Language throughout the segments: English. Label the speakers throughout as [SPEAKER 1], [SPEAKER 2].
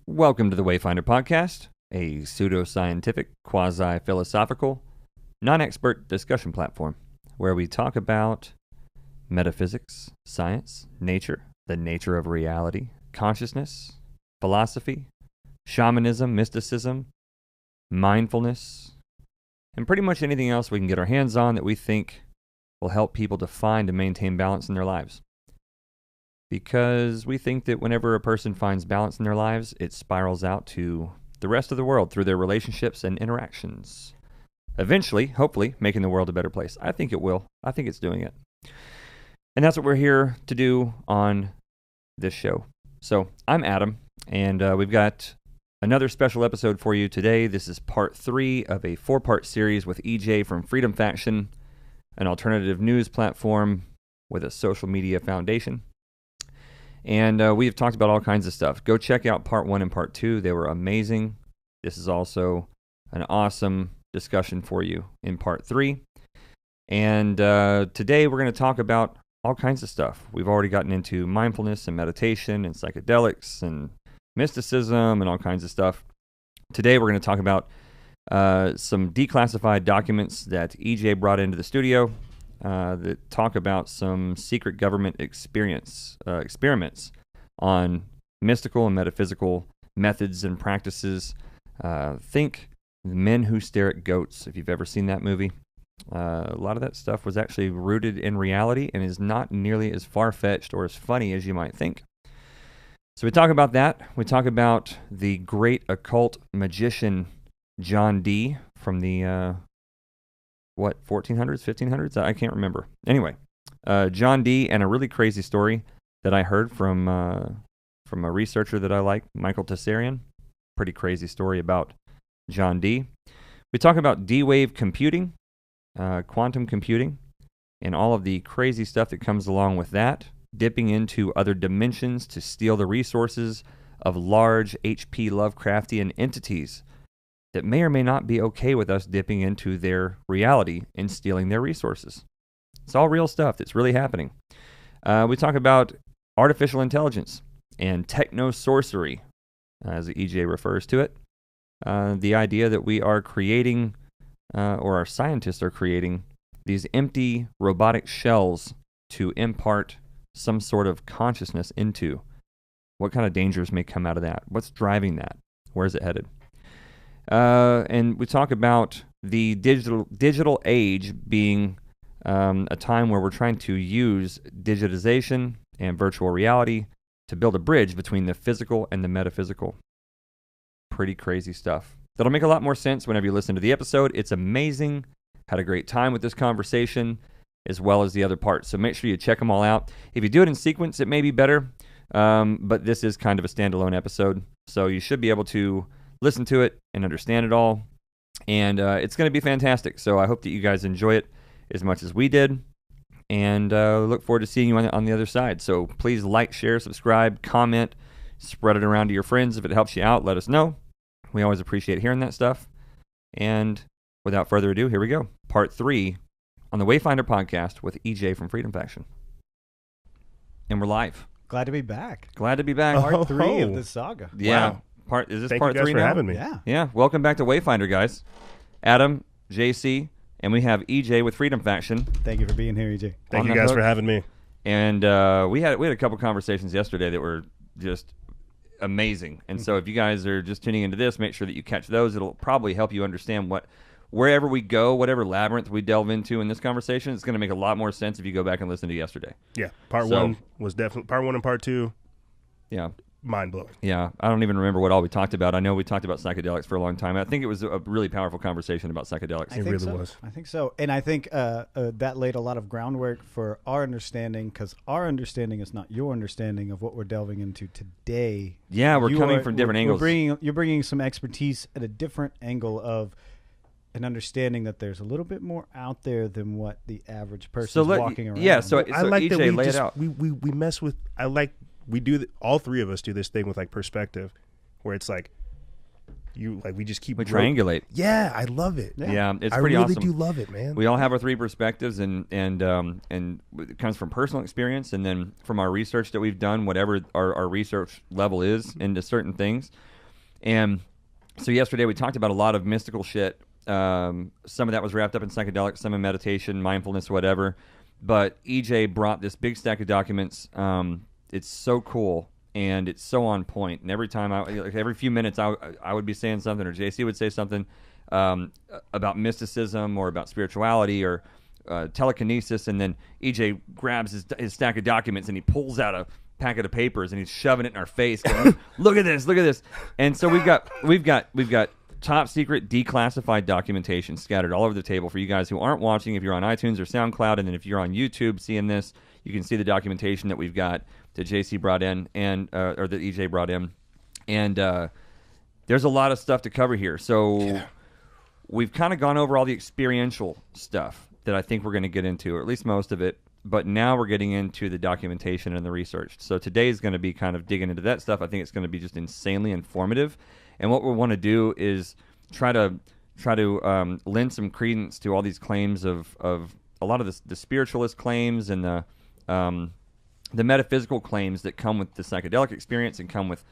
[SPEAKER 1] Welcome to the Wayfinder Podcast, a pseudoscientific, quasi-philosophical, non-expert discussion platform where we talk about metaphysics, science, nature, the nature of reality, consciousness, philosophy, shamanism, mysticism, mindfulness, and pretty much anything else we can get our hands on that we think will help people to find and maintain balance in their lives. Because we think that whenever a person finds balance in their lives, it spirals out to the rest of the world through their relationships and interactions. Eventually, hopefully, making the world a better place. I think it will. I think it's doing it. And that's what we're here to do on this show. So I'm Adam, and we've got another special episode for you today. This is part 3 of a 4-part series with EJ from Freedom Faction, an alternative news platform with a social media foundation. And we've talked about all kinds of stuff. Go check out part 1 and part 2. They were amazing. This is also an awesome discussion for you in part 3. And today we're going to talk about all kinds of stuff. We've already gotten into mindfulness and meditation and psychedelics and mysticism and all kinds of stuff. Today we're going to talk about some declassified documents that EJ brought into the studio that talk about some secret government experiments on mystical and metaphysical methods and practices. Think Men Who Stare at Goats, if you've ever seen that movie. A lot of that stuff was actually rooted in reality and is not nearly as far-fetched or as funny as you might think. So we talk about that. We talk about the great occult magician John Dee from the 1400s, 1500s? I can't remember. Anyway, John Dee, and a really crazy story that I heard from a researcher that I like, Michael Tessarian. Pretty crazy story about John Dee. We talk about D-Wave computing, quantum computing, and all of the crazy stuff that comes along with that, dipping into other dimensions to steal the resources of large H.P. Lovecraftian entities that may or may not be okay with us dipping into their reality and stealing their resources. It's all real stuff that's really happening. We talk about artificial intelligence and techno-sorcery, as EJ refers to it. The idea that we are creating, or our scientists are creating, these empty robotic shells to impart some sort of consciousness into. What kind of dangers may come out of that? What's driving that? Where's it headed? And we talk about the digital age being a time where we're trying to use digitization and virtual reality to build a bridge between the physical and the metaphysical. Pretty crazy stuff. That'll make a lot more sense whenever you listen to the episode. It's amazing. Had a great time with this conversation as well as the other parts. So make sure you check them all out. If you do it in sequence, it may be better. But this is kind of a standalone episode. So you should be able to listen to it and understand it all. And it's going to be fantastic. So I hope that you guys enjoy it as much as we did. And look forward to seeing you on the other side. So please like, share, subscribe, comment, spread it around to your friends. If it helps you out, let us know. We always appreciate hearing that stuff. And without further ado, here we go. Part 3 on the Wayfinder Podcast with EJ from Freedom Faction. And we're live.
[SPEAKER 2] Glad to be back.
[SPEAKER 1] Glad to be back.
[SPEAKER 2] Part 3 of the saga.
[SPEAKER 1] Yeah.
[SPEAKER 3] Wow.
[SPEAKER 1] Is this
[SPEAKER 3] Thank
[SPEAKER 1] part
[SPEAKER 3] you guys
[SPEAKER 1] 3
[SPEAKER 3] for
[SPEAKER 1] now?
[SPEAKER 3] having me.
[SPEAKER 2] Yeah.
[SPEAKER 1] Welcome back to Wayfinder, guys. Adam, JC, and we have EJ with Freedom Faction.
[SPEAKER 2] Thank you for being here, EJ.
[SPEAKER 3] Thank
[SPEAKER 1] On
[SPEAKER 3] you
[SPEAKER 1] the
[SPEAKER 3] guys
[SPEAKER 1] hook.
[SPEAKER 3] for having me.
[SPEAKER 1] And we had a couple conversations yesterday that were just amazing. And so if you guys are just tuning into this, make sure that you catch those. It'll probably help you understand wherever we go, whatever labyrinth we delve into in this conversation, it's going to make a lot more sense if you go back and listen to yesterday.
[SPEAKER 3] Yeah, part 1 was definitely part 1 and part 2.
[SPEAKER 1] Yeah.
[SPEAKER 3] Mind blowing.
[SPEAKER 1] Yeah, I don't even remember what all we talked about. I know we talked about psychedelics for a long time. I think it was a really powerful conversation about psychedelics.
[SPEAKER 3] It really was.
[SPEAKER 2] I think so. And I think that laid a lot of groundwork for our understanding, because our understanding is not your understanding of what we're delving into today.
[SPEAKER 1] Yeah, we're coming from different angles.
[SPEAKER 2] You're bringing some expertise at a different angle of an understanding that there's a little bit more out there than what the average person is walking around.
[SPEAKER 1] Yeah, so
[SPEAKER 3] I like
[SPEAKER 1] EJ,
[SPEAKER 3] that we
[SPEAKER 1] lay it
[SPEAKER 3] just
[SPEAKER 1] out.
[SPEAKER 3] we mess with. I like we do all three of us do this thing with like perspective, where it's like we just keep
[SPEAKER 1] We triangulate.
[SPEAKER 3] Yeah, I love it.
[SPEAKER 1] Yeah, it's
[SPEAKER 3] I
[SPEAKER 1] pretty
[SPEAKER 3] really
[SPEAKER 1] awesome.
[SPEAKER 3] do love it, man.
[SPEAKER 1] We all have our three perspectives, and it comes from personal experience, and then from our research that we've done, whatever our research level is into certain things. And so yesterday we talked about a lot of mystical shit. Some of that was wrapped up in psychedelics, some in meditation, mindfulness, whatever. But EJ brought this big stack of documents. It's so cool. And it's so on point. And every time, every few minutes, I would be saying something, or JC would say something about mysticism or about spirituality or telekinesis. And then EJ grabs his stack of documents and he pulls out a packet of papers and he's shoving it in our face. Going, look at this. And so we've got top secret declassified documentation scattered all over the table for you guys who aren't watching. If you're on iTunes or SoundCloud, and then if you're on YouTube seeing this, you can see the documentation that we've got that JC brought in or that EJ brought in. And there's a lot of stuff to cover here. So we've kind of gone over all the experiential stuff that I think we're going to get into, or at least most of it. But now we're getting into the documentation and the research. So today is going to be kind of digging into that stuff. I think it's going to be just insanely informative. And what we want to do is try to lend some credence to all these claims of a lot of the spiritualist claims and the metaphysical claims that come with the psychedelic experience and come with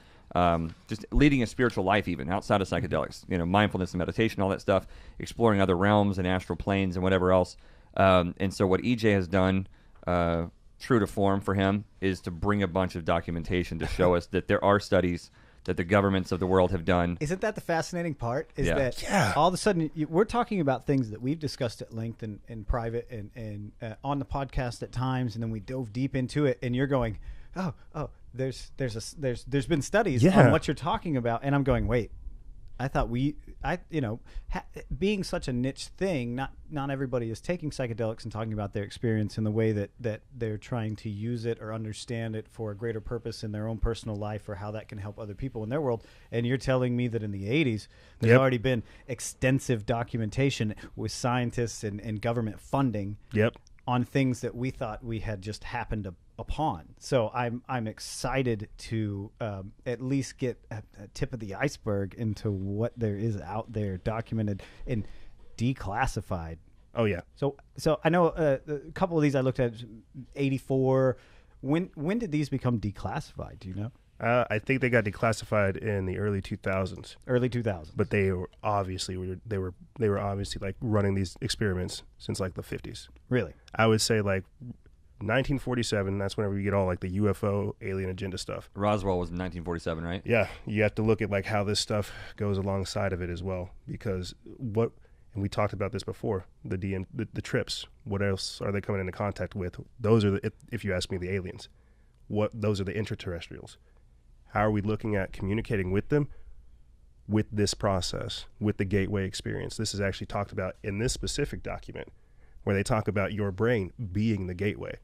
[SPEAKER 1] just leading a spiritual life, even outside of psychedelics. Mindfulness and meditation, all that stuff, exploring other realms and astral planes and whatever else. And so what EJ has done, true to form for him, is to bring a bunch of documentation to show us that there are studies that the governments of the world have done.
[SPEAKER 2] Isn't that the fascinating part? Is
[SPEAKER 1] Yeah.
[SPEAKER 2] that all of a sudden we're talking about things that we've discussed at length and in private and on the podcast at times, and then we dove deep into it, and you're going, oh, there's been studies on what you're talking about, and I'm going, wait, I thought being such a niche thing, not everybody is taking psychedelics and talking about their experience in the way that they're trying to use it or understand it for a greater purpose in their own personal life, or how that can help other people in their world. And you're telling me that in the 80s, there's already been extensive documentation with scientists and government funding on things that we thought we had just happened upon. So I'm excited to at least get a tip of the iceberg into what there is out there documented and declassified.
[SPEAKER 3] Oh yeah.
[SPEAKER 2] So I know a couple of these I looked at 84. When did these become declassified? Do you know?
[SPEAKER 3] I think they got declassified in the early 2000s.
[SPEAKER 2] Early 2000s.
[SPEAKER 3] But they were obviously like running these experiments since like the 50s.
[SPEAKER 2] Really?
[SPEAKER 3] I would say like 1947, that's whenever you get all like the UFO alien agenda stuff.
[SPEAKER 1] Roswell was in 1947, right?
[SPEAKER 3] Yeah, you have to look at like how this stuff goes alongside of it as well, because and we talked about this before, the trips, what else are they coming into contact with? Those are if you ask me, the aliens. Those are the extraterrestrials. How are we looking at communicating with them with this process, with the gateway experience? This is actually talked about in this specific document, where they talk about your brain being the gateway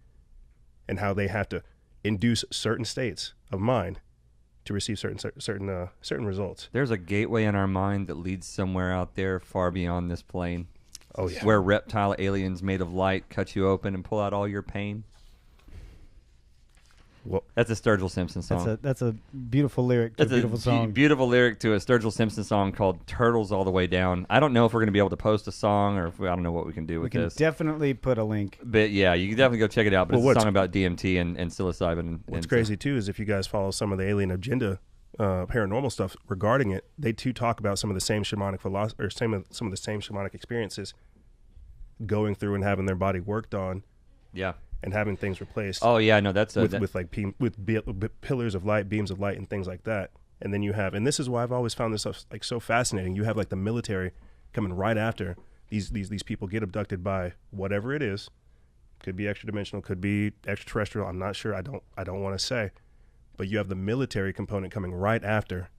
[SPEAKER 3] and how they have to induce certain states of mind to receive certain results.
[SPEAKER 1] There's a gateway in our mind that leads somewhere out there far beyond this plane.
[SPEAKER 3] Oh yeah.
[SPEAKER 1] Where reptile aliens made of light cut you open and pull out all your pain. Well, that's a Sturgill Simpson song.
[SPEAKER 2] That's a beautiful lyric to a beautiful song.
[SPEAKER 1] Beautiful lyric to a Sturgill Simpson song called "Turtles All the Way Down." I don't know if we're going to be able to post a song, or I don't know what we can do with this.
[SPEAKER 2] We can definitely put a link.
[SPEAKER 1] But yeah, you can definitely go check it out. But it's a song about DMT and psilocybin.
[SPEAKER 3] What's crazy too is if you guys follow some of the alien agenda, paranormal stuff regarding it, they too talk about some of the same shamanic philosophy, or some of the same shamanic experiences, going through and having their body worked on.
[SPEAKER 1] Yeah.
[SPEAKER 3] And having things replaced.
[SPEAKER 1] Oh yeah, no, that's
[SPEAKER 3] with pillars of light, beams of light, and things like that. And then you have, and this is why I've always found this stuff like so fascinating. You have like the military coming right after these people get abducted by whatever it is. Could be extra dimensional, could be extraterrestrial. I'm not sure. I don't want to say, but you have the military component coming right after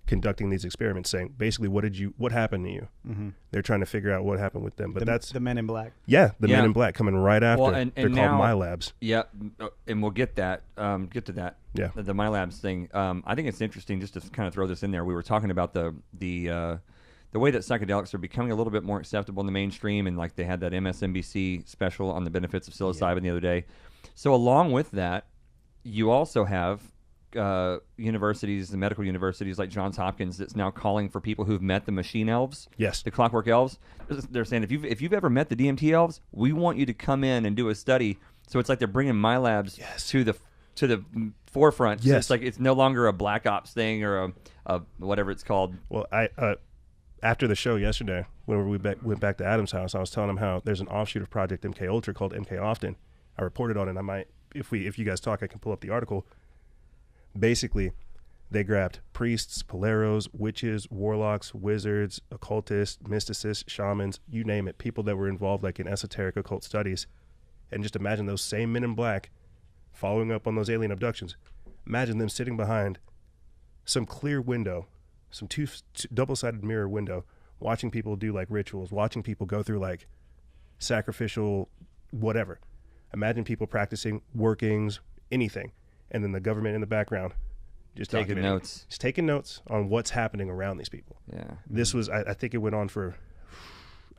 [SPEAKER 3] conducting these experiments, saying basically what happened to you. Mm-hmm. They're trying to figure out what happened with them, but that's
[SPEAKER 2] the Men in Black.
[SPEAKER 3] Yeah, the Men in Black coming right after.
[SPEAKER 1] Well, and
[SPEAKER 3] they're
[SPEAKER 1] now,
[SPEAKER 3] called My Labs.
[SPEAKER 1] Yeah, and we'll get to that.
[SPEAKER 3] Yeah,
[SPEAKER 1] the My Labs thing. I think it's interesting just to kind of throw this in there. We were talking about the way that psychedelics are becoming a little bit more acceptable in the mainstream, and like they had that MSNBC special on the benefits of psilocybin the other day. So along with that, you also have universities, the medical universities like Johns Hopkins, that's now calling for people who've met the machine elves,
[SPEAKER 3] Yes.
[SPEAKER 1] the clockwork elves. They're saying if you've ever met the DMT elves, we want you to come in and do a study. So it's like they're bringing my labs to the forefront. So
[SPEAKER 3] Yes.
[SPEAKER 1] it's like it's no longer a black ops thing or a whatever it's called.
[SPEAKER 3] Well, I after the show yesterday, when we went back to Adam's house, I was telling him how there's an offshoot of Project MK Ultra called MK Often. I reported on it. I might, if you guys talk, I can pull up the article. Basically, they grabbed priests, poleros, witches, warlocks, wizards, occultists, mysticists, shamans, you name it, people that were involved like in esoteric occult studies. And just imagine those same men in black following up on those alien abductions. Imagine them sitting behind some clear window, some two double-sided mirror window, watching people do like rituals, watching people go through like sacrificial whatever. Imagine people practicing workings, anything. And then the government in the background just
[SPEAKER 1] Taking notes.
[SPEAKER 3] Just taking notes on what's happening around these people.
[SPEAKER 1] Yeah.
[SPEAKER 3] This was, I think it went on for,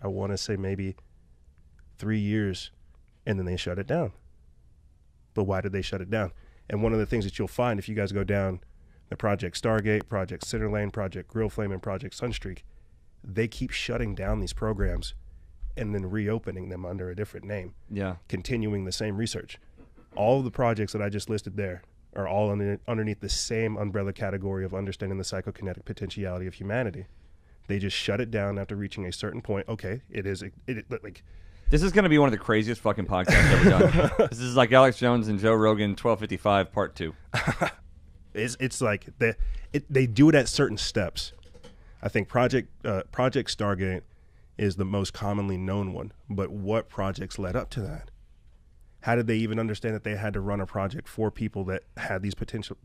[SPEAKER 3] I want to say maybe 3 years, and then they shut it down. But why did they shut it down? And one of the things that you'll find if you guys go down the Project Stargate, Project Centerlane, Project Grill Flame, and Project Sunstreak, they keep shutting down these programs and then reopening them under a different name.
[SPEAKER 1] Yeah.
[SPEAKER 3] Continuing the same research. All of the projects that I just listed there are all underneath the same umbrella category of understanding the psychokinetic potentiality of humanity. They just shut it down after reaching a certain point. Okay, like
[SPEAKER 1] This is going to be one of the craziest fucking podcasts ever done. This is like Alex Jones and Joe Rogan 1255 Part 2.
[SPEAKER 3] It's like they do it at certain steps. I think Project Stargate is the most commonly known one, but what projects led up to that? How did they even understand that they had to run a project for people that had these potential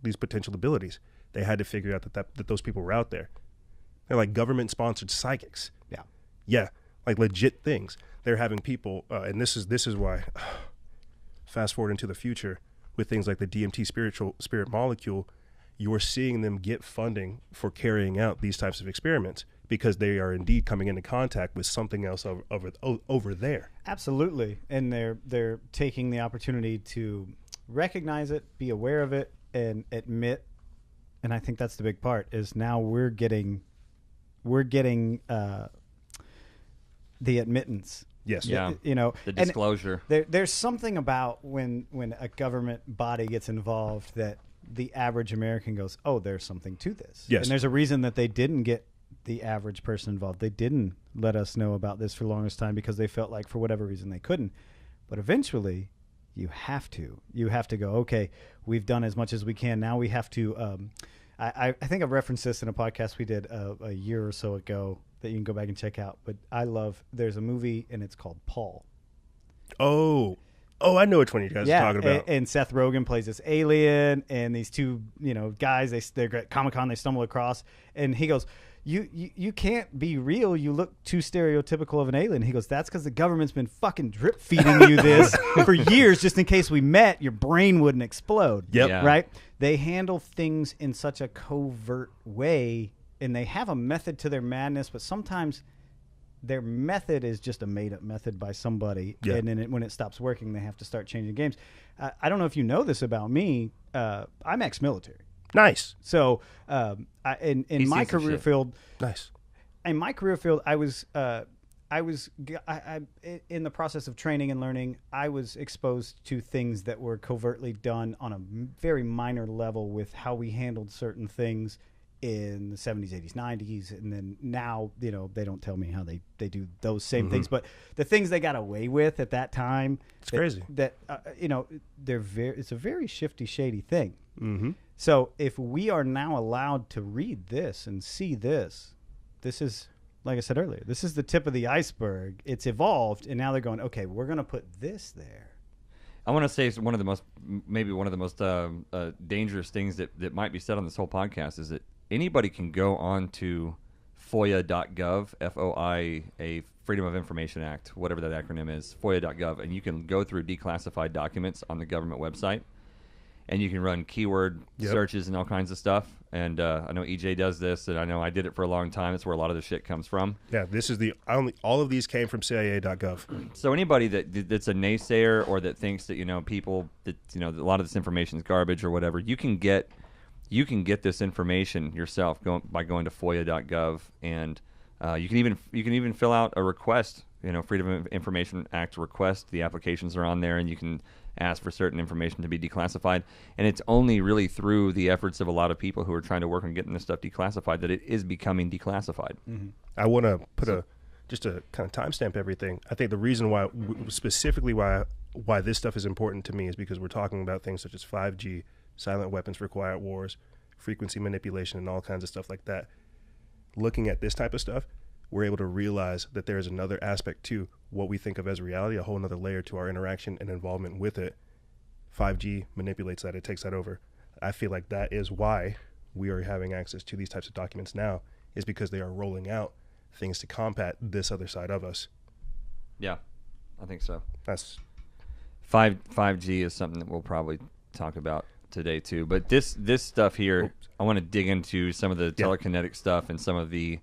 [SPEAKER 3] abilities? They had to figure out that those people were out there. They're like government-sponsored psychics. Yeah, like legit things. They're having people, and this is why. Fast forward into the future with things like the DMT spirit molecule, you're seeing them get funding for carrying out these types of experiments because they are indeed coming into contact with something else over there.
[SPEAKER 2] Absolutely, and they're taking the opportunity to recognize it, be aware of it, and admit. And I think that's the big part. Is now we're getting the admittance.
[SPEAKER 3] Yes.
[SPEAKER 1] Yeah.
[SPEAKER 2] You know,
[SPEAKER 1] The disclosure.
[SPEAKER 2] There's something about when a government body gets involved that the average American goes, oh, there's something to this.
[SPEAKER 3] Yes.
[SPEAKER 2] And there's a reason that they didn't get the average person involved. They didn't let us know about this for the longest time because they felt like for whatever reason they couldn't. But eventually you have to. You have to go, okay, we've done as much as we can. Now we have to I think I've referenced this in a podcast we did a year or so ago that you can go back and check out. But there's a movie and it's called Paul.
[SPEAKER 3] Oh, I know which one you guys are talking about.
[SPEAKER 2] And Seth Rogen plays this alien, and these two, guys, they're at Comic-Con, they stumble across, and he goes, you can't be real. You look too stereotypical of an alien. He goes, that's because the government's been fucking drip feeding you this for years, just in case we met, your brain wouldn't explode.
[SPEAKER 3] Yep.
[SPEAKER 1] Yeah.
[SPEAKER 2] Right? They handle things in such a covert way, and they have a method to their madness, but sometimes their method is just a made-up method by somebody, and then when it stops working, they have to start changing games. I don't know if you know this about me. I'm ex-military.
[SPEAKER 3] Nice.
[SPEAKER 2] So in my career field,
[SPEAKER 3] nice.
[SPEAKER 2] In my career field, I was in the process of training and learning. I was exposed to things that were covertly done on a very minor level with how we handled certain things in the 70s, 80s, 90s, and then now, they don't tell me how they do those same things, but the things they got away with at that time,
[SPEAKER 3] it's crazy.
[SPEAKER 2] It's a very shifty, shady thing.
[SPEAKER 3] Mm-hmm.
[SPEAKER 2] So if we are now allowed to read this and see this is, like I said earlier, this is the tip of the iceberg. It's evolved, and now they're going, okay, we're going to put this there.
[SPEAKER 1] I want to say one of the most dangerous things that might be said on this whole podcast is that anybody can go on to FOIA.gov, FOIA, Freedom of Information Act, whatever that acronym is, FOIA.gov, and you can go through declassified documents on the government website, and you can run keyword searches and all kinds of stuff. And I know EJ does this, and I know I did it for a long time. It's where a lot of the shit comes from.
[SPEAKER 3] Yeah, this is all of these came from CIA.gov.
[SPEAKER 1] So anybody that's a naysayer or that thinks that people that a lot of this information is garbage or whatever, you can get you can get this information yourself by going to FOIA.gov, and you can even fill out a request. Freedom of Information Act request. The applications are on there, and you can ask for certain information to be declassified. And it's only really through the efforts of a lot of people who are trying to work on getting this stuff declassified that it is becoming declassified.
[SPEAKER 2] Mm-hmm.
[SPEAKER 3] I want to put just to kind of timestamp everything. I think the reason why, specifically why this stuff is important to me is because we're talking about things such as 5G, silent weapons for quiet wars, frequency manipulation, and all kinds of stuff like that. Looking at this type of stuff, we're able to realize that there is another aspect to what we think of as reality, a whole other layer to our interaction and involvement with it. 5G manipulates that. It takes that over. I feel like that is why we are having access to these types of documents now, is because they are rolling out things to combat this other side of us.
[SPEAKER 1] Yeah, I think so.
[SPEAKER 3] That's
[SPEAKER 1] 5G is something that we'll probably talk about today too. But this stuff here, I want to dig into some of the telekinetic stuff and some of the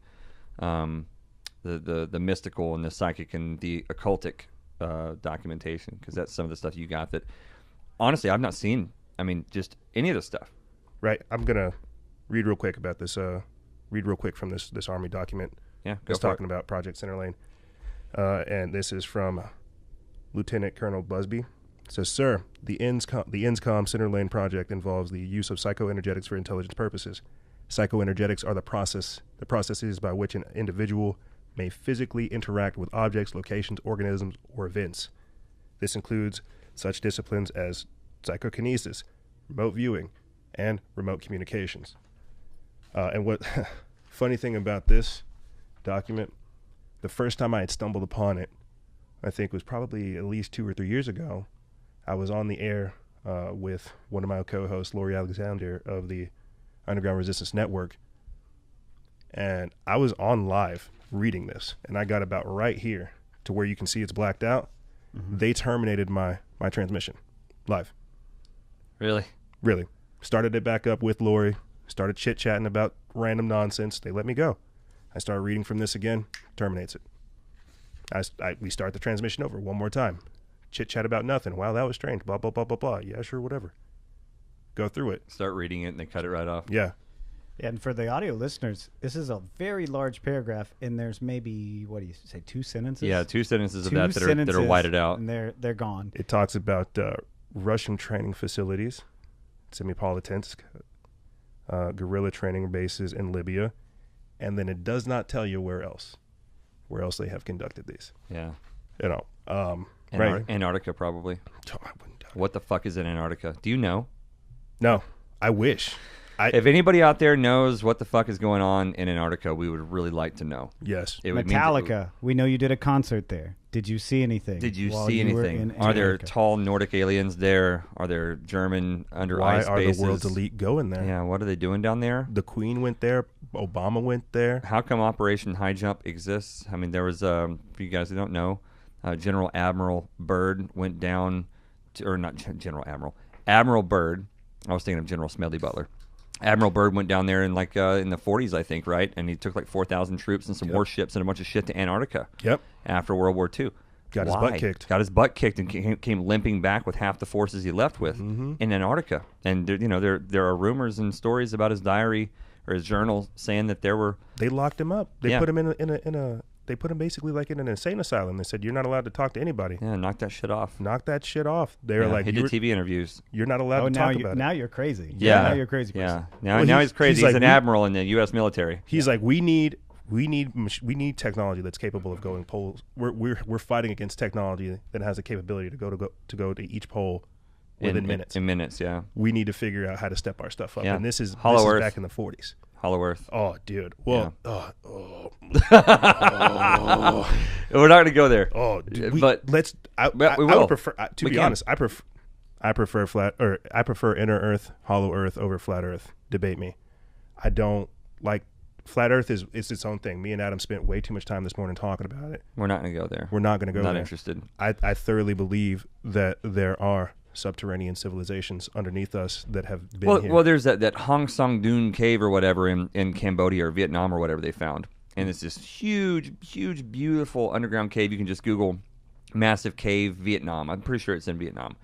[SPEAKER 1] mystical and the psychic and the occultic documentation, because that's some of the stuff you got that honestly I've not seen. I mean, just any of this stuff.
[SPEAKER 3] right. I'm gonna read real quick about this. Read real quick from this Army document.
[SPEAKER 1] Yeah,
[SPEAKER 3] that's talking about Project Centerlane, and this is from Lieutenant Colonel Busby. It says, "Sir, the INSCOM Centerlane project involves the use of psychoenergetics for intelligence purposes. Psychoenergetics are the processes by which an individual may physically interact with objects, locations, organisms, or events. This includes such disciplines as psychokinesis, remote viewing, and remote communications." And what funny thing about this document, the first time I had stumbled upon it, I think was probably at least 2 or 3 years ago. I was on the air with one of my co-hosts, Lori Alexander of the Underground Resistance Network, and I was on live reading this, and I got about right here to where you can see it's blacked out. Mm-hmm. They terminated my transmission live.
[SPEAKER 1] Really?
[SPEAKER 3] Started it back up with Lori, started chit-chatting about random nonsense. They let me go. I started reading from this again, terminates it. We start the transmission over one more time. Chit-chat about nothing. Wow, that was strange. Blah, blah, blah, blah, blah. Yeah, sure, whatever. Go through it.
[SPEAKER 1] Start reading it and they cut it right off.
[SPEAKER 3] Yeah.
[SPEAKER 2] And for the audio listeners, this is a very large paragraph, and there's maybe, what do you say, 2 sentences?
[SPEAKER 1] Yeah, 2 sentences of that are whited out.
[SPEAKER 2] And they're gone.
[SPEAKER 3] It talks about Russian training facilities, Semipalatinsk, guerrilla training bases in Libya, and then it does not tell you where else they have conducted these.
[SPEAKER 1] Yeah.
[SPEAKER 3] Right.
[SPEAKER 1] Antarctica, probably.
[SPEAKER 3] Oh, I wouldn't doubt it.
[SPEAKER 1] What the fuck is in Antarctica? Do you know?
[SPEAKER 3] No, I wish.
[SPEAKER 1] If anybody out there knows what the fuck is going on in Antarctica, we would really like to know.
[SPEAKER 3] Yes.
[SPEAKER 1] It would mean
[SPEAKER 2] Metallica. We know you did a concert there. Did you see anything?
[SPEAKER 1] Did you
[SPEAKER 2] while
[SPEAKER 1] see
[SPEAKER 2] you were
[SPEAKER 1] anything?
[SPEAKER 2] in
[SPEAKER 1] Are there
[SPEAKER 2] Antarctica?
[SPEAKER 1] tall Nordic aliens there? Are there German under ice
[SPEAKER 3] Why are
[SPEAKER 1] bases?
[SPEAKER 3] the world's elite going there?
[SPEAKER 1] Yeah, what are they doing down there?
[SPEAKER 3] The Queen went there. Obama went there.
[SPEAKER 1] How come Operation High Jump exists? I mean, there was, for you guys who don't know, General Admiral Byrd went down, Admiral Byrd. I was thinking of General Smedley Butler. Admiral Byrd went down there in the 40s, I think, right? And he took like 4,000 troops and some warships and a bunch of shit to Antarctica.
[SPEAKER 3] Yep.
[SPEAKER 1] After World War II.
[SPEAKER 3] Got his butt kicked.
[SPEAKER 1] Got his butt kicked and came limping back with half the forces he left with in Antarctica. And there are rumors and stories about his diary or his journal saying that
[SPEAKER 3] They locked him up. They put him they put him basically like in an insane asylum. They said, "You're not allowed to talk to anybody."
[SPEAKER 1] Yeah, knock that shit off.
[SPEAKER 3] Knock that shit off. They were like,
[SPEAKER 1] he did TV interviews.
[SPEAKER 3] You're not allowed to talk about it.
[SPEAKER 2] Now you're crazy.
[SPEAKER 1] Yeah.
[SPEAKER 2] Now you're a crazy person.
[SPEAKER 1] Yeah. Now he's crazy. He's
[SPEAKER 3] like,
[SPEAKER 1] an admiral in the U.S. military.
[SPEAKER 3] He's like, we need technology that's capable of going poles. We're fighting against technology that has the capability to go to each pole within minutes.
[SPEAKER 1] In minutes, yeah.
[SPEAKER 3] We need to figure out how to step our stuff up.
[SPEAKER 1] Yeah.
[SPEAKER 3] And this is
[SPEAKER 1] Earth.
[SPEAKER 3] back in the 40s.
[SPEAKER 1] Hollow Earth.
[SPEAKER 3] Oh, dude. Well,
[SPEAKER 1] We're not going to go there.
[SPEAKER 3] Oh, dude,
[SPEAKER 1] we will.
[SPEAKER 3] I would prefer. To be honest, I prefer inner Earth, hollow Earth over flat Earth. Debate me. I don't like flat Earth. It's its own thing. Me and Adam spent way too much time this morning talking about it.
[SPEAKER 1] We're not going to go there.
[SPEAKER 3] We're not going to go there.
[SPEAKER 1] Not interested.
[SPEAKER 3] I thoroughly believe that there are subterranean civilizations underneath us that have been here.
[SPEAKER 1] Well, there's that Hong Song Dun cave or whatever in Cambodia or Vietnam or whatever they found. And it's this huge, huge, beautiful underground cave. You can just Google massive cave Vietnam. I'm pretty sure it's in Vietnam.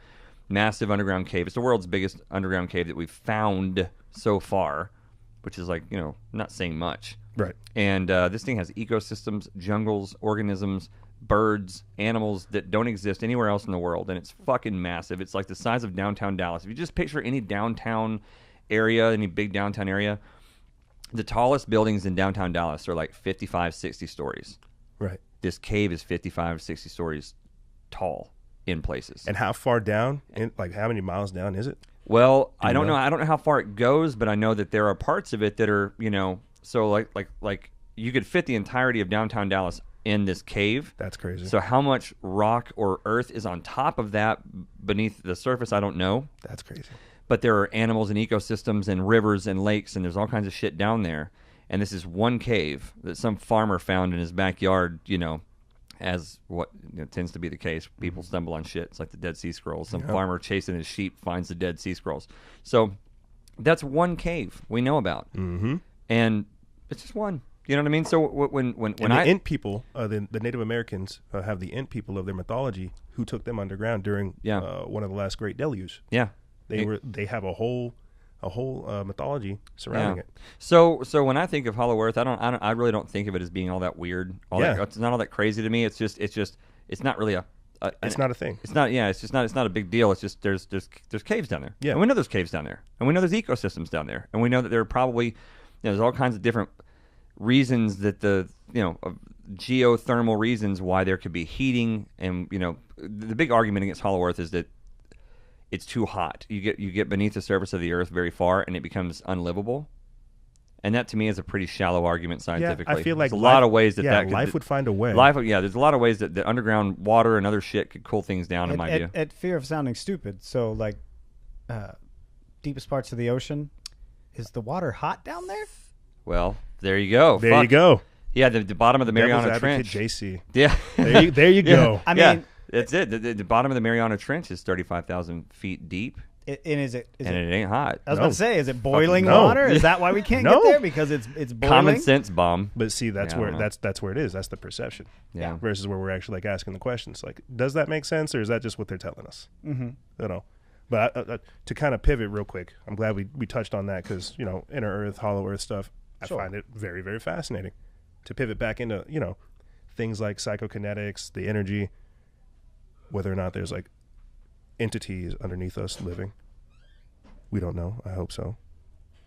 [SPEAKER 1] Massive underground cave. It's the world's biggest underground cave that we've found so far, which is like, not saying much.
[SPEAKER 3] Right.
[SPEAKER 1] And this thing has ecosystems, jungles, organisms, birds, animals that don't exist anywhere else in the world, and it's fucking massive. It's like the size of downtown Dallas. If you just picture any downtown area, any big downtown area, the tallest buildings in downtown Dallas are like 55, 60 stories.
[SPEAKER 3] Right.
[SPEAKER 1] This cave is 55, 60 stories tall in places.
[SPEAKER 3] And how far down? Like how many miles down is it?
[SPEAKER 1] Well, I don't know. I don't know how far it goes, but I know that there are parts of it that are, so like you could fit the entirety of downtown Dallas in this cave.
[SPEAKER 3] That's crazy.
[SPEAKER 1] So how much rock or earth is on top of that beneath the surface, I don't know.
[SPEAKER 3] That's crazy.
[SPEAKER 1] But there are animals and ecosystems and rivers and lakes, and there's all kinds of shit down there. And this is one cave that some farmer found in his backyard, as what tends to be the case. People stumble on shit. It's like the Dead Sea Scrolls. Some farmer chasing his sheep finds the Dead Sea Scrolls. So that's one cave we know about.
[SPEAKER 3] Mm-hmm.
[SPEAKER 1] And it's just one. You know what I mean? So when
[SPEAKER 3] the Ent people, the Native Americans have the Ent people of their mythology who took them underground during one of the last great deluges.
[SPEAKER 1] Yeah.
[SPEAKER 3] They have a whole mythology surrounding it.
[SPEAKER 1] So when I think of Hollow Earth, I really don't think of it as being all that weird. It's not all that crazy to me. It's not really
[SPEAKER 3] it's not a thing.
[SPEAKER 1] It's not. Yeah. It's not a big deal. It's just there's caves down there.
[SPEAKER 3] Yeah.
[SPEAKER 1] And we know there's caves down there, and we know there's ecosystems down there, and we know that there are probably there's all kinds of different reasons that geothermal reasons why there could be heating, and the big argument against Hollow Earth is that it's too hot. You get beneath the surface of the Earth very far, and it becomes unlivable. And that to me is a pretty shallow argument scientifically.
[SPEAKER 3] Yeah, I feel like
[SPEAKER 1] there's a lot of ways that
[SPEAKER 3] life would find a way.
[SPEAKER 1] There's a lot of ways that the underground water and other shit could cool things down. In my view,
[SPEAKER 2] at fear of sounding stupid, so like deepest parts of the ocean, is the water hot down there?
[SPEAKER 1] Well, there you go.
[SPEAKER 3] There you go.
[SPEAKER 1] Yeah, the bottom of the Mariana
[SPEAKER 3] Devil's
[SPEAKER 1] Trench.
[SPEAKER 3] JC.
[SPEAKER 1] Yeah,
[SPEAKER 3] there you go.
[SPEAKER 2] I mean,
[SPEAKER 1] that's it. The bottom of the Mariana Trench is 35,000 feet deep.
[SPEAKER 2] It
[SPEAKER 1] ain't hot.
[SPEAKER 2] I was about to say, is it boiling
[SPEAKER 3] no.
[SPEAKER 2] water? Is that why we can't get there? Because it's boiling?
[SPEAKER 1] Common sense bomb.
[SPEAKER 3] But see, that's where it is. That's the perception.
[SPEAKER 1] Yeah.
[SPEAKER 3] Versus where we're actually like asking the questions. Like, does that make sense, or is that just what they're telling us?
[SPEAKER 2] Mm-hmm.
[SPEAKER 3] But to kind of pivot real quick, I'm glad we touched on that because inner Earth, Hollow Earth stuff. I find it very, very fascinating. To pivot back into things like psychokinetics, the energy, whether or not there's like entities underneath us living. We don't know. I hope so,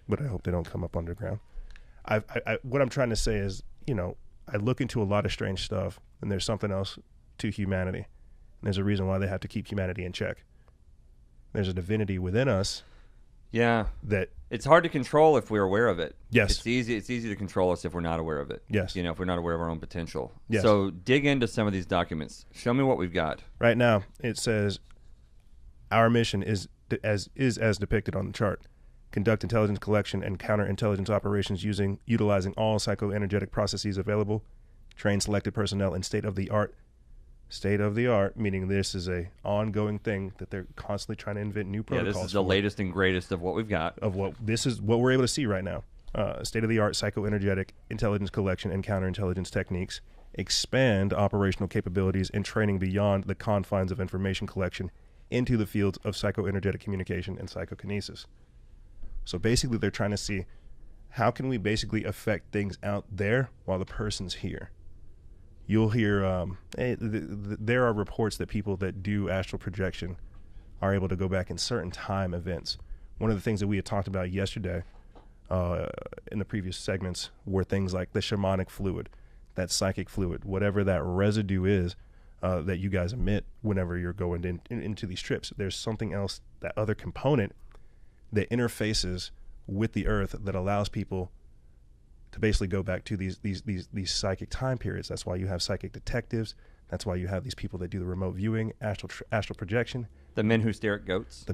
[SPEAKER 3] but I hope they don't come up underground. What I'm trying to say is, I look into a lot of strange stuff, and there's something else to humanity. And there's a reason why they have to keep humanity in check. There's a divinity within us.
[SPEAKER 1] Yeah,
[SPEAKER 3] that
[SPEAKER 1] it's hard to control if we're aware of it.
[SPEAKER 3] Yes,
[SPEAKER 1] it's easy to control us if we're not aware of it.
[SPEAKER 3] Yes,
[SPEAKER 1] if we're not aware of our own potential.
[SPEAKER 3] Yes.
[SPEAKER 1] So dig into some of these documents. Show me what we've got.
[SPEAKER 3] Right now, it says our mission is as depicted on the chart. Conduct intelligence collection and counterintelligence operations utilizing all psychoenergetic processes available. Train selected personnel in state of the art, meaning this is a ongoing thing that they're constantly trying to invent new protocols.
[SPEAKER 1] Yeah, this is the latest and greatest of what we've got.
[SPEAKER 3] This is what we're able to see right now. State of the art psychoenergetic intelligence collection and counterintelligence techniques. Expand operational capabilities and training beyond the confines of information collection into the fields of psychoenergetic communication and psychokinesis. So basically they're trying to see how can we basically affect things out there while the person's here. You'll hear there are reports that people that do astral projection are able to go back in certain time events. One of the things that we had talked about yesterday in the previous segments were things like the shamanic fluid, that psychic fluid, whatever that residue is that you guys emit whenever you're going into these trips. There's something else, that other component that interfaces with the earth that allows people to basically go back to these psychic time periods. That's why you have psychic detectives. That's why you have these people that do the remote viewing, astral projection.
[SPEAKER 1] The men who stare at goats.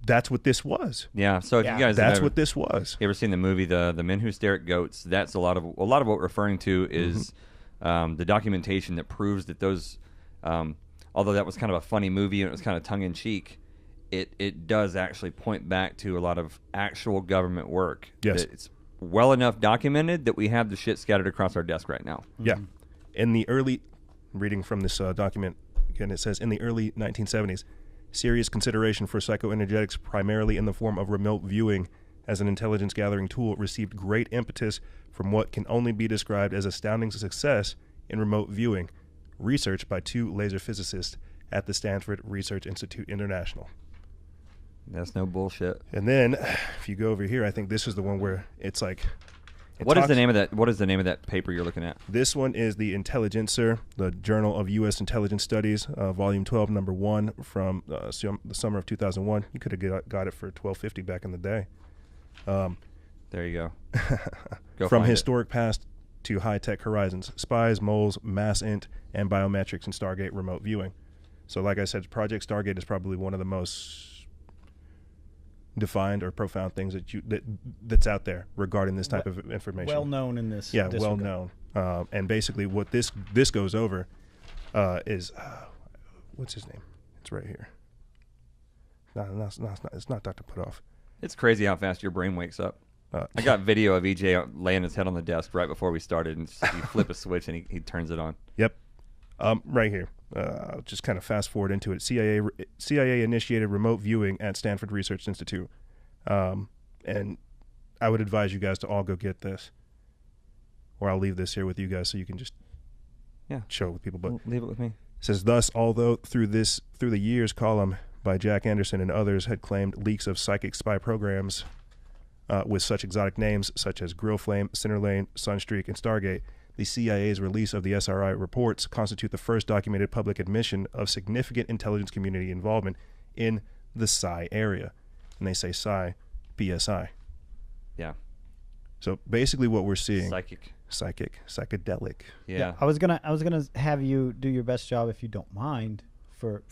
[SPEAKER 3] That's what this was.
[SPEAKER 1] Yeah. So if you guys,
[SPEAKER 3] what this was.
[SPEAKER 1] You ever seen the movie the Men Who Stare at Goats? That's a lot of what we're referring to is the documentation that proves that those, although that was kind of a funny movie and it was kind of tongue in cheek, it does actually point back to a lot of actual government work.
[SPEAKER 3] Yes.
[SPEAKER 1] It's well enough documented that we have the shit scattered across our desk right now.
[SPEAKER 3] Yeah. In the early, reading from this document, again, it says in the early 1970s, Serious consideration for psychoenergetics, primarily in the form of remote viewing as an intelligence gathering tool, received great impetus from what can only be described as astounding success in remote viewing, research by 2 laser physicists at the Stanford Research Institute International.
[SPEAKER 1] That's no bullshit.
[SPEAKER 3] And then, if you go over here, I think this is the one where it's like...
[SPEAKER 1] What is the name of that? What is the name of that paper you're looking at?
[SPEAKER 3] This one is the Intelligencer, the Journal of U.S. Intelligence Studies, Volume 12, Number 1, from the summer of 2001. You could have got it for $12.50 back in the day.
[SPEAKER 1] There you go.
[SPEAKER 3] From historic past to high-tech horizons, spies, moles, mass int, and biometrics in Stargate remote viewing. So like I said, Project Stargate is probably one of the most defined or profound things that's out there regarding this type of information.
[SPEAKER 2] Well known in this.
[SPEAKER 3] Yeah, well known. And basically, what this goes over is what's his name? It's right here. No, it's not Dr. Putoff.
[SPEAKER 1] It's crazy how fast your brain wakes up. I got video of EJ laying his head on the desk right before we started, and you flip a switch and he turns it on.
[SPEAKER 3] Yep. Right here. I'll just kind of fast forward into it. CIA initiated remote viewing at Stanford Research Institute. And I would advise you guys to all go get this. Or I'll leave this here with you guys so you can just show it with people. But
[SPEAKER 1] leave it with me.
[SPEAKER 3] It says, thus, although through the years column by Jack Anderson and others had claimed leaks of psychic spy programs with such exotic names such as Grill Flame, Centerlane, Sunstreak, and Stargate, the CIA's release of the SRI reports constitute the first documented public admission of significant intelligence community involvement in the Psi area. And they say Psi, PSI.
[SPEAKER 1] Yeah.
[SPEAKER 3] So basically what we're seeing... psychedelic.
[SPEAKER 1] Yeah.
[SPEAKER 2] I was gonna have you do your best job, if you don't mind, for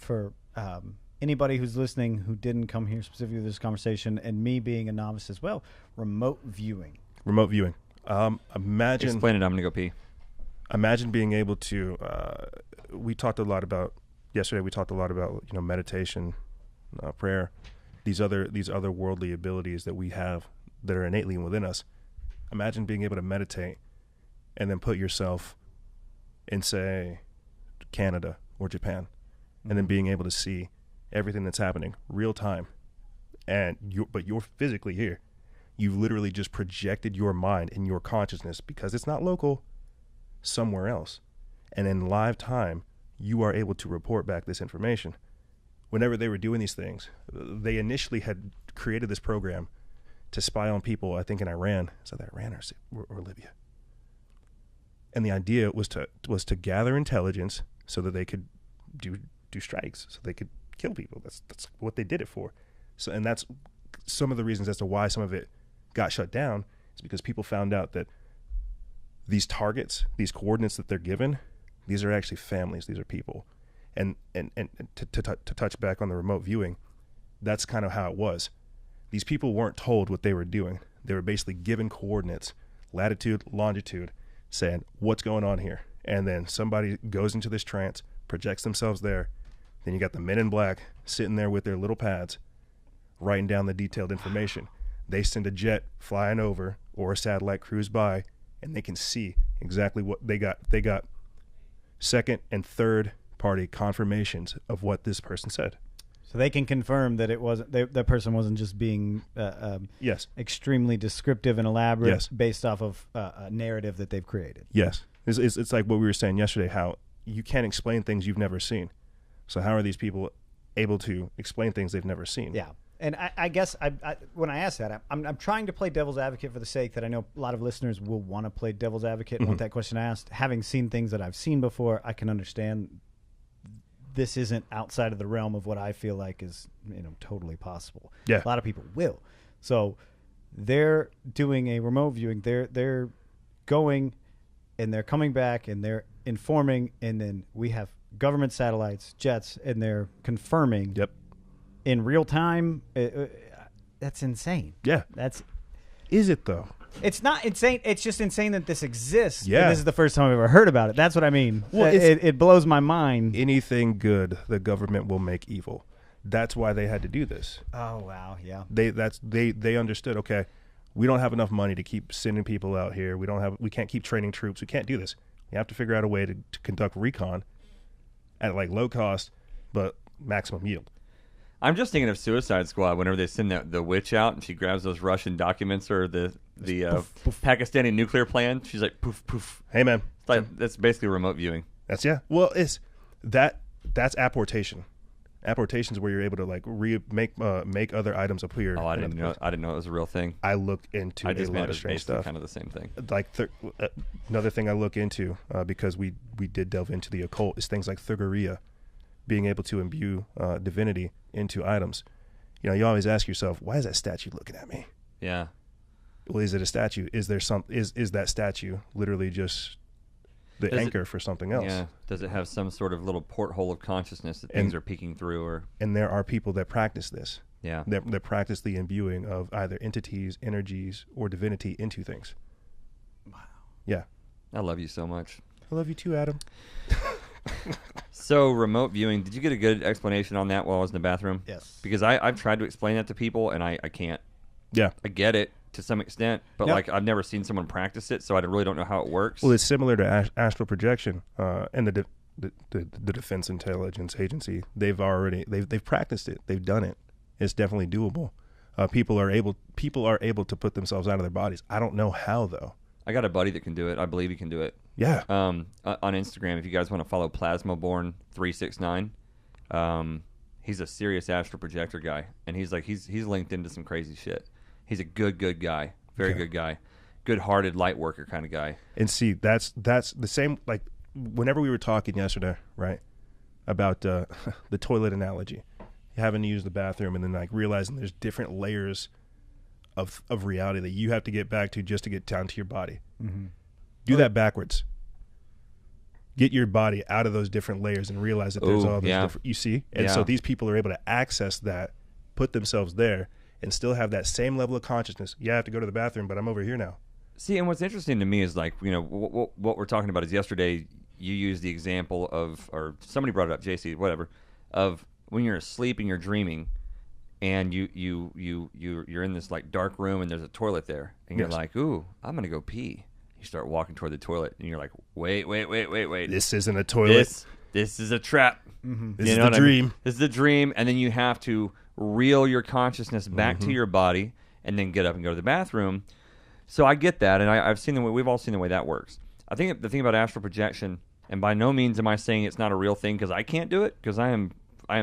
[SPEAKER 2] anybody who's listening who didn't come here specifically for this conversation, and me being a novice as well. Remote viewing. Imagine.
[SPEAKER 1] Explain it. I'm gonna go pee.
[SPEAKER 3] Imagine being able to. We talked a lot about yesterday. We talked a lot about meditation, prayer, these other worldly abilities that we have that are innately within us. Imagine being able to meditate and then put yourself in, say, Canada or Japan, and then being able to see everything that's happening real time, but you're physically here. You've literally just projected your mind and your consciousness, because it's not local, somewhere else. And in live time, you are able to report back this information. Whenever they were doing these things, they initially had created this program to spy on people, I think in Iran. Is that Iran or Libya? And the idea was to gather intelligence so that they could do strikes, so they could kill people. That's what they did it for. So, and that's some of the reasons as to why some of it got shut down, is because people found out that these targets, these coordinates that they're given, these are actually families. These are people. And to touch back on the remote viewing, that's kind of how it was. These people weren't told what they were doing. They were basically given coordinates, latitude, longitude, saying, what's going on here? And then somebody goes into this trance, projects themselves there. Then you got the men in black sitting there with their little pads, writing down the detailed information. They send a jet flying over or a satellite cruise by, and they can see exactly what they got. They got second and third party confirmations of what this person said.
[SPEAKER 2] So they can confirm that it wasn't that person wasn't just being
[SPEAKER 3] yes,
[SPEAKER 2] extremely descriptive and elaborate,
[SPEAKER 3] yes,
[SPEAKER 2] based off of a narrative that they've created.
[SPEAKER 3] Yes, it's like what we were saying yesterday, how you can't explain things you've never seen. So how are these people able to explain things they've never seen?
[SPEAKER 2] Yeah. And I guess when I ask that, I'm trying to play devil's advocate for the sake that I know a lot of listeners will want to play devil's advocate and want that question asked. Having seen things that I've seen before, I can understand this isn't outside of the realm of what I feel like is totally possible.
[SPEAKER 3] Yeah.
[SPEAKER 2] A lot of people will. So they're doing a remote viewing. They're going and they're coming back and they're informing, and then we have government satellites, jets, and they're confirming.
[SPEAKER 3] Yep.
[SPEAKER 2] In real time. That's insane.
[SPEAKER 3] Yeah. Is it though?
[SPEAKER 2] It's not insane. It's just insane that this exists.
[SPEAKER 3] Yeah.
[SPEAKER 2] And this is the first time I've ever heard about it. That's what I mean.
[SPEAKER 3] Well,
[SPEAKER 2] it blows my mind.
[SPEAKER 3] Anything good, the government will make evil. That's why they had to do this.
[SPEAKER 2] Oh wow, yeah.
[SPEAKER 3] They understood. Okay, we don't have enough money to keep sending people out here. We can't keep training troops. We can't do this. We have to figure out a way to conduct recon at like low cost, but maximum yield.
[SPEAKER 1] I'm just thinking of Suicide Squad whenever they send the witch out and she grabs those Russian documents or the
[SPEAKER 2] poof, poof.
[SPEAKER 1] Pakistani nuclear plan. She's like, poof, poof.
[SPEAKER 3] Hey, man.
[SPEAKER 1] It's like, that's basically remote viewing.
[SPEAKER 3] That's, yeah. Well, that's apportation. Apportation is where you're able to like make other items appear.
[SPEAKER 1] Oh, I didn't know it was a real thing.
[SPEAKER 3] I look into a lot of strange stuff.
[SPEAKER 1] Kind of the same thing.
[SPEAKER 3] Like another thing I look into because we did delve into the occult is things like Thugaria, being able to imbue divinity into items. You know, you always ask yourself, why is that statue looking at me?
[SPEAKER 1] Yeah.
[SPEAKER 3] Well, is it a statue? Is that statue literally just the anchor for something else?
[SPEAKER 1] Yeah. Does it have some sort of little porthole of consciousness that things are peeking through? Or
[SPEAKER 3] and there are people that practice this.
[SPEAKER 1] Yeah.
[SPEAKER 3] That practice the imbuing of either entities, energies, or divinity into things.
[SPEAKER 2] Wow.
[SPEAKER 3] Yeah.
[SPEAKER 1] I love you so much.
[SPEAKER 3] I love you too, Adam.
[SPEAKER 1] So remote viewing, did you get a good explanation on that while I was in the bathroom?
[SPEAKER 2] Yes.
[SPEAKER 1] Because I've tried to explain that to people and I can't.
[SPEAKER 3] Yeah.
[SPEAKER 1] I get it to some extent, but
[SPEAKER 2] Yep.
[SPEAKER 1] like I've never seen someone practice it, so I really don't know how it works.
[SPEAKER 3] Well, it's similar to astral projection, and the Defense Intelligence Agency. They've practiced it. They've done it. It's definitely doable. People are able to put themselves out of their bodies. I don't know how though.
[SPEAKER 1] I got a buddy that can do it. I believe he can do it.
[SPEAKER 3] Yeah.
[SPEAKER 1] On Instagram, if you guys want to follow Plasmaborn369, he's a serious astral projector guy, and he's linked into some crazy shit. He's a good guy, very good guy, good-hearted light worker kind of guy.
[SPEAKER 3] And see, that's the same. Like whenever we were talking yesterday, right, about the toilet analogy, having to use the bathroom, and then like realizing there's different layers of reality that you have to get back to just to get down to your body.
[SPEAKER 2] Mm-hmm.
[SPEAKER 3] Do that backwards. Get your body out of those different layers and realize that there's all those different. You see, and so these people are able to access that, put themselves there, and still have that same level of consciousness. Yeah, I have to go to the bathroom, but I'm over here now.
[SPEAKER 1] See, and what's interesting to me is like, you know, what we're talking about is yesterday you used the example of, or somebody brought it up, JC, whatever, of when you're asleep and you're dreaming, and you're in this like dark room and there's a toilet there, and you're like, ooh, I'm gonna go pee. You start walking toward the toilet, and you're like, wait.
[SPEAKER 3] This isn't a toilet.
[SPEAKER 1] This is a trap.
[SPEAKER 2] Mm-hmm.
[SPEAKER 3] This is the dream.
[SPEAKER 1] I mean? This is the dream, and then you have to reel your consciousness back to your body, and then get up and go to the bathroom. So I get that, and I've seen the way, we've all seen the way that works. I think the thing about astral projection, and by no means am I saying it's not a real thing because I can't do it, because I am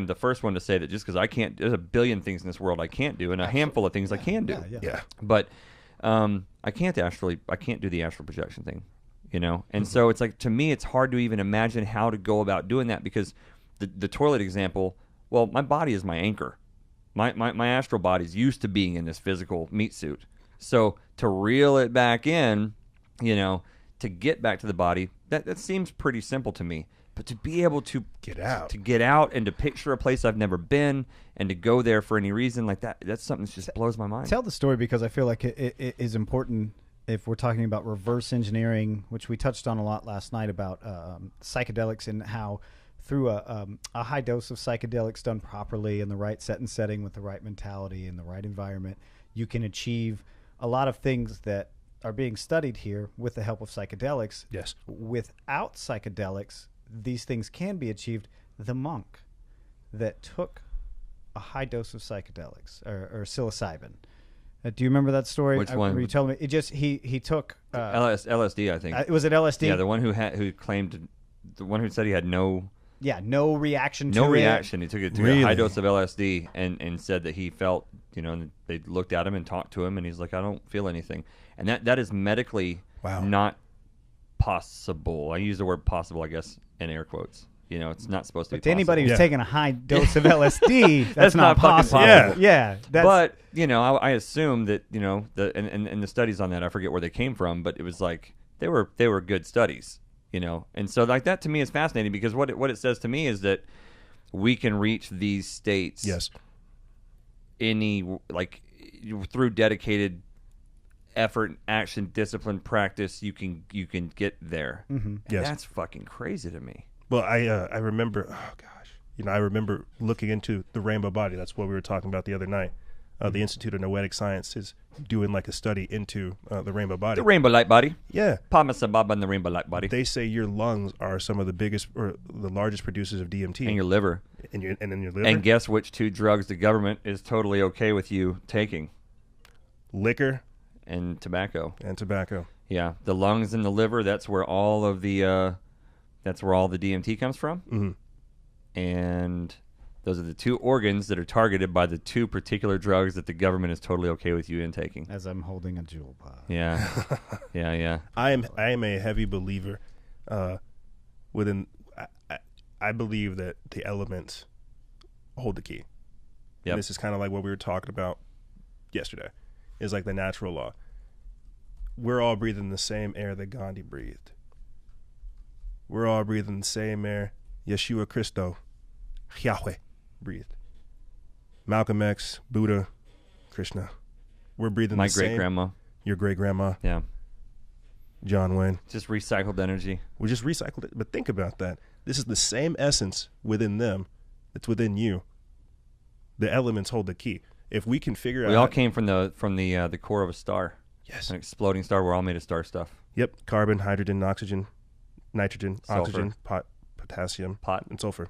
[SPEAKER 1] the first one to say that just because I can't, there's a billion things in this world I can't do, and a handful of things I can do.
[SPEAKER 3] Yeah.
[SPEAKER 1] But I can't do the astral projection thing, you know? And so it's like, to me, it's hard to even imagine how to go about doing that, because the toilet example, well, my body is my anchor. My astral body's used to being in this physical meat suit. So to reel it back in, you know, to get back to the body, that seems pretty simple to me. But to be able to get out and to picture a place I've never been and to go there for any reason like that's something that just blows my mind.
[SPEAKER 2] Tell the story, because I feel like it is important if we're talking about reverse engineering, which we touched on a lot last night about psychedelics, and how through a high dose of psychedelics done properly in the right set and setting with the right mentality and the right environment, you can achieve a lot of things that are being studied here with the help of psychedelics.
[SPEAKER 3] Yes.
[SPEAKER 2] Without psychedelics, these things can be achieved. The monk that took a high dose of psychedelics or psilocybin. Do you remember that story?
[SPEAKER 1] Which one?
[SPEAKER 2] Were you telling me? It just he took
[SPEAKER 1] LSD, I think.
[SPEAKER 2] Was it LSD?
[SPEAKER 1] Yeah, the one who claimed, the one who said he had no
[SPEAKER 2] reaction to
[SPEAKER 1] no
[SPEAKER 2] it.
[SPEAKER 1] reaction. He took a
[SPEAKER 3] Really?
[SPEAKER 1] high dose of LSD and said that he felt, you know, and they looked at him and talked to him, and he's like, I don't feel anything. And that is medically not possible. I use the word possible, I guess, in air quotes. You know, it's not supposed to be
[SPEAKER 2] But to anybody
[SPEAKER 1] possible.
[SPEAKER 2] who's taking a high dose of LSD, that's
[SPEAKER 1] not fucking
[SPEAKER 2] possible.
[SPEAKER 1] possible.
[SPEAKER 2] Yeah.
[SPEAKER 1] But, you know, I assume that, you know, and the studies on that, I forget where they came from, but it was like they were good studies, you know. And so like that to me is fascinating, because what it says to me is that we can reach these states through dedicated effort, action, discipline, practice, you can get there.
[SPEAKER 2] Mm-hmm.
[SPEAKER 3] Yes.
[SPEAKER 1] That's fucking crazy to me.
[SPEAKER 3] Well, I remember, I remember looking into the rainbow body. That's what we were talking about the other night. The Institute of Noetic Science is doing like a study into the rainbow body.
[SPEAKER 1] The rainbow light body.
[SPEAKER 3] Yeah.
[SPEAKER 1] Padmasambhava and the rainbow light body.
[SPEAKER 3] They say your lungs are some of the biggest or the largest producers of DMT.
[SPEAKER 1] And your liver.
[SPEAKER 3] and then your liver.
[SPEAKER 1] And guess which 2 drugs the government is totally okay with you taking?
[SPEAKER 3] Liquor
[SPEAKER 1] and tobacco. Yeah, the lungs and the liver. That's where all of the DMT comes from.
[SPEAKER 3] Mm-hmm.
[SPEAKER 1] And those are the 2 organs that are targeted by the 2 particular drugs that the government is totally okay with you intaking.
[SPEAKER 2] As I'm holding a jewel pod.
[SPEAKER 1] Yeah, yeah.
[SPEAKER 3] I am a heavy believer. I believe that the elements hold the key.
[SPEAKER 1] Yep.
[SPEAKER 3] And this is kind of like what we were talking about yesterday. Is like the natural law. We're all breathing the same air that Gandhi breathed. We're all breathing the same air Yeshua Christo, Yahweh, breathed. Malcolm X, Buddha, Krishna. We're breathing
[SPEAKER 1] My
[SPEAKER 3] the same.
[SPEAKER 1] great grandma.
[SPEAKER 3] Your great grandma.
[SPEAKER 1] Yeah.
[SPEAKER 3] John Wayne.
[SPEAKER 1] Just recycled energy.
[SPEAKER 3] We just recycled it. But think about that. This is the same essence within them that's within you. The elements hold the key. If we can figure out,
[SPEAKER 1] We all came from the core of a star.
[SPEAKER 3] Yes.
[SPEAKER 1] An exploding star. We're all made of star stuff.
[SPEAKER 3] Yep. Carbon, hydrogen, oxygen, nitrogen,
[SPEAKER 1] Sulfur.
[SPEAKER 3] oxygen, potassium, and sulfur.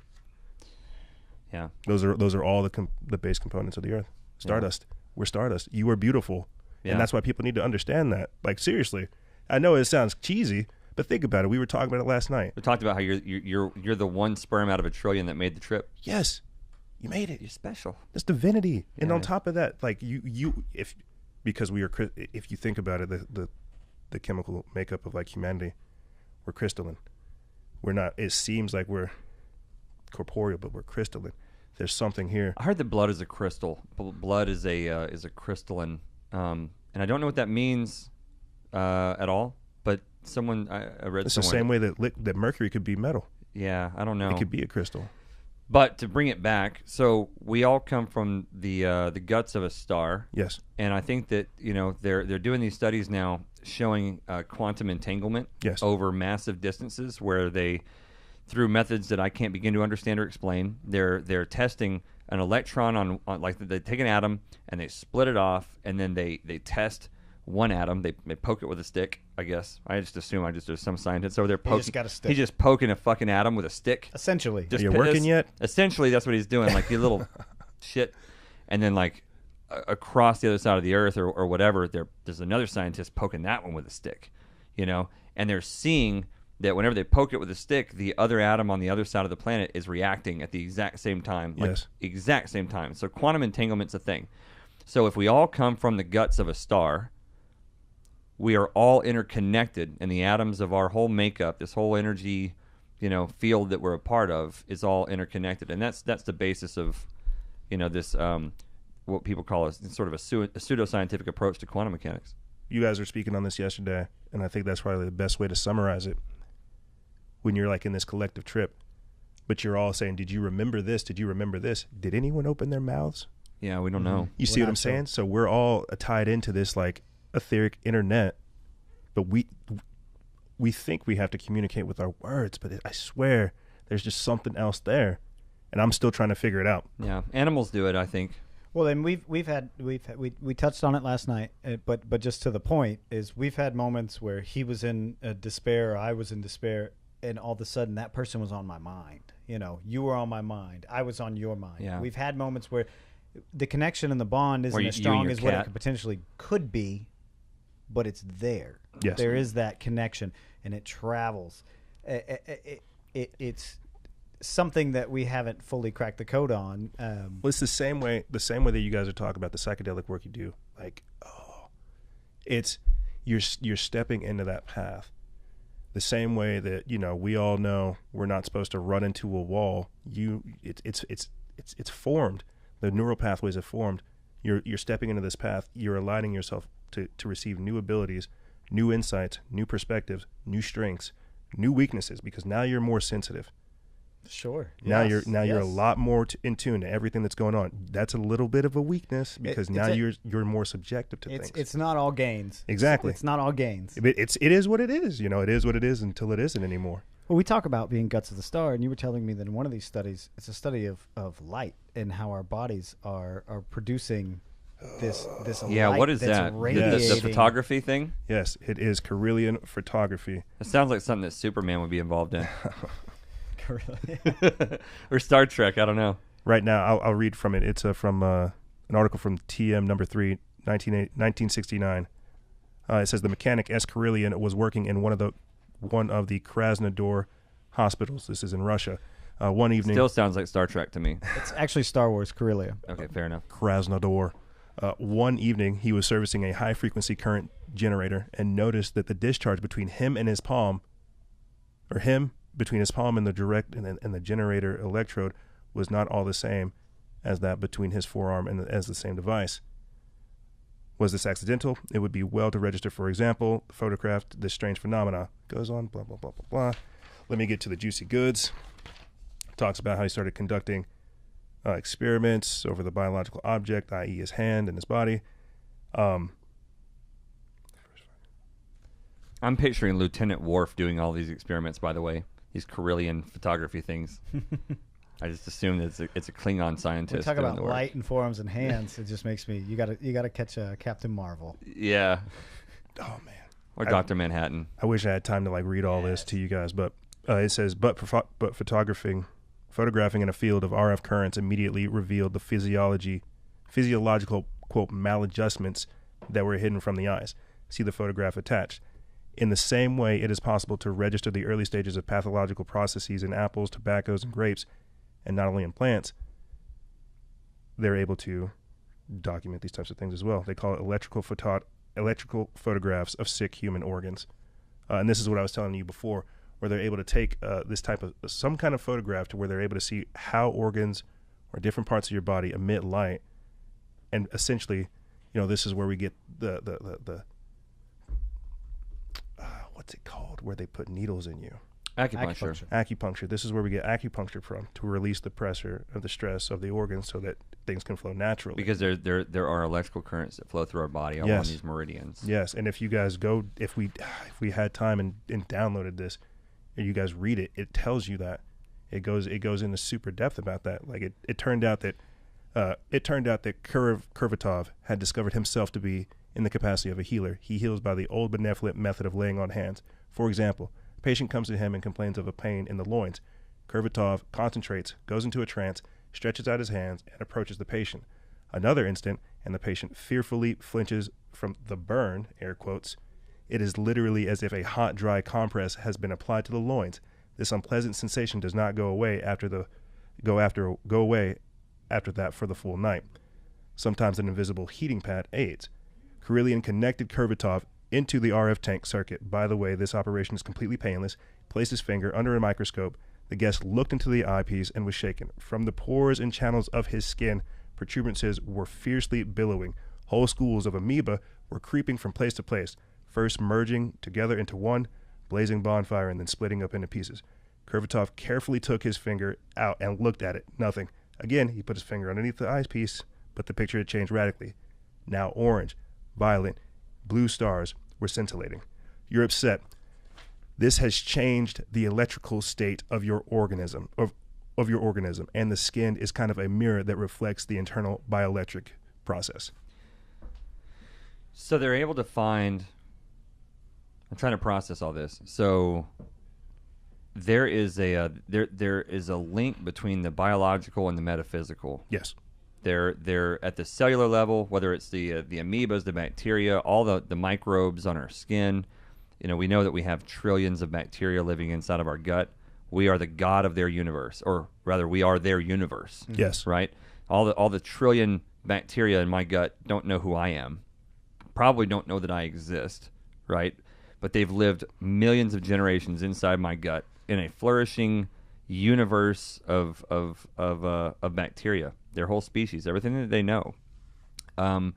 [SPEAKER 1] Yeah.
[SPEAKER 3] Those are all the base components of the earth. Stardust. We're stardust. You are beautiful.
[SPEAKER 1] Yeah.
[SPEAKER 3] And that's why people need to understand that. Like, seriously. I know it sounds cheesy, but think about it. We were talking about it last night.
[SPEAKER 1] We talked about how you're the 1 sperm out of a trillion that made the trip.
[SPEAKER 3] Yes. You made it.
[SPEAKER 1] You're special.
[SPEAKER 3] That's divinity. And
[SPEAKER 1] Yeah.
[SPEAKER 3] on top of that, like because we are, if you think about it, the chemical makeup of like humanity, we're crystalline. We're not, it seems like we're corporeal, but we're crystalline. There's something here.
[SPEAKER 1] I heard that blood is a crystal. Blood is a crystalline, and I don't know what that means at all. But I read
[SPEAKER 3] It's the
[SPEAKER 1] somewhere
[SPEAKER 3] same way that mercury could be metal.
[SPEAKER 1] Yeah, I don't know.
[SPEAKER 3] It could be a crystal.
[SPEAKER 1] But to bring it back, so we all come from the guts of a star.
[SPEAKER 3] Yes.
[SPEAKER 1] And I think that they're doing these studies now showing quantum entanglement
[SPEAKER 3] Yes.
[SPEAKER 1] over massive distances, where they, through methods that I can't begin to understand or explain, they're testing an electron on like they take an atom and they split it off, and then they test one atom. They poke it with a stick. I guess I just assume there's some scientist over there poking.
[SPEAKER 2] He just got a stick.
[SPEAKER 1] He's just poking a fucking atom with a stick.
[SPEAKER 2] Essentially.
[SPEAKER 1] Just
[SPEAKER 3] Are you working yet?
[SPEAKER 1] Essentially, that's what he's doing. Like, you little shit. And then, like, across the other side of the earth or whatever, there's another scientist poking that one with a stick, and they're seeing that whenever they poke it with a stick, the other atom on the other side of the planet is reacting at the exact same time. Like,
[SPEAKER 3] Yes.
[SPEAKER 1] exact same time. So quantum entanglement's a thing. So if we all come from the guts of a star, we are all interconnected, and the atoms of our whole makeup, this whole energy, field that we're a part of, is all interconnected, and that's the basis of, this what people call sort of a pseudoscientific approach to quantum mechanics.
[SPEAKER 3] You guys were speaking on this yesterday, and I think that's probably the best way to summarize it. When you're like in this collective trip, but you're all saying, "Did you remember this? Did you remember this? Did anyone open their mouths?"
[SPEAKER 1] Yeah, we don't know.
[SPEAKER 3] You see what I'm saying? So we're all tied into this like etheric internet, but we think we have to communicate with our words, but I swear there's just something else there, and I'm still trying to figure it out.
[SPEAKER 1] Yeah, animals do it, I think.
[SPEAKER 2] Well, and we touched on it last night, but just to the point is we've had moments where he was in despair, or I was in despair, and all of a sudden that person was on my mind. You were on my mind, I was on your mind.
[SPEAKER 1] Yeah.
[SPEAKER 2] We've had moments where the connection and the bond isn't
[SPEAKER 1] Where
[SPEAKER 2] as
[SPEAKER 1] you and
[SPEAKER 2] strong
[SPEAKER 1] your
[SPEAKER 2] as what it
[SPEAKER 1] cat.
[SPEAKER 2] could be, but it's there.
[SPEAKER 3] Yes.
[SPEAKER 2] There is that connection, and it travels. It's something that we haven't fully cracked the code on.
[SPEAKER 3] Well, it's the same way that you guys are talking about the psychedelic work you do. Like, it's you're stepping into that path. The same way that we all know we're not supposed to run into a wall. It's formed. The neural pathways have formed. You're stepping into this path. You're aligning yourself to receive new abilities, new insights, new perspectives, new strengths, new weaknesses, because now you're more sensitive.
[SPEAKER 2] Sure.
[SPEAKER 3] Now
[SPEAKER 2] Yes.
[SPEAKER 3] you're a lot more in tune to everything that's going on. That's a little bit of a weakness because you're more subjective to things.
[SPEAKER 2] It's not all gains.
[SPEAKER 3] Exactly.
[SPEAKER 2] It's not all gains.
[SPEAKER 3] It is what it is. It is what it is until it isn't anymore.
[SPEAKER 2] Well, we talk about being guts of the star, and you were telling me that in one of these studies, it's a study of light and how our bodies are producing this
[SPEAKER 1] Yeah,
[SPEAKER 2] light
[SPEAKER 1] what is
[SPEAKER 2] that's
[SPEAKER 1] that?
[SPEAKER 2] radiating.
[SPEAKER 1] The photography thing?
[SPEAKER 3] Yes, it is Carillion photography.
[SPEAKER 1] It sounds like something that Superman would be involved in.
[SPEAKER 2] Really?
[SPEAKER 1] Or Star Trek. I don't know.
[SPEAKER 3] Right now, I'll read from it. It's from an article from TM number 3, 1969. It says the mechanic S. Karelian was working in one of the Krasnodar hospitals. This is in Russia. One evening,
[SPEAKER 1] Still sounds like Star Trek to me.
[SPEAKER 2] It's actually Star Wars, Karelia.
[SPEAKER 1] Okay, fair enough.
[SPEAKER 3] Krasnodar. One evening, he was servicing a high-frequency current generator and noticed that the discharge between him and his palm, or him between his palm and the direct and the generator electrode, was not all the same as that between his forearm and as the same device. Was this accidental? It would be well to register, for example, photographed this strange phenomena. Goes on, blah, blah, blah, blah, blah. Let me get to the juicy goods. Talks about how he started conducting experiments over the biological object, i.e. his hand and his body.
[SPEAKER 1] I'm picturing Lieutenant Worf doing all these experiments, by the way. These Karelian photography things. I just assume that it's a Klingon scientist.
[SPEAKER 2] We talk
[SPEAKER 1] doing
[SPEAKER 2] about
[SPEAKER 1] the work.
[SPEAKER 2] light and forearms and hands. It just makes me. You gotta catch Captain Marvel.
[SPEAKER 1] Yeah.
[SPEAKER 3] Oh, man.
[SPEAKER 1] Or Dr. Manhattan.
[SPEAKER 3] I wish I had time to read all this to you guys, but it says, but photographing in a field of RF currents immediately revealed the physiological, quote, maladjustments that were hidden from the eyes. See the photograph attached. In the same way, it is possible to register the early stages of pathological processes in apples, tobaccos, and grapes, and not only in plants. They're able to document these types of things as well. They call it electrical photographs of sick human organs. And this is what I was telling you before, where they're able to take this type of some kind of photograph to where they're able to see how organs or different parts of your body emit light, and essentially, this is where we get the what's it called, where they put needles in you. Acupuncture. This is where we get acupuncture from, to release the pressure of the stress of the organs so that things can flow naturally.
[SPEAKER 1] Because there are electrical currents that flow through our body along these meridians.
[SPEAKER 3] Yes, and if you guys go, if we had time and downloaded this, and you guys read it, it tells you that. It goes into super depth about that. It turned out that Kurvatov had discovered himself to be in the capacity of a healer. He heals by the old benevolent method of laying on hands. For example, a patient comes to him and complains of a pain in the loins. Kurvatov concentrates, goes into a trance, stretches out his hands, and approaches the patient. Another instant, and the patient fearfully flinches from the burn, air quotes. It is literally as if a hot, dry compress has been applied to the loins. This unpleasant sensation does not go away after that for the full night. Sometimes an invisible heating pad aids. Karelian connected Kurvatov into the RF tank circuit. By the way, this operation is completely painless. Placed his finger under a microscope. The guest looked into the eyepiece and was shaken. From the pores and channels of his skin, protuberances were fiercely billowing. Whole schools of amoeba were creeping from place to place, first merging together into one blazing bonfire and then splitting up into pieces. Kurvatov carefully took his finger out and looked at it. Nothing. Again, he put his finger underneath the eyepiece, but the picture had changed radically. Now orange, violet, blue stars were scintillating. You're upset. This has changed the electrical state of your organism, of your organism, and the skin is kind of a mirror that reflects the internal bioelectric process.
[SPEAKER 1] So they're able to find. I'm trying to process all this. So there is a link between the biological and the metaphysical.
[SPEAKER 3] Yes.
[SPEAKER 1] They're at the cellular level, whether it's the amoebas, the bacteria, all the microbes on our skin. We know that we have trillions of bacteria living inside of our gut. We are the god of their universe, or rather, we are their universe.
[SPEAKER 3] Yes.
[SPEAKER 1] Right? All the trillion bacteria in my gut don't know who I am. Probably don't know that I exist, right? But they've lived millions of generations inside my gut in a flourishing universe of bacteria. Their whole species, everything that they know, and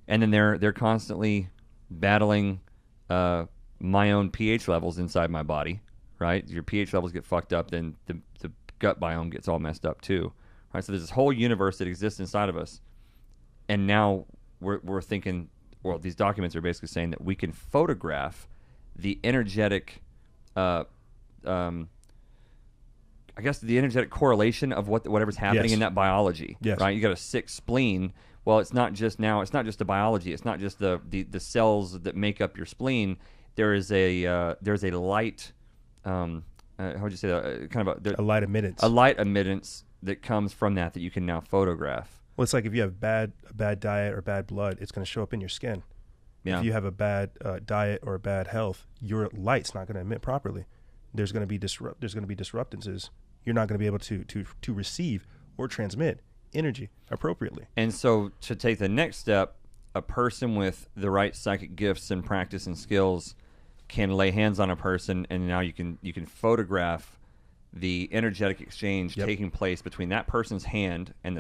[SPEAKER 1] then they're constantly battling my own pH levels inside my body. Right, your pH levels get fucked up, then the gut biome gets all messed up too. Right, so there's this whole universe that exists inside of us, and now we're thinking. Well, these documents are basically saying that we can photograph the energetic. I guess the energetic correlation of whatever's happening in that biology, right? You got a sick spleen. Well, it's not just the biology. It's not just the cells that make up your spleen. There's a light how would you say that? Kind of
[SPEAKER 3] A light emittance.
[SPEAKER 1] a light emittance that comes from that you can now photograph.
[SPEAKER 3] Well, it's like if you have a bad diet or bad blood, it's going to show up in your skin.
[SPEAKER 1] Yeah.
[SPEAKER 3] If you have a bad diet or bad health, your light's not going to emit properly. There's going to be disruptances. You're not going to be able to receive or transmit energy appropriately.
[SPEAKER 1] And so to take the next step, a person with the right psychic gifts and practice and skills can lay hands on a person, and now you can photograph the energetic exchange taking place between that person's hand and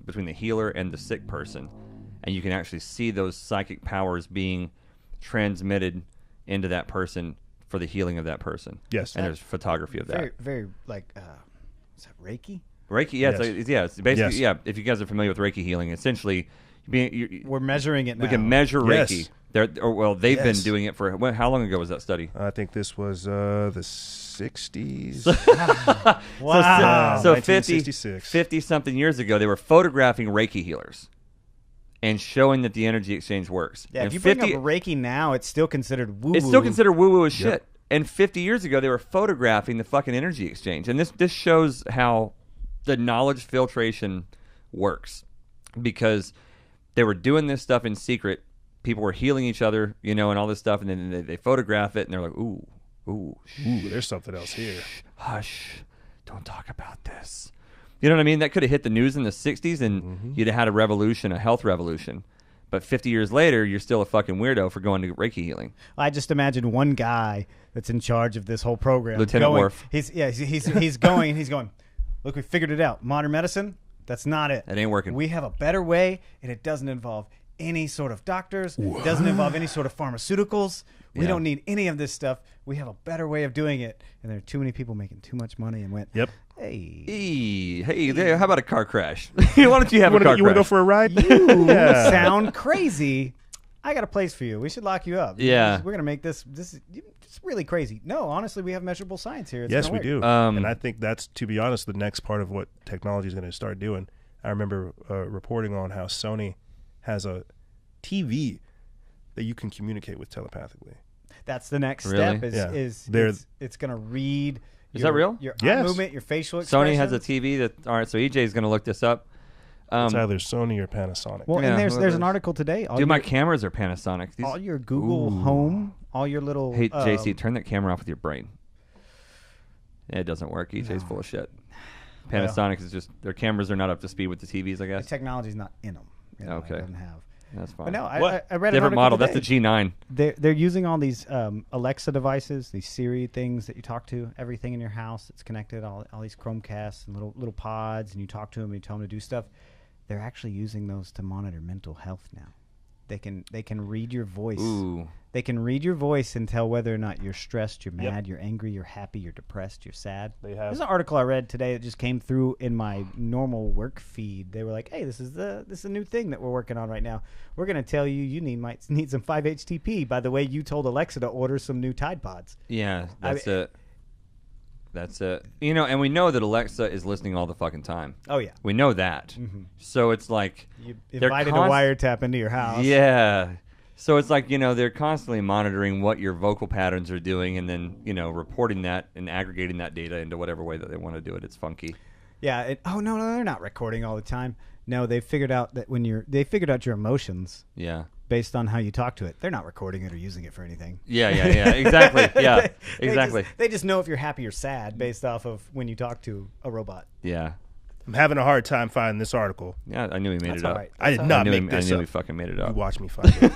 [SPEAKER 1] between the healer and the sick person, and you can actually see those psychic powers being transmitted into that person for the healing of that person.
[SPEAKER 3] Yes,
[SPEAKER 1] and there's photography of that.
[SPEAKER 2] Very, very like, is that Reiki?
[SPEAKER 1] Reiki, it's basically If you guys are familiar with Reiki healing, essentially,
[SPEAKER 2] we're measuring it now.
[SPEAKER 1] We can measure Reiki. They've been doing it for how long ago was that study?
[SPEAKER 3] I think this was the 60s.
[SPEAKER 2] Wow.
[SPEAKER 1] So
[SPEAKER 3] 1966.
[SPEAKER 1] 50 something years ago, they were photographing Reiki healers and showing that the energy exchange works.
[SPEAKER 2] Yeah,
[SPEAKER 1] and
[SPEAKER 2] if you bring up Reiki now, it's still considered woo-woo.
[SPEAKER 1] It's still considered woo-woo as shit. And 50 years ago, they were photographing the fucking energy exchange. And this shows how the knowledge filtration works, because they were doing this stuff in secret. People were healing each other, and all this stuff, and then they photograph it, and they're like, ooh,
[SPEAKER 3] there's something else here.
[SPEAKER 1] Hush, don't talk about this. You know what I mean? That could have hit the news in the 60s, and you'd have had a revolution, a health revolution. But 50 years later, you're still a fucking weirdo for going to Reiki healing.
[SPEAKER 2] I just imagine one guy that's in charge of this whole program.
[SPEAKER 1] Lieutenant Worf.
[SPEAKER 2] He's going, and he's going, look, we figured it out. Modern medicine, that's not it.
[SPEAKER 1] It ain't working.
[SPEAKER 2] We have a better way, and it doesn't involve any sort of doctors. It doesn't involve any sort of pharmaceuticals. We don't need any of this stuff. We have a better way of doing it. And there are too many people making too much money and went,
[SPEAKER 1] hey, there, how about a car crash? Why don't you have a car crash?
[SPEAKER 3] You want to go for a ride?
[SPEAKER 2] You sound crazy. I got a place for you. We should lock you up.
[SPEAKER 1] Yeah.
[SPEAKER 2] We're going to make this it's really crazy. No, honestly, we have measurable science here. It's
[SPEAKER 3] yes, we
[SPEAKER 2] work.
[SPEAKER 3] do. And I think that's, to be honest, the next part of what technology is going to start doing. I remember reporting on how Sony has a TV that you can communicate with telepathically.
[SPEAKER 2] That's the next
[SPEAKER 1] Really?
[SPEAKER 2] step. It's going to read.
[SPEAKER 1] Is that real?
[SPEAKER 2] Your eye movement, your facial expression.
[SPEAKER 1] Sony has a TV that. All right, so EJ is going to look this up.
[SPEAKER 3] It's either Sony or Panasonic.
[SPEAKER 2] Well, and there's an article today.
[SPEAKER 1] My cameras are Panasonic.
[SPEAKER 2] All your Google Home, all your little.
[SPEAKER 1] Hey, JC, turn that camera off with your brain. It doesn't work. EJ's full of shit. Panasonic is just, their cameras are not up to speed with the TVs, I guess.
[SPEAKER 2] The technology's not in them.
[SPEAKER 1] Okay.
[SPEAKER 2] It doesn't have.
[SPEAKER 1] That's fine.
[SPEAKER 2] But no, I read
[SPEAKER 1] different
[SPEAKER 2] an
[SPEAKER 1] model.
[SPEAKER 2] today.
[SPEAKER 1] That's the G9.
[SPEAKER 2] They're using all these Alexa devices, these Siri things that you talk to. Everything in your house that's connected. All these Chromecasts and little pods, and you talk to them and you tell them to do stuff. They're actually using those to monitor mental health now. They can read your voice.
[SPEAKER 1] Ooh.
[SPEAKER 2] They can read your voice and tell whether or not you're stressed, you're mad, you're angry, you're happy, you're depressed, you're sad. There's an article I read today that just came through in my normal work feed. They were like, "Hey, this is a new thing that we're working on right now. We're going to tell you might need some 5-HTP by the way you told Alexa to order some new Tide Pods."
[SPEAKER 1] Yeah, that's it. That's it. And we know that Alexa is listening all the fucking time.
[SPEAKER 2] Oh yeah,
[SPEAKER 1] we know that. Mm-hmm. So it's like
[SPEAKER 2] you invited a wiretap into your house.
[SPEAKER 1] Yeah. So it's like, they're constantly monitoring what your vocal patterns are doing, and then, reporting that and aggregating that data into whatever way that they want to do it. It's funky.
[SPEAKER 2] Yeah. No, they're not recording all the time. No, they figured out that they figured out your emotions.
[SPEAKER 1] Yeah.
[SPEAKER 2] Based on how you talk to it. They're not recording it or using it for anything.
[SPEAKER 1] Yeah. Exactly. Yeah. Exactly.
[SPEAKER 2] They just know if you're happy or sad based off of when you talk to a robot.
[SPEAKER 1] Yeah.
[SPEAKER 3] I'm having a hard time finding this article.
[SPEAKER 1] Yeah, I knew he made it up.
[SPEAKER 2] Right.
[SPEAKER 3] I did not make this up.
[SPEAKER 1] I knew he fucking made it up.
[SPEAKER 3] You watch me find it.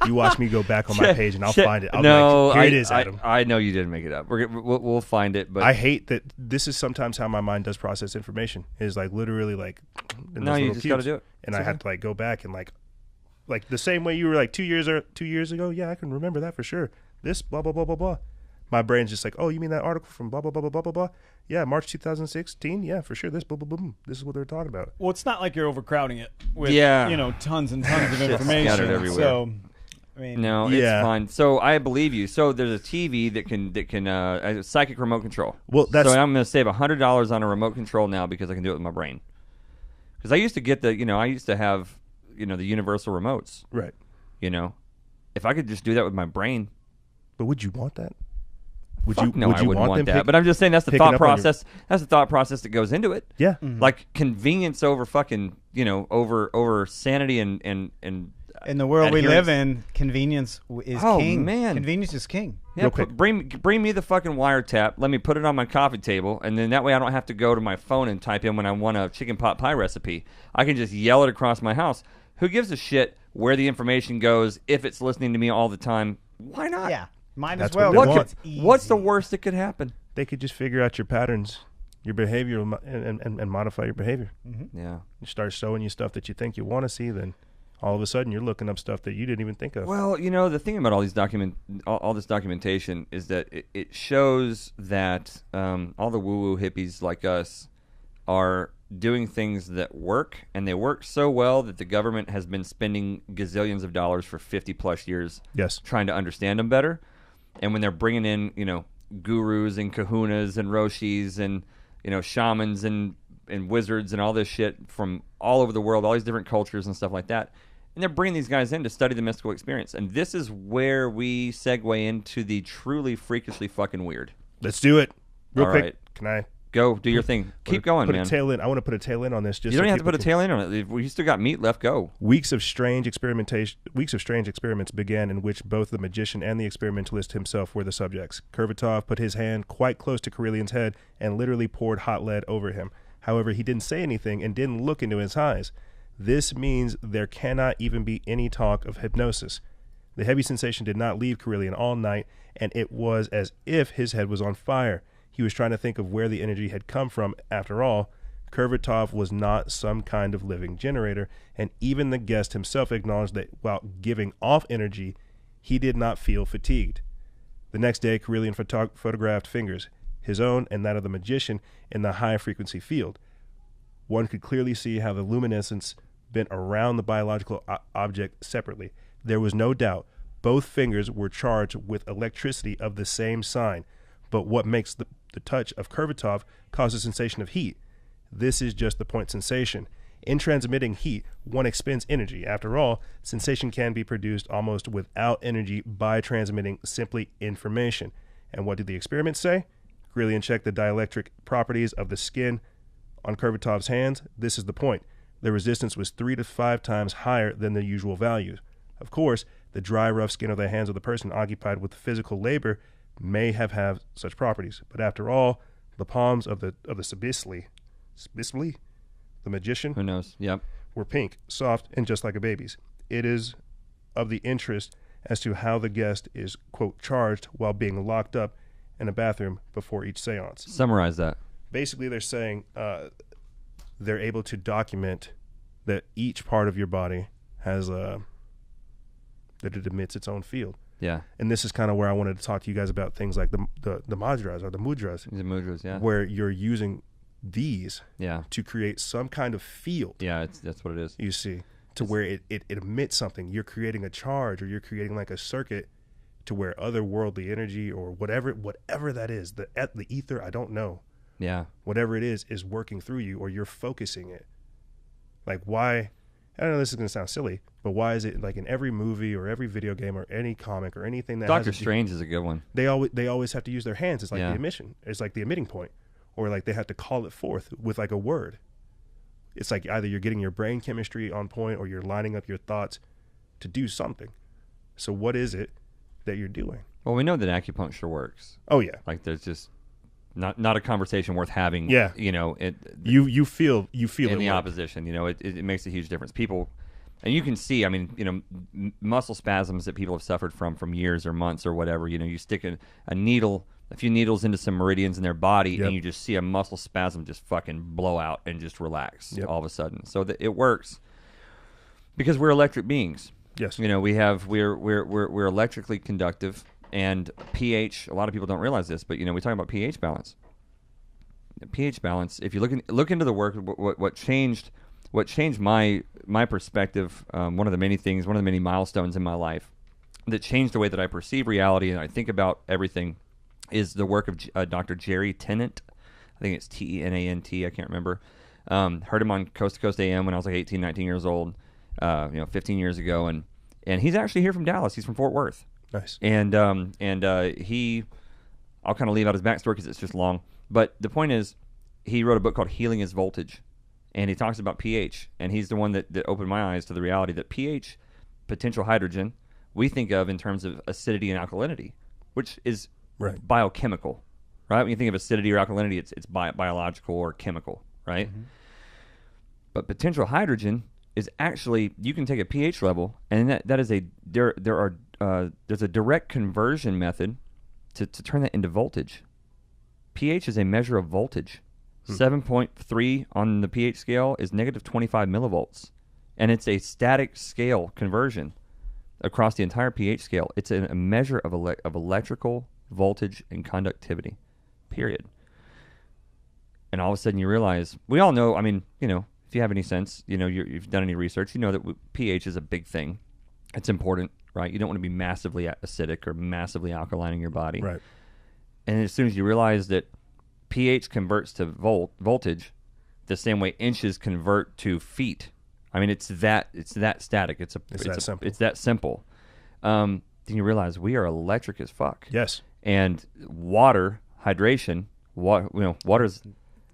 [SPEAKER 3] You watch me go back on my page and I'll find it. I'll be like, here it is, Adam.
[SPEAKER 1] I know you didn't make it up. We'll find it. But
[SPEAKER 3] I hate that this is sometimes how my mind does process information. Is like literally like in
[SPEAKER 1] no,
[SPEAKER 3] those
[SPEAKER 1] you just got to do it.
[SPEAKER 3] And I have to go back and like the same way you were like 2 years ago. Yeah, I can remember that for sure. This blah blah blah blah blah. My brain's just like, oh, you mean that article from blah blah blah blah blah blah blah? Yeah, March 2016. Yeah, for sure. This blah blah blah. Blah. This is what they're talking about.
[SPEAKER 2] Well, it's not like you're overcrowding it with tons and tons of information
[SPEAKER 1] scattered everywhere.
[SPEAKER 2] So, I mean,
[SPEAKER 1] no, it's fine. So I believe you. So there's a TV that can a psychic remote control.
[SPEAKER 3] Well,
[SPEAKER 1] so I'm going to save $100 on a remote control now because I can do it with my brain. Because I used to get I used to have the universal remotes.
[SPEAKER 3] Right.
[SPEAKER 1] If I could just do that with my brain.
[SPEAKER 3] But would you want that? Would
[SPEAKER 1] Fuck
[SPEAKER 3] you?
[SPEAKER 1] no,
[SPEAKER 3] would
[SPEAKER 1] I
[SPEAKER 3] you
[SPEAKER 1] wouldn't
[SPEAKER 3] want them
[SPEAKER 1] that.
[SPEAKER 3] pick-
[SPEAKER 1] But I'm just saying that's the
[SPEAKER 3] picking
[SPEAKER 1] thought
[SPEAKER 3] up on your-
[SPEAKER 1] process. That's the thought process that goes into it.
[SPEAKER 3] Yeah.
[SPEAKER 1] Like convenience over fucking, over sanity and
[SPEAKER 2] In the world we
[SPEAKER 1] adherence.
[SPEAKER 2] live in, convenience is
[SPEAKER 1] Oh,
[SPEAKER 2] king.
[SPEAKER 1] man.
[SPEAKER 2] Convenience is king.
[SPEAKER 1] Yeah,
[SPEAKER 3] Real quick.
[SPEAKER 1] bring me the fucking wiretap. Let me put it on my coffee table, and then that way I don't have to go to my phone and type in when I want a chicken pot pie recipe. I can just yell it across my house. Who gives a shit where the information goes if it's listening to me all the time? Why not?
[SPEAKER 2] Yeah, might
[SPEAKER 3] That's
[SPEAKER 2] as well.
[SPEAKER 3] what they
[SPEAKER 1] What
[SPEAKER 3] want.
[SPEAKER 1] could, what's the worst that could happen?
[SPEAKER 3] They could just figure out your patterns, your behavior, and modify your behavior.
[SPEAKER 1] Yeah.
[SPEAKER 3] You start showing you stuff that you think you want to see, then all of a sudden you're looking up stuff that you didn't even think of.
[SPEAKER 1] Well, the thing about all these all this documentation is that it shows that all the woo-woo hippies like us are doing things that work, and they work so well that the government has been spending gazillions of dollars for 50 plus years
[SPEAKER 3] Yes.
[SPEAKER 1] trying to understand them better. And when they're bringing in, gurus and kahunas and roshis and, shamans and wizards and all this shit from all over the world, all these different cultures and stuff like that, and they're bringing these guys in to study the mystical experience. And this is where we segue into the truly freakishly fucking weird.
[SPEAKER 3] Let's do it. Real
[SPEAKER 1] All
[SPEAKER 3] quick.
[SPEAKER 1] right.
[SPEAKER 3] Can I
[SPEAKER 1] Go do your thing. Keep going,
[SPEAKER 3] put
[SPEAKER 1] man.
[SPEAKER 3] a tail in? I want to put a tail in on this. Just
[SPEAKER 1] You don't
[SPEAKER 3] so
[SPEAKER 1] even have to
[SPEAKER 3] people
[SPEAKER 1] put a
[SPEAKER 3] can-
[SPEAKER 1] tail in on it. We still got meat left. Go.
[SPEAKER 3] Weeks of strange experiments began in which both the magician and the experimentalist himself were the subjects. Kurvatov put his hand quite close to Karelian's head and literally poured hot lead over him. However, he didn't say anything and didn't look into his eyes. This means there cannot even be any talk of hypnosis. The heavy sensation did not leave Karelian all night, and it was as if his head was on fire. He was trying to think of where the energy had come from. After all, Kurvatov was not some kind of living generator, and even the guest himself acknowledged that while giving off energy, he did not feel fatigued. The next day, Karelian photographed fingers, his own and that of the magician, in the high-frequency field. One could clearly see how the luminescence bent around the biological object separately. There was no doubt both fingers were charged with electricity of the same sign, but what makes the touch of Kurvatov cause a sensation of heat? This is just the point sensation. In transmitting heat, one expends energy. After all, sensation can be produced almost without energy by transmitting simply information. And what did the experiments say? Karelian checked the dielectric properties of the skin on Kurvatov's hands. This is the point. The resistance was 3 to 5 times higher than the usual values. Of course, the dry, rough skin of the hands of the person occupied with physical labor may have such properties. But after all, the palms of the Sibisli, the magician,
[SPEAKER 1] Who knows? Yep.
[SPEAKER 3] were pink, soft, and just like a baby's. It is of the interest as to how the guest is, quote, charged while being locked up in a bathroom before each seance.
[SPEAKER 1] Summarize that.
[SPEAKER 3] Basically, they're saying they're able to document that each part of your body has that it emits its own field.
[SPEAKER 1] Yeah.
[SPEAKER 3] And this is kind of where I wanted to talk to you guys about things like the mudras or the mudras,
[SPEAKER 1] The mudras, yeah.
[SPEAKER 3] where you're using these
[SPEAKER 1] Yeah.
[SPEAKER 3] to create some kind of field.
[SPEAKER 1] Yeah, that's what it is.
[SPEAKER 3] You see, to where it emits something. You're creating a charge, or you're creating like a circuit to where otherworldly energy or whatever that is, the ether, I don't know.
[SPEAKER 1] Yeah.
[SPEAKER 3] Whatever it is working through you, or you're focusing it. Like, why? I don't know, this is going to sound silly, but why is it like in every movie or every video game or any comic or anything that
[SPEAKER 1] Doctor
[SPEAKER 3] has a-
[SPEAKER 1] Strange is a good one.
[SPEAKER 3] they always have to use their hands. It's like
[SPEAKER 1] Yeah.
[SPEAKER 3] the emission. It's like the emitting point, or like they have to call it forth with like a word. It's like either you're getting your brain chemistry on point, or you're lining up your thoughts to do something. So what is it that you're doing?
[SPEAKER 1] Well, we know that acupuncture works.
[SPEAKER 3] Oh yeah,
[SPEAKER 1] Like, there's just not a conversation worth having.
[SPEAKER 3] Yeah. you feel
[SPEAKER 1] in
[SPEAKER 3] it
[SPEAKER 1] the
[SPEAKER 3] work.
[SPEAKER 1] opposition. It makes a huge difference. People, and you can see. I mean, muscle spasms that people have suffered from years or months or whatever. You stick a few needles into some meridians in their body,
[SPEAKER 3] Yep.
[SPEAKER 1] and you just see a muscle spasm just fucking blow out and just relax
[SPEAKER 3] Yep.
[SPEAKER 1] all of a sudden. So that it works because we're electric beings.
[SPEAKER 3] Yes.
[SPEAKER 1] We're electrically conductive, and pH. A lot of people don't realize this, but we talk about pH balance. The pH balance. If you look into the work, what changed my perspective. One of the many milestones in my life that changed the way that I perceive reality and I think about everything is the work of Dr. Jerry Tennant. I think it's Tenant. I can't remember. Heard him on Coast to Coast AM when I was like 18, 19 years old. 15 years ago, and he's actually here from Dallas. He's from Fort Worth.
[SPEAKER 3] Nice.
[SPEAKER 1] And he I'll kind of leave out his backstory because it's just long. But the point is, he wrote a book called Healing is Voltage, and he talks about pH, and he's the one that opened my eyes to the reality that pH, potential hydrogen, we think of in terms of acidity and alkalinity, which is biochemical, right? When you think of acidity or alkalinity, it's biological or chemical, right? Mm-hmm. But potential hydrogen is actually, you can take a pH level, and there's a direct conversion method to turn that into voltage. pH is a measure of voltage. 7.3 on the pH scale is negative 25 millivolts. And it's a static scale conversion across the entire pH scale. It's a measure of electrical voltage and conductivity, period. And all of a sudden you realize, we all know, I mean, you know, if you have any sense, you know, you've done any research, you know that pH is a big thing. It's important, right? You don't want to be massively acidic or massively alkaline in your body.
[SPEAKER 3] Right.
[SPEAKER 1] And as soon as you realize that pH converts to voltage the same way inches convert to feet. I mean, it's that static. It's that simple. Then you realize we are electric as fuck.
[SPEAKER 3] Yes.
[SPEAKER 1] And water, hydration, water's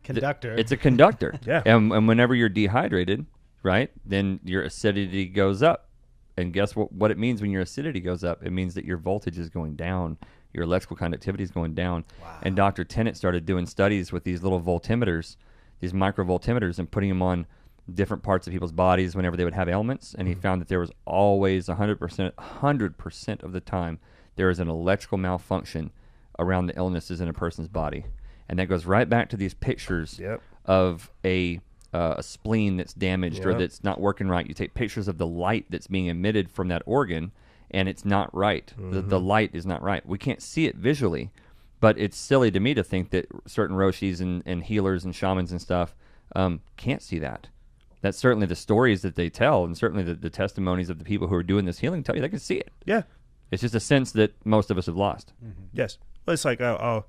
[SPEAKER 2] conductor.
[SPEAKER 1] It's a conductor.
[SPEAKER 3] Yeah.
[SPEAKER 1] And whenever you're dehydrated, right, then your acidity goes up. And guess what it means when your acidity goes up? It means that your voltage is going down. Your electrical conductivity is going down. Wow. And Dr. Tennant started doing studies with these little voltimeters, these microvoltimeters, and putting them on different parts of people's bodies whenever they would have ailments. And he found that there was always 100% of the time, there is an electrical malfunction around the illnesses in a person's body. And that goes right back to these pictures of a spleen that's damaged or that's not working right. You take pictures of the light that's being emitted from that organ, and it's not right. Mm-hmm. The light is not right. We can't see it visually, but it's silly to me to think that certain roshis and healers and shamans and stuff can't see that. That's certainly the stories that they tell, and certainly the testimonies of the people who are doing this healing tell you they can see it.
[SPEAKER 3] Yeah.
[SPEAKER 1] It's just a sense that most of us have lost.
[SPEAKER 3] Mm-hmm. Yes. Well, it's like I'll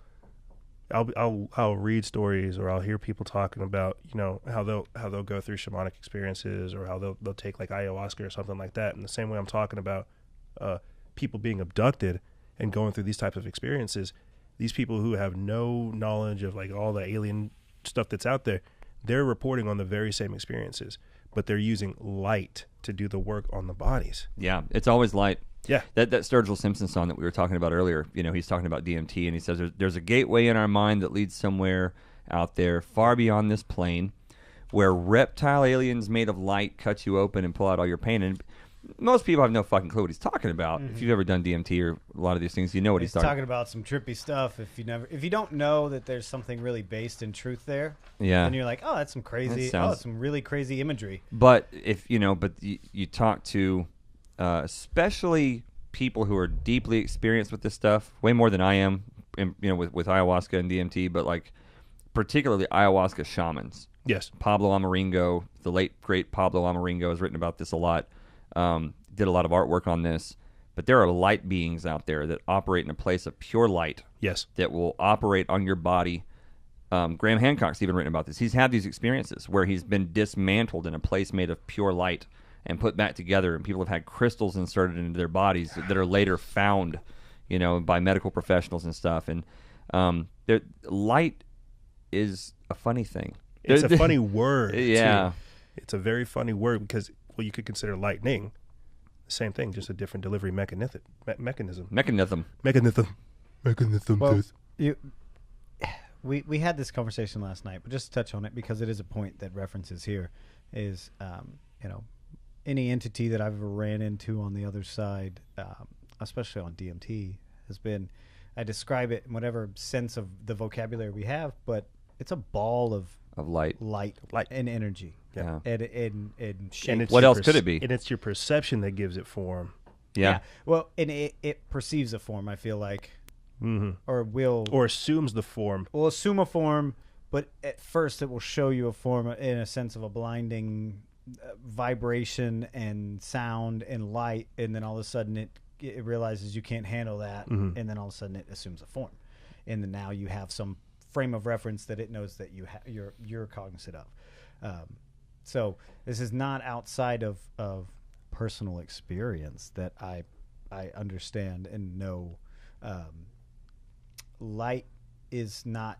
[SPEAKER 3] read stories, or I'll hear people talking about, you know, how they'll go through shamanic experiences, or how they'll take like ayahuasca or something like that. In the same way I'm talking about people being abducted and going through these types of experiences, these people who have no knowledge of like all the alien stuff that's out there, they're reporting on the very same experiences, but they're using light to do the work on the bodies.
[SPEAKER 1] Yeah, it's always light.
[SPEAKER 3] Yeah.
[SPEAKER 1] That Sturgill Simpson song that we were talking about earlier, you know, he's talking about DMT, and he says there's a gateway in our mind that leads somewhere out there far beyond this plane where reptile aliens made of light cut you open and pull out all your pain. And most people have no fucking clue what he's talking about. Mm-hmm. If you've ever done DMT or a lot of these things, you know what he's talking
[SPEAKER 2] about. Some trippy stuff. If you don't know that there's something really based in truth there,
[SPEAKER 1] then
[SPEAKER 2] you're like, oh, that's some crazy, that's some really crazy imagery.
[SPEAKER 1] But if you talk to especially people who are deeply experienced with this stuff, way more than I am, with ayahuasca and DMT, but like particularly ayahuasca shamans.
[SPEAKER 3] Yes.
[SPEAKER 1] Pablo Amaringo, the late great Pablo Amaringo, has written about this a lot. Did a lot of artwork on this, but there are light beings out there that operate in a place of pure light.
[SPEAKER 3] Yes.
[SPEAKER 1] That will operate on your body. Graham Hancock's even written about this. He's had these experiences where he's been dismantled in a place made of pure light and put back together, and people have had crystals inserted into their bodies that are later found, by medical professionals and stuff. And light is a funny thing.
[SPEAKER 3] It's a funny word.
[SPEAKER 1] Yeah.
[SPEAKER 3] Too. It's a very funny word because, you could consider lightning the same thing, just a different delivery mechanism.
[SPEAKER 2] Well, we had this conversation last night, but just to touch on it because it is a point that references here is, any entity that I've ever ran into on the other side, especially on DMT, has been, I describe it in whatever sense of the vocabulary we have, but it's a ball of light and energy.
[SPEAKER 1] Yeah.
[SPEAKER 2] And shape.
[SPEAKER 1] And what else could it be?
[SPEAKER 3] And it's your perception that gives it form.
[SPEAKER 1] Yeah.
[SPEAKER 2] Well, and it perceives a form, I feel like.
[SPEAKER 3] Mm-hmm. Or assumes the form.
[SPEAKER 2] Will assume a form, but at first it will show you a form in a sense of a blinding vibration and sound and light, and then all of a sudden it realizes you can't handle that, and then all of a sudden it assumes a form, and then now you have some frame of reference that it knows that you're cognizant of. So this is not outside of personal experience that I understand and know light is not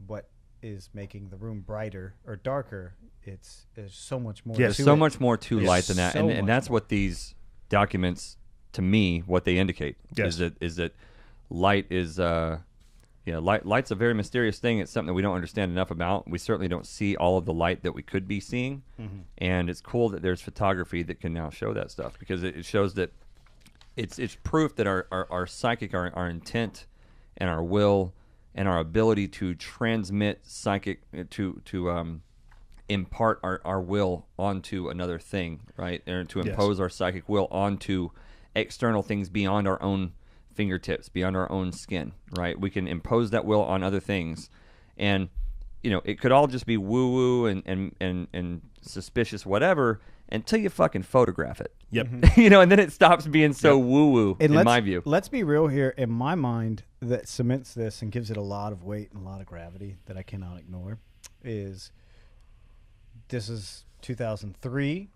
[SPEAKER 2] what is making the room brighter or darker. There's so much more.
[SPEAKER 1] There's
[SPEAKER 2] to
[SPEAKER 1] so
[SPEAKER 2] it.
[SPEAKER 1] much more to
[SPEAKER 2] There's
[SPEAKER 1] light than that,
[SPEAKER 2] so
[SPEAKER 1] and
[SPEAKER 2] much
[SPEAKER 1] that's
[SPEAKER 2] more.
[SPEAKER 1] what these documents, to me, what they indicate
[SPEAKER 3] Yes.
[SPEAKER 1] is that light is light's a very mysterious thing. It's something that we don't understand enough about. We certainly don't see all of the light that we could be seeing, and it's cool that there's photography that can now show that stuff, because it shows that it's proof that our psychic, our intent, and our will, and our ability to transmit psychic to impart our will onto another thing, right? And to impose our psychic will onto external things beyond our own fingertips, beyond our own skin, right? We can impose that will on other things, and it could all just be woo-woo and suspicious, whatever, until you fucking photograph it.
[SPEAKER 3] Yep.
[SPEAKER 1] And then it stops being so woo-woo,
[SPEAKER 2] And
[SPEAKER 1] in my view.
[SPEAKER 2] Let's be real here. In my mind, that cements this and gives it a lot of weight and a lot of gravity that I cannot ignore is this is 2003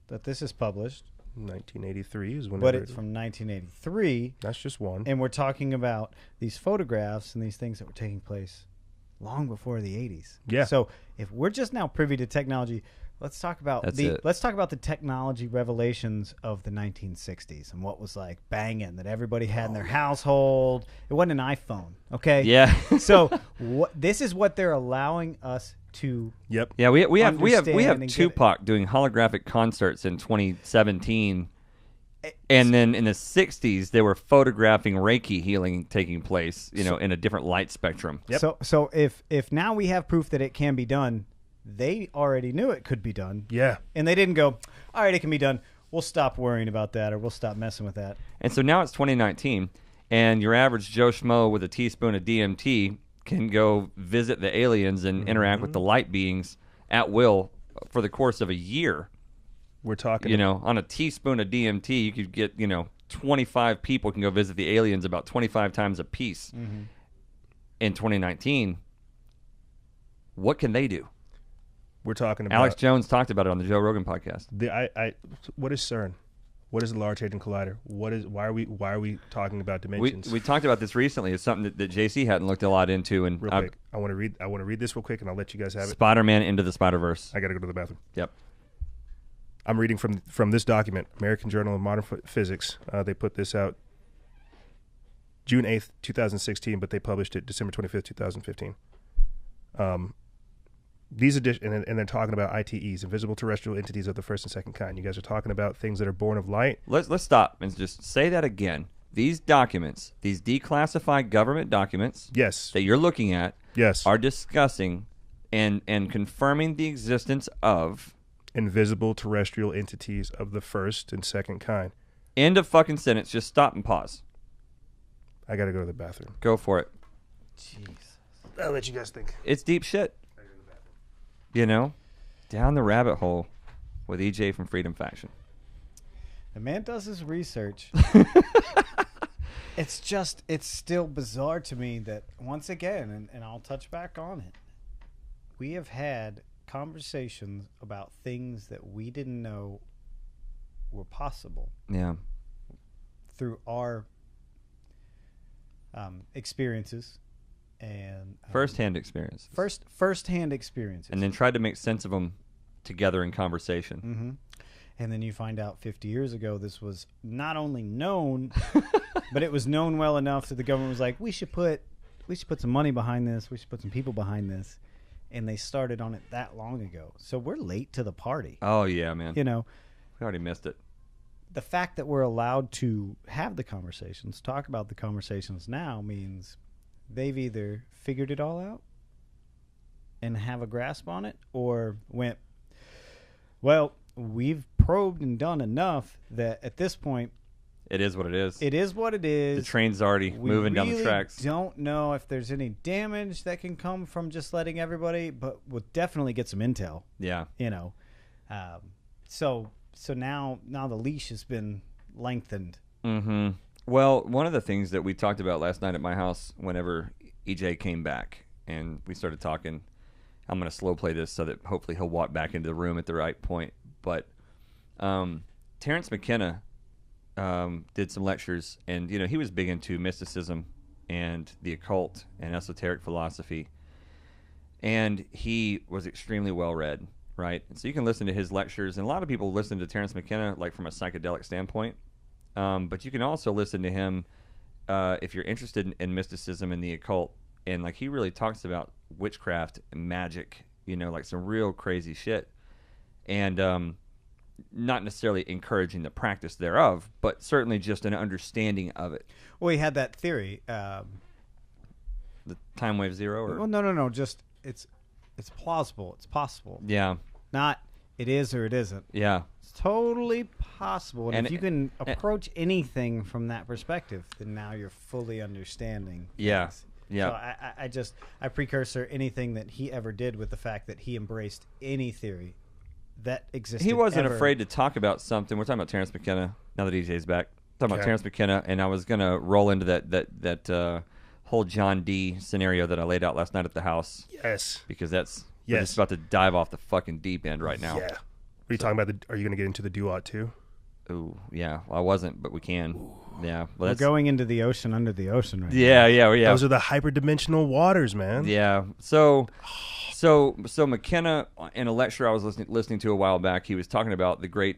[SPEAKER 2] that this is published,
[SPEAKER 3] 1983 is when.
[SPEAKER 2] but it's from 1983,
[SPEAKER 3] That's just one.
[SPEAKER 2] and we're talking about these photographs and these things that were taking place long before the 80s.
[SPEAKER 3] Yeah.
[SPEAKER 2] So if we're just now privy to technology, let's talk about the technology revelations of the 1960s and what was like banging that everybody had in their household. It wasn't an iPhone, okay?
[SPEAKER 1] Yeah.
[SPEAKER 2] So this is what they're allowing us to.
[SPEAKER 3] Yep.
[SPEAKER 1] Yeah, we have
[SPEAKER 2] understand and
[SPEAKER 1] Tupac doing holographic concerts in 2017, and then in the 60s they were photographing Reiki healing taking place, in a different light spectrum.
[SPEAKER 3] Yep.
[SPEAKER 2] So if now we have proof that it can be done, they already knew it could be done.
[SPEAKER 3] Yeah.
[SPEAKER 2] And they didn't go, all right, it can be done. We'll stop worrying about that, or we'll stop messing with that.
[SPEAKER 1] And so now it's 2019, and your average Joe Schmo with a teaspoon of DMT can go visit the aliens and interact with the light beings at will for the course of a year.
[SPEAKER 3] We're talking.
[SPEAKER 1] On a teaspoon of DMT, you could get, 25 people can go visit the aliens about 25 times a piece. In 2019, what can they do?
[SPEAKER 3] We're talking about.
[SPEAKER 1] Alex Jones talked about it on the Joe Rogan podcast.
[SPEAKER 3] What is CERN? What is the Large Hadron Collider? Why are we talking about dimensions?
[SPEAKER 1] We talked about this recently. It's something that JC hadn't looked a lot into. And
[SPEAKER 3] real quick, I want to read this real quick, and I'll let you guys have it.
[SPEAKER 1] Spider-Man Into the Spider-Verse.
[SPEAKER 3] I got to go to the bathroom.
[SPEAKER 1] Yep.
[SPEAKER 3] I'm reading from this document, American Journal of Modern Physics. They put this out June 8th, 2016, but they published it December 25th, 2015. These and they're talking about ITEs, invisible terrestrial entities of the first and second kind. You guys are talking about things that are born of light.
[SPEAKER 1] Let's stop and just say that again. These documents, these declassified government documents,
[SPEAKER 3] Yes.
[SPEAKER 1] that you're looking at,
[SPEAKER 3] Yes.
[SPEAKER 1] are discussing and confirming the existence of
[SPEAKER 3] Invisible terrestrial entities of the first and second kind.
[SPEAKER 1] end of fucking sentence. Just stop and pause.
[SPEAKER 3] I got to go to the bathroom.
[SPEAKER 1] Go for it.
[SPEAKER 2] Jeez.
[SPEAKER 3] I'll let you guys think.
[SPEAKER 1] It's deep shit. Down the rabbit hole with EJ from Freedom Faction.
[SPEAKER 2] The man does his research. It's still bizarre to me that, once again, and I'll touch back on it, we have had conversations about things that we didn't know were possible
[SPEAKER 1] Yeah.
[SPEAKER 2] through our experiences and
[SPEAKER 1] First-hand experience.
[SPEAKER 2] first-hand experiences.
[SPEAKER 1] And then tried to make sense of them together in conversation.
[SPEAKER 2] Mm-hmm. And then you find out 50 years ago this was not only known, but it was known well enough that the government was like, we should put some money behind this. We should put some people behind this. And they started on it that long ago. So we're late to the party.
[SPEAKER 1] Oh, yeah, man.
[SPEAKER 2] You know,
[SPEAKER 1] We already missed it.
[SPEAKER 2] the fact that we're allowed to have the conversations, talk about the conversations now, means they've either figured it all out and have a grasp on it, or went, well, we've probed and done enough that at this point,
[SPEAKER 1] It is what it is.
[SPEAKER 2] it is what it is.
[SPEAKER 1] The train's already
[SPEAKER 2] We
[SPEAKER 1] moving down the
[SPEAKER 2] really
[SPEAKER 1] tracks.
[SPEAKER 2] Don't know if there's any damage that can come from just letting everybody, but we'll definitely get some intel.
[SPEAKER 1] Yeah.
[SPEAKER 2] So now the leash has been lengthened.
[SPEAKER 1] Mm-hmm. Well, one of the things that we talked about last night at my house whenever EJ came back and we started talking, I'm going to slow play this so that hopefully he'll walk back into the room at the right point. But Terrence McKenna did some lectures, and he was big into mysticism and the occult and esoteric philosophy. And he was extremely well read, right? And so you can listen to his lectures, and a lot of people listen to Terence McKenna like from a psychedelic standpoint. But you can also listen to him if you're interested in mysticism and the occult. And like he really talks about witchcraft and magic, you know, like some real crazy shit. And not necessarily encouraging the practice thereof, but certainly just an understanding of it.
[SPEAKER 2] Well, he had that theory.
[SPEAKER 1] The time wave zero? Or?
[SPEAKER 2] Well, no. Just it's plausible. It's possible.
[SPEAKER 1] Yeah.
[SPEAKER 2] Not it is or it isn't.
[SPEAKER 1] Yeah.
[SPEAKER 2] It's totally possible. And if you can
[SPEAKER 1] and-
[SPEAKER 2] approach anything from that perspective, then now you're fully understanding.
[SPEAKER 1] Yeah.
[SPEAKER 2] things.
[SPEAKER 1] Yeah.
[SPEAKER 2] So I precursor anything that he ever did with the fact that he embraced any theory that existed.
[SPEAKER 1] He wasn't
[SPEAKER 2] ever.
[SPEAKER 1] afraid to talk about something. We're talking about Terence McKenna now that DJ's back. Talking about
[SPEAKER 3] Okay.
[SPEAKER 1] Terence McKenna, and I was gonna roll into that whole John D scenario that I laid out last night at the house
[SPEAKER 3] Yes.
[SPEAKER 1] because we're
[SPEAKER 3] Yes.
[SPEAKER 1] just about to dive off the fucking deep end right now.
[SPEAKER 3] Yeah. What are you talking about? Are you going to get into the duat too?
[SPEAKER 1] Ooh, yeah. Well, I wasn't, but we can. Yeah. Well,
[SPEAKER 2] We're
[SPEAKER 1] that's
[SPEAKER 2] going into the ocean under the ocean right now.
[SPEAKER 1] yeah.
[SPEAKER 3] Those are the hyperdimensional waters, man.
[SPEAKER 1] Yeah. So McKenna, in a lecture I was listening to a while back, he was talking about the great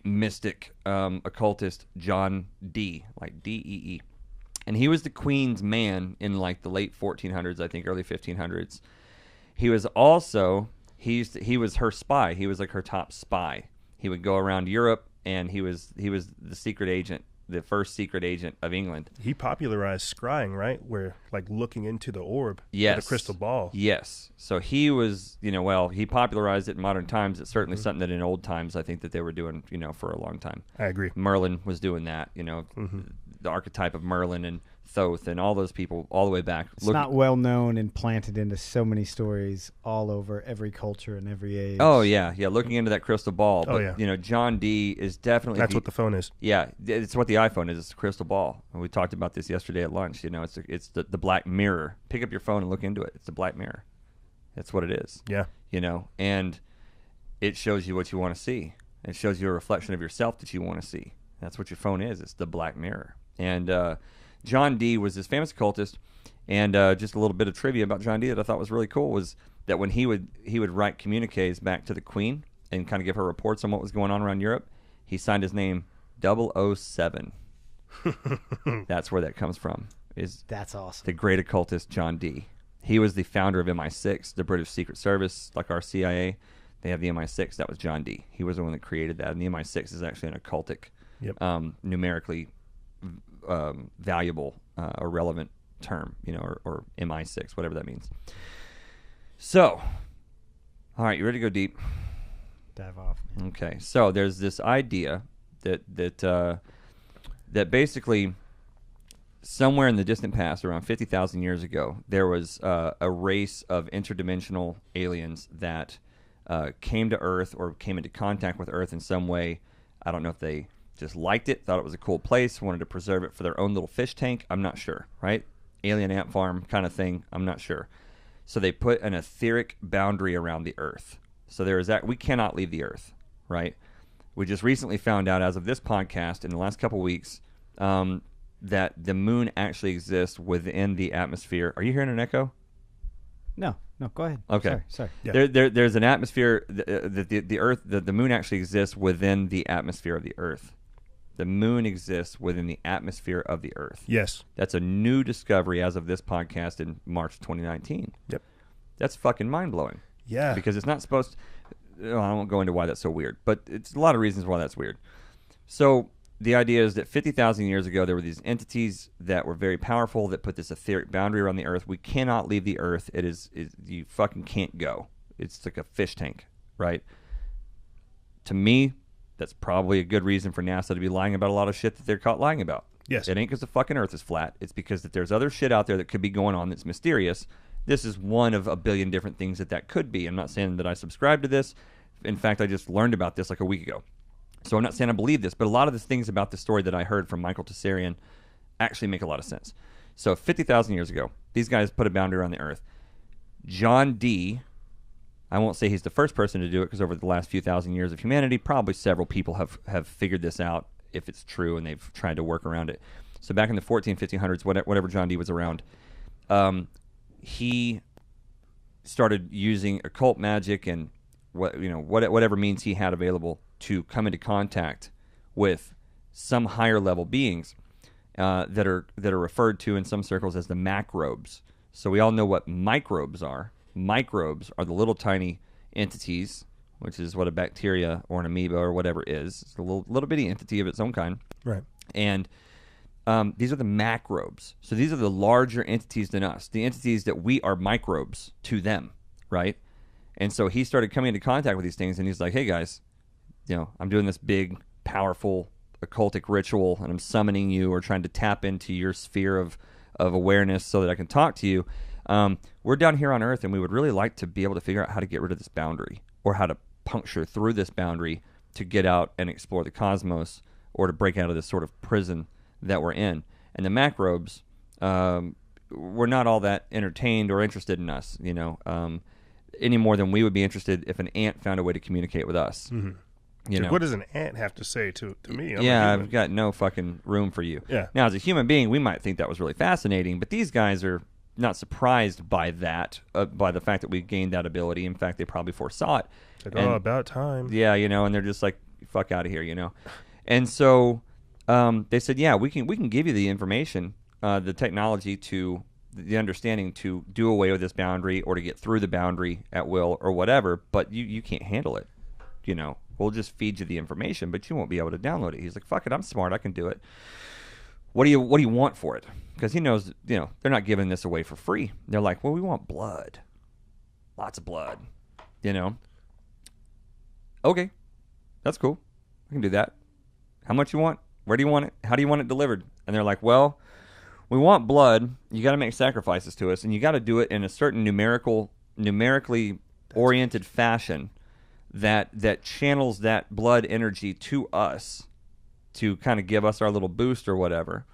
[SPEAKER 1] mystic occultist John Dee, like Dee, and he was the Queen's man in like the late 1400s, I think, early 1500s. He was also he was her spy. He was like her top spy. He would go around Europe, and he was the secret agent, the first secret agent of England.
[SPEAKER 3] He popularized scrying, right? Where like looking into the orb,
[SPEAKER 1] Yes.
[SPEAKER 3] with a crystal ball.
[SPEAKER 1] Yes. So he was, he popularized it in modern times. It's certainly something that in old times I think that they were doing, for a long time.
[SPEAKER 3] I agree.
[SPEAKER 1] Merlin was doing that, the archetype of Merlin and Thoth and all those people all the way back.
[SPEAKER 2] It's not well known and planted into so many stories all over every culture and every age.
[SPEAKER 1] Oh, yeah. Yeah, looking into that crystal ball.
[SPEAKER 3] Oh,
[SPEAKER 1] But,
[SPEAKER 3] yeah.
[SPEAKER 1] John Dee is definitely...
[SPEAKER 3] That's what the phone is.
[SPEAKER 1] Yeah, it's what the iPhone is. It's a crystal ball. And we talked about this yesterday at lunch. It's the black mirror. Pick up your phone and look into it. It's the black mirror. That's what it is.
[SPEAKER 3] Yeah.
[SPEAKER 1] And it shows you what you want to see. It shows you a reflection of yourself that you want to see. That's what your phone is. It's the black mirror. And John Dee was this famous occultist. And just a little bit of trivia about John Dee that I thought was really cool was that when he would write communiques back to the Queen and kind of give her reports on what was going on around Europe, he signed his name 007. That's where that comes from.
[SPEAKER 2] That's awesome.
[SPEAKER 1] The great occultist John Dee. He was the founder of MI6, the British Secret Service, like our CIA. They have the MI6. That was John Dee. He was the one that created that. And the MI6 is actually an occultic, numerically valuable or relevant term, or MI6, whatever that means. So, all right, you ready to go deep?
[SPEAKER 2] Dive off. Man.
[SPEAKER 1] Okay, so there's this idea that basically somewhere in the distant past, around 50,000 years ago, there was a race of interdimensional aliens that came to Earth or came into contact with Earth in some way. I don't know if they just liked it, thought it was a cool place, wanted to preserve it for their own little fish tank. I'm not sure, right? Alien ant farm kind of thing. I'm not sure. So they put an etheric boundary around the Earth. So there is that. We cannot leave the Earth, right? We just recently found out, as of this podcast, in the last couple weeks, that the moon actually exists within the atmosphere. Are you hearing an echo?
[SPEAKER 2] No, go ahead.
[SPEAKER 1] Okay.
[SPEAKER 2] Sorry.
[SPEAKER 3] Yeah.
[SPEAKER 1] There's an atmosphere. The Earth, the moon actually exists within the atmosphere of the Earth. The moon exists within the atmosphere of the Earth.
[SPEAKER 3] Yes.
[SPEAKER 1] That's a new discovery as of this podcast in March 2019.
[SPEAKER 3] Yep.
[SPEAKER 1] That's fucking mind-blowing.
[SPEAKER 3] Yeah.
[SPEAKER 1] Because it's not supposed to... I won't go into why that's so weird, but it's a lot of reasons why that's weird. So the idea is that 50,000 years ago, there were these entities that were very powerful that put this etheric boundary around the Earth. We cannot leave the Earth. It is you fucking can't go. It's like a fish tank, right? To me, that's probably a good reason for NASA to be lying about a lot of shit that they're caught lying about.
[SPEAKER 3] Yes.
[SPEAKER 1] It ain't because the fucking Earth is flat. It's because that there's other shit out there that could be going on that's mysterious. This is one of a billion different things that could be. I'm not saying that I subscribe to this. In fact, I just learned about this like a week ago. So I'm not saying I believe this, but a lot of the things about the story that I heard from Michael Tessarian actually make a lot of sense. So 50,000 years ago, these guys put a boundary around the Earth. John Dee, I won't say he's the first person to do it because over the last few thousand years of humanity, probably several people have figured this out if it's true and they've tried to work around it. So back in the 1500s, whatever John Dee was around, he started using occult magic and whatever means he had available to come into contact with some higher level beings that are referred to in some circles as the macrobes. So we all know what microbes are. Microbes are the little tiny entities, which is what a bacteria or an amoeba or whatever is. It's a little bitty entity of its own kind.
[SPEAKER 3] Right.
[SPEAKER 1] And these are the macrobes. So these are the larger entities than us, the entities that we are microbes to them, right? And so he started coming into contact with these things, and he's like, hey, guys, I'm doing this big, powerful, occultic ritual, and I'm summoning you or trying to tap into your sphere of awareness so that I can talk to you. We're down here on Earth, and we would really like to be able to figure out how to get rid of this boundary or how to puncture through this boundary to get out and explore the cosmos or to break out of this sort of prison that we're in. And the macrobes were not all that entertained or interested in us, any more than we would be interested if an ant found a way to communicate with us.
[SPEAKER 3] Mm-hmm. What does an ant have to say to me?
[SPEAKER 1] I've got no fucking room for you.
[SPEAKER 3] Yeah.
[SPEAKER 1] Now, as a human being, we might think that was really fascinating, but these guys are not surprised by that, by the fact that we gained that ability. In fact, they probably foresaw it.
[SPEAKER 3] Like, about time.
[SPEAKER 1] Yeah, and they're just like, fuck out of here, And so they said, yeah, we can give you the information, the technology the understanding to do away with this boundary or to get through the boundary at will or whatever, but you can't handle it. We'll just feed you the information, but you won't be able to download it. He's like, fuck it, I'm smart, I can do it. What do you want for it? Because he knows, they're not giving this away for free. They're like, well, we want blood. Lots of blood. Okay, that's cool. I can do that. How much you want? Where do you want it? How do you want it delivered? And they're like, well, we want blood. You got to make sacrifices to us, and you got to do it in a certain numerically oriented fashion that channels that blood energy to us to kind of give us our little boost or whatever.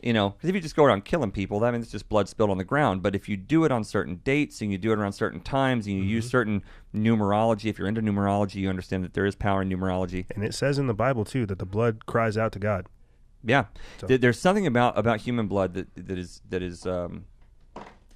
[SPEAKER 1] Because if you just go around killing people, that means it's just blood spilled on the ground. But if you do it on certain dates and you do it around certain times and you use certain numerology, if you're into numerology, you understand that there is power in numerology.
[SPEAKER 3] And it says in the Bible, too, that the blood cries out to God.
[SPEAKER 1] Yeah.
[SPEAKER 3] So.
[SPEAKER 1] There's something about human blood that is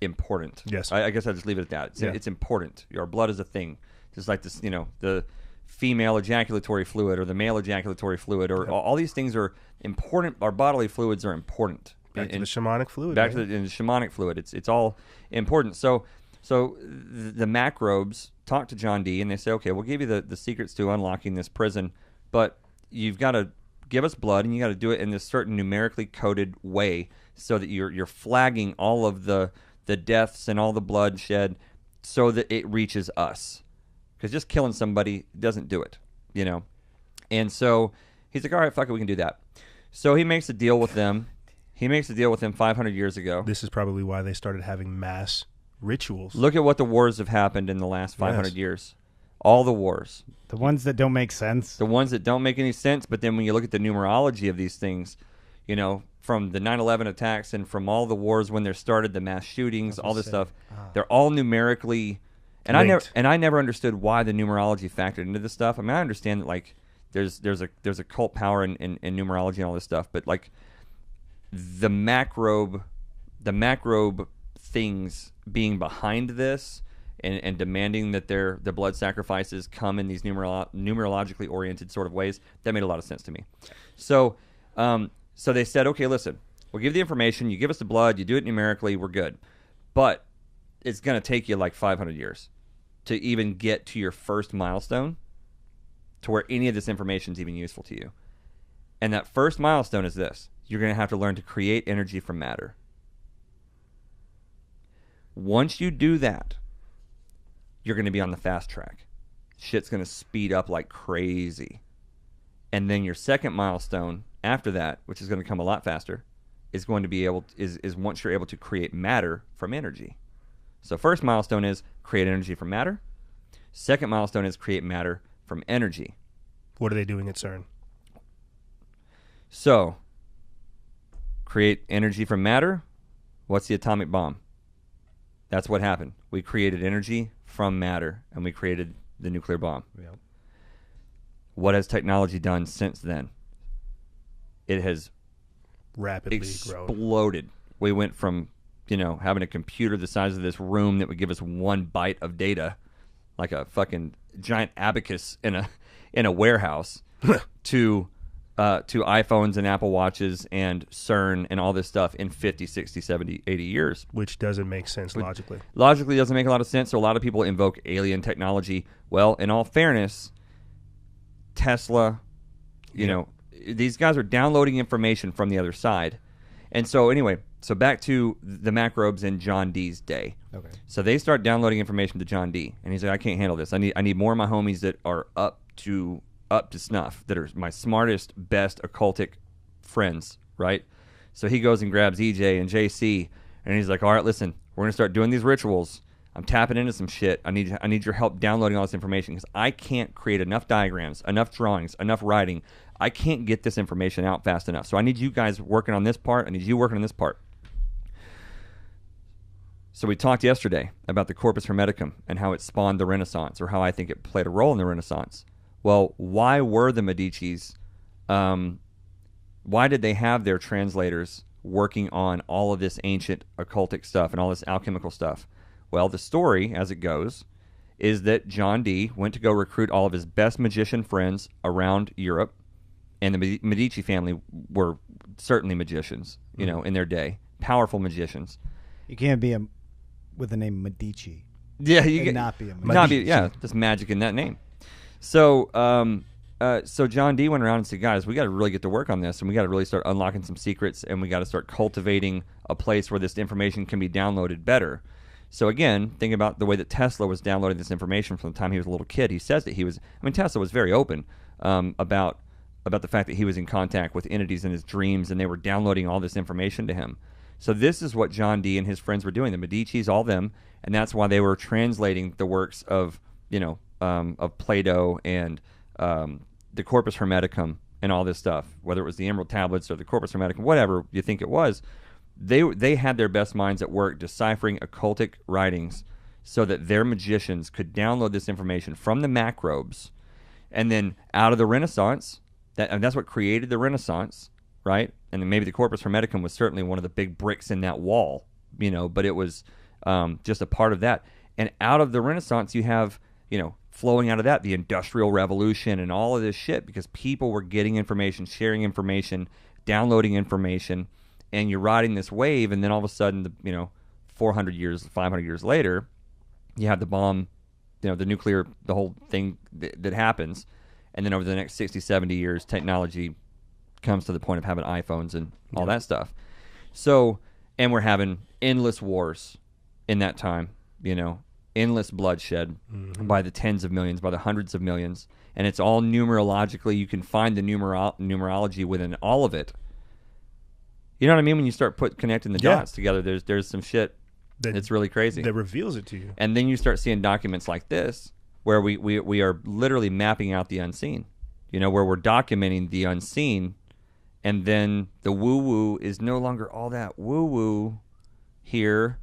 [SPEAKER 1] important.
[SPEAKER 3] Yes.
[SPEAKER 1] I guess I'll just leave it at that. It's important. Your blood is a thing. Just like this, the female ejaculatory fluid or the male ejaculatory fluid or all these things are important. Our bodily fluids are important.
[SPEAKER 3] Back to the shamanic fluid.
[SPEAKER 1] Back to the shamanic fluid. It's all important. So the macrobes talk to John Dee and they say, okay, we'll give you the secrets to unlocking this prison, but you've got to give us blood and you got to do it in this certain numerically coded way so that you're flagging all of the deaths and all the bloodshed so that it reaches us. Because just killing somebody doesn't do it, And so he's like, all right, fuck it, we can do that. So he makes a deal with them. He makes a deal with them 500 years ago.
[SPEAKER 3] This is probably why they started having mass rituals.
[SPEAKER 1] Look at what the wars have happened in the last 500 years. All the wars.
[SPEAKER 2] The ones that don't make sense.
[SPEAKER 1] The ones that don't make any sense, but then when you look at the numerology of these things, from the 9/11 attacks and from all the wars when they're started, the mass shootings, all this stuff, they're all numerically... And I never understood why the numerology factored into this stuff. I mean, I understand that like there's a cult power in numerology and all this stuff, but like the macrobe things being behind this and demanding that their blood sacrifices come in these numerologically oriented sort of ways, that made a lot of sense to me. So they said, okay, listen, we'll give you the information, you give us the blood, you do it numerically, we're good, but it's going to take you like 500 years to even get to your first milestone to where any of this information is even useful to you. And that first milestone is this. You're going to have to learn to create energy from matter. Once you do that, you're going to be on the fast track. Shit's going to speed up like crazy. And then your second milestone after that, which is going to come a lot faster, is going to be is once you're able to create matter from energy. So first milestone is create energy from matter. Second milestone is create matter from energy.
[SPEAKER 3] What are they doing at CERN?
[SPEAKER 1] So, create energy from matter. What's the atomic bomb? That's what happened. We created energy from matter, and we created the nuclear bomb.
[SPEAKER 2] Yep.
[SPEAKER 1] What has technology done since then? It has
[SPEAKER 3] rapidly grown.
[SPEAKER 1] exploded. We went from, having a computer the size of this room that would give us 1 byte of data, like a fucking giant abacus in a warehouse, to iPhones and Apple Watches and CERN and all this stuff in 50, 60, 70, 80 years.
[SPEAKER 3] Which doesn't make sense logically.
[SPEAKER 1] Logically doesn't make a lot of sense, so a lot of people invoke alien technology. Well, in all fairness, Tesla, these guys are downloading information from the other side. And so anyway, back to the macrobes in John Dee's day.
[SPEAKER 2] Okay.
[SPEAKER 1] So they start downloading information to John Dee, and he's like, I can't handle this. I need more of my homies that are up to snuff, that are my smartest, best occultic friends, right? So he goes and grabs EJ and JC, and he's like, all right, listen, we're going to start doing these rituals. I'm tapping into some shit. I need your help downloading all this information because I can't create enough diagrams, enough drawings, enough writing. I can't get this information out fast enough. So I need you guys working on this part. I need you working on this part. So we talked yesterday about the Corpus Hermeticum and how it spawned the Renaissance, or how I think it played a role in the Renaissance. Well, why were the Medicis, why did they have their translators working on all of this ancient occultic stuff and all this alchemical stuff? Well, the story, as it goes, is that John Dee went to go recruit all of his best magician friends around Europe, and the Medici family were certainly magicians, in their day, powerful magicians.
[SPEAKER 2] You can't be with the name Medici.
[SPEAKER 1] Yeah, you can
[SPEAKER 2] not be a magician.
[SPEAKER 1] Just magic in that name. So, so John Dee went around and said, guys, we got to really get to work on this, and we got to really start unlocking some secrets, and we got to start cultivating a place where this information can be downloaded better. So again, think about the way that Tesla was downloading this information from the time he was a little kid. He says that Tesla was very open about the fact that he was in contact with entities in his dreams, and they were downloading all this information to him. So this is what John Dee and his friends were doing, the Medicis, all them, and that's why they were translating the works of Plato and the Corpus Hermeticum and all this stuff, whether it was the Emerald Tablets or the Corpus Hermeticum, whatever you think it was. They had their best minds at work deciphering occultic writings so that their magicians could download this information from the macrobes, and then out of the Renaissance, that's what created the Renaissance, right? And then maybe the Corpus Hermeticum was certainly one of the big bricks in that wall, but it was just a part of that. And out of the Renaissance, you have, flowing out of that, the Industrial Revolution and all of this shit, because people were getting information, sharing information, downloading information, and you're riding this wave, and then all of a sudden, 400 years, 500 years later, you have the bomb, the nuclear, the whole thing that happens, and then over the next 60, 70 years, technology comes to the point of having iPhones and all that stuff. So, and we're having endless wars in that time, endless bloodshed by the tens of millions, by the hundreds of millions, and it's all numerologically. You can find the numerology within all of it. You know what I mean? When you start connecting the dots together, there's some shit that's really crazy.
[SPEAKER 3] That reveals it to you.
[SPEAKER 1] And then you start seeing documents like this, where we are literally mapping out the unseen, where we're documenting the unseen, and then the woo-woo is no longer all that woo-woo here,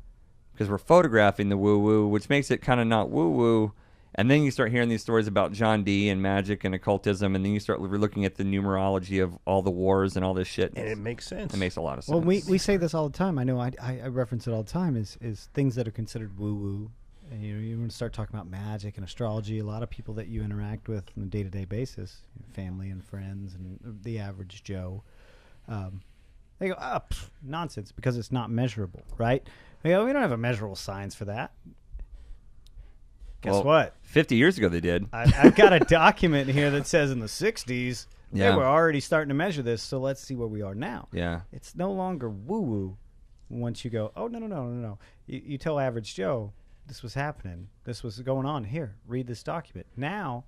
[SPEAKER 1] because we're photographing the woo-woo, which makes it kind of not woo-woo. And then you start hearing these stories about John Dee and magic and occultism, and then you start looking at the numerology of all the wars and all this shit.
[SPEAKER 3] And it makes sense.
[SPEAKER 1] It makes a lot of sense.
[SPEAKER 2] Well, we say this all the time. I know I reference it all the time, is things that are considered woo-woo. And you want to start talking about magic and astrology. A lot of people that you interact with on a day-to-day basis, family and friends and the average Joe, they go, nonsense, because it's not measurable, right? They go, we don't have a measurable science for that. Guess what?
[SPEAKER 1] 50 years ago they did.
[SPEAKER 2] I've got a document here that says in the 60s they were already starting to measure this, so let's see where we are now.
[SPEAKER 1] Yeah.
[SPEAKER 2] It's no longer woo-woo once you go, oh, no. You tell average Joe, this was happening. This was going on here. Read this document. Now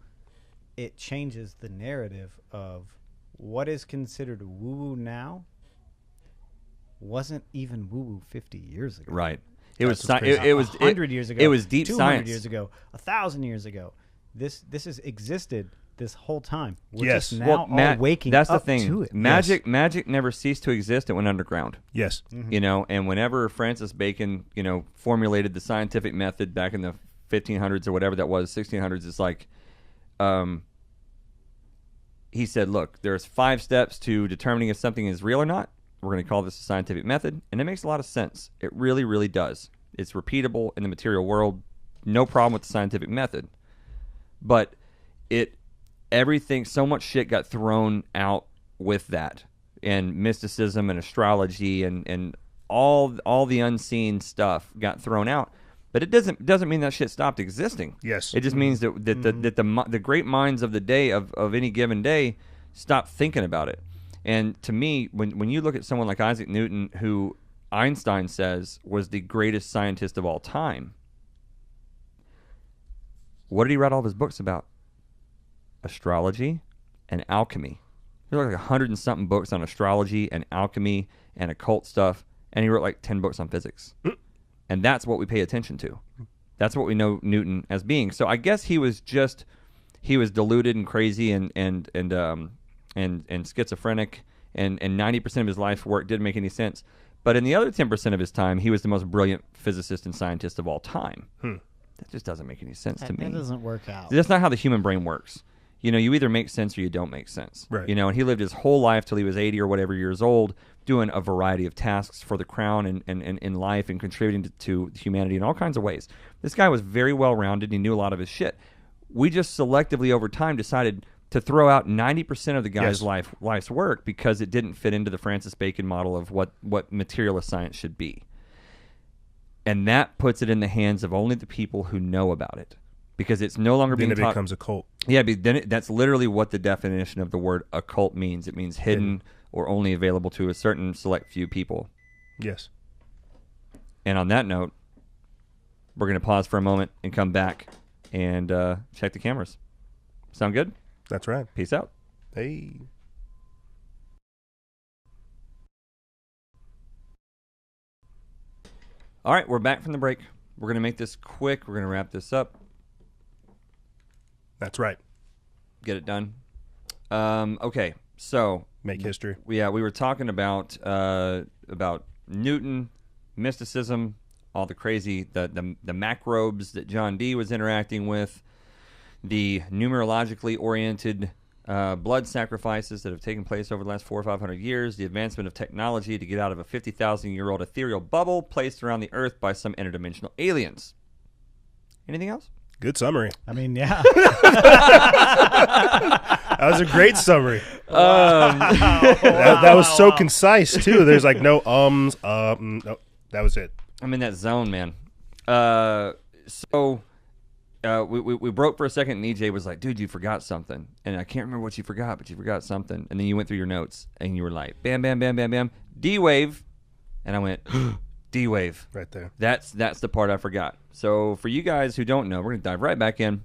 [SPEAKER 2] it changes the narrative of what is considered woo-woo now wasn't even woo-woo 50 years ago.
[SPEAKER 1] Right. It was
[SPEAKER 2] 100 years ago.
[SPEAKER 1] It was deep
[SPEAKER 2] 200
[SPEAKER 1] science.
[SPEAKER 2] years ago. 1,000 years ago. This has existed this whole time. We're
[SPEAKER 3] Yes.
[SPEAKER 2] just now all waking
[SPEAKER 1] that's
[SPEAKER 2] up
[SPEAKER 1] the thing.
[SPEAKER 2] to it.
[SPEAKER 1] Magic never ceased to exist. It went underground.
[SPEAKER 3] Yes.
[SPEAKER 2] Mm-hmm.
[SPEAKER 1] And whenever Francis Bacon, formulated the scientific method back in the 1500s or whatever that was, 1600s, it's like, he said, look, there's 5 steps to determining if something is real or not. We're going to call this a scientific method, and it makes a lot of sense. It really, really does. It's repeatable in the material world. No problem with the scientific method. But everything, so much shit got thrown out with that, and mysticism and astrology and all the unseen stuff got thrown out. But it doesn't mean that shit stopped existing.
[SPEAKER 3] Yes.
[SPEAKER 1] It just means that the great minds of the day of any given day stopped thinking about it. And to me, when you look at someone like Isaac Newton, who Einstein says was the greatest scientist of all time, what did he write all of his books about? Astrology and alchemy. There were like 100 and something books on astrology and alchemy and occult stuff, and he wrote like 10 books on physics. And that's what we pay attention to. That's what we know Newton as being. So I guess he was deluded and crazy and schizophrenic, and 90% of his life's work didn't make any sense. But in the other 10% of his time, he was the most brilliant physicist and scientist of all time. That just doesn't make any sense to me.
[SPEAKER 2] That doesn't work out.
[SPEAKER 1] That's not how the human brain works. You know, you either make sense or you don't make sense.
[SPEAKER 3] Right.
[SPEAKER 1] You know, and he lived his whole life till he was 80 or whatever years old, doing a variety of tasks for the crown and in life, and contributing to humanity in all kinds of ways. This guy was very well-rounded. He knew a lot of his shit. We just selectively over time decided to throw out 90% of the guy's life's work because it didn't fit into the Francis Bacon model of what materialist science should be. And that puts it in the hands of only the people who know about it, because it's no longer being taught.
[SPEAKER 3] Then it becomes a cult.
[SPEAKER 1] Yeah, but then that's literally what the definition of the word occult means. It means hidden or only available to a certain select few people.
[SPEAKER 3] Yes.
[SPEAKER 1] And on that note, we're going to pause for a moment and come back and check the cameras. Sound good?
[SPEAKER 3] That's right.
[SPEAKER 1] Peace out.
[SPEAKER 3] Hey.
[SPEAKER 1] All right, we're back from the break. We're going to make this quick. We're going to wrap this up.
[SPEAKER 3] That's right.
[SPEAKER 1] Get it done. Okay, so
[SPEAKER 3] make history.
[SPEAKER 1] We were talking about Newton, mysticism, all the crazy, the macrobes that John Dee was interacting with, the numerologically oriented blood sacrifices that have taken place over the last 400 or 500 years, the advancement of technology to get out of a 50,000-year-old ethereal bubble placed around the Earth by some interdimensional aliens. Anything else?
[SPEAKER 3] Good summary.
[SPEAKER 2] I mean, yeah.
[SPEAKER 3] That was a great summary. That was so concise, too. There's like no no. That was it.
[SPEAKER 1] I'm in that zone, man. We broke for a second, and EJ was like, dude, you forgot something. And I can't remember what you forgot, but you forgot something. And then you went through your notes, and you were like, bam, bam, bam, bam, bam, D-Wave. And I went, D-Wave.
[SPEAKER 3] Right there.
[SPEAKER 1] That's the part I forgot. So for you guys who don't know, we're going to dive right back in.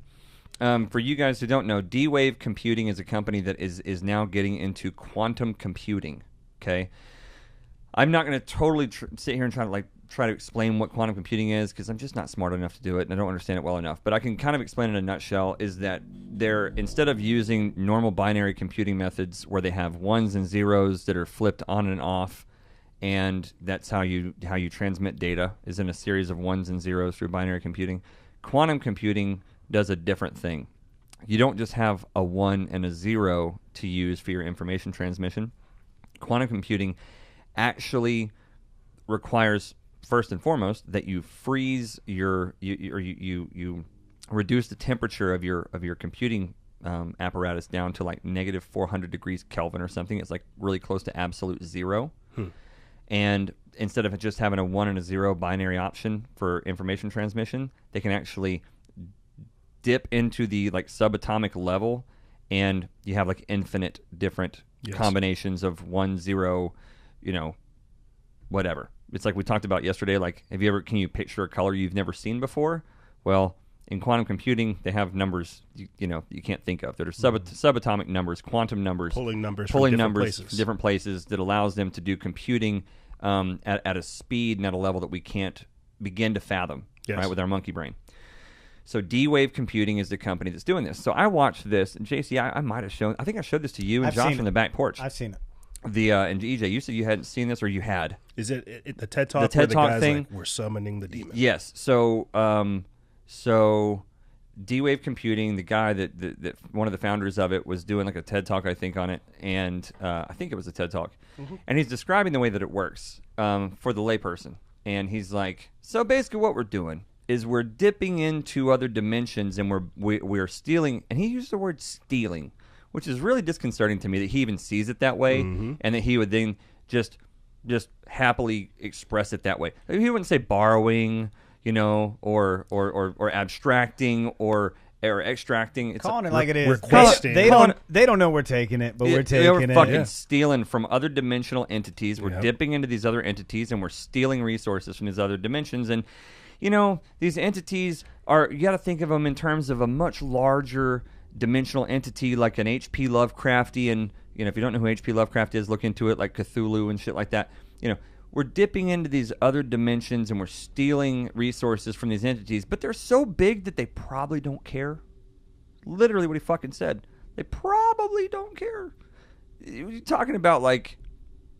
[SPEAKER 1] For you guys who don't know, D-Wave Computing is a company that is now getting into quantum computing, okay? I'm not going to totally sit here and try to explain what quantum computing is, because I'm just not smart enough to do it, and I don't understand it well enough. But I can kind of explain in a nutshell, is that they're, instead of using normal binary computing methods where they have ones and zeros that are flipped on and off, and that's how you transmit data, is in a series of ones and zeros through binary computing, quantum computing does a different thing. You don't just have a 1 and a 0 to use for your information transmission. Quantum computing actually requires, first and foremost, that you freeze you reduce the temperature of your computing apparatus down to like negative 400 degrees Kelvin or something. It's like really close to absolute zero. And instead of just having a 1 and a 0 binary option for information transmission, they can actually dip into the like subatomic level, and you have like infinite different combinations of 1, 0, whatever. It's like we talked about yesterday, like, can you picture a color you've never seen before? Well, in quantum computing, they have numbers you can't think of that are subatomic numbers, quantum numbers,
[SPEAKER 3] pulling numbers from
[SPEAKER 1] different places that allows them to do computing at a speed and at a level that we can't begin to fathom, right, with our monkey brain. So D-Wave Computing is the company that's doing this. So I watched this, and JC, I might have shown, I think I showed this to you and Josh from the back porch.
[SPEAKER 2] I've seen it.
[SPEAKER 1] And EJ, you said you hadn't seen this, or you had.
[SPEAKER 3] Is it the TED Talk?
[SPEAKER 1] The TED Talk thing.
[SPEAKER 3] Like, we're summoning the demon.
[SPEAKER 1] Yes. So D-Wave Computing, the guy that one of the founders of it was doing like a TED Talk, I think, on it. And I think it was a TED Talk. Mm-hmm. And he's describing the way that it works for the layperson. And he's like, so basically what we're doing is we're dipping into other dimensions and we're stealing. And he used the word stealing, which is really disconcerting to me that he even sees it that way, and that he would then just happily express it that way. He wouldn't say borrowing, or abstracting or extracting. It's
[SPEAKER 2] calling it like it is.
[SPEAKER 3] Requesting.
[SPEAKER 2] They don't know we're taking it, but we're taking it.
[SPEAKER 1] We're fucking stealing from other dimensional entities. We're dipping into these other entities, and we're stealing resources from these other dimensions. And these entities you got to think of them in terms of a much larger dimensional entity, like an H.P. Lovecraftian. If you don't know who H.P. Lovecraft is, look into it, like Cthulhu and shit like that. We're dipping into these other dimensions and we're stealing resources from these entities, but they're so big that they probably don't care. Literally what he fucking said. They probably don't care. You're talking about like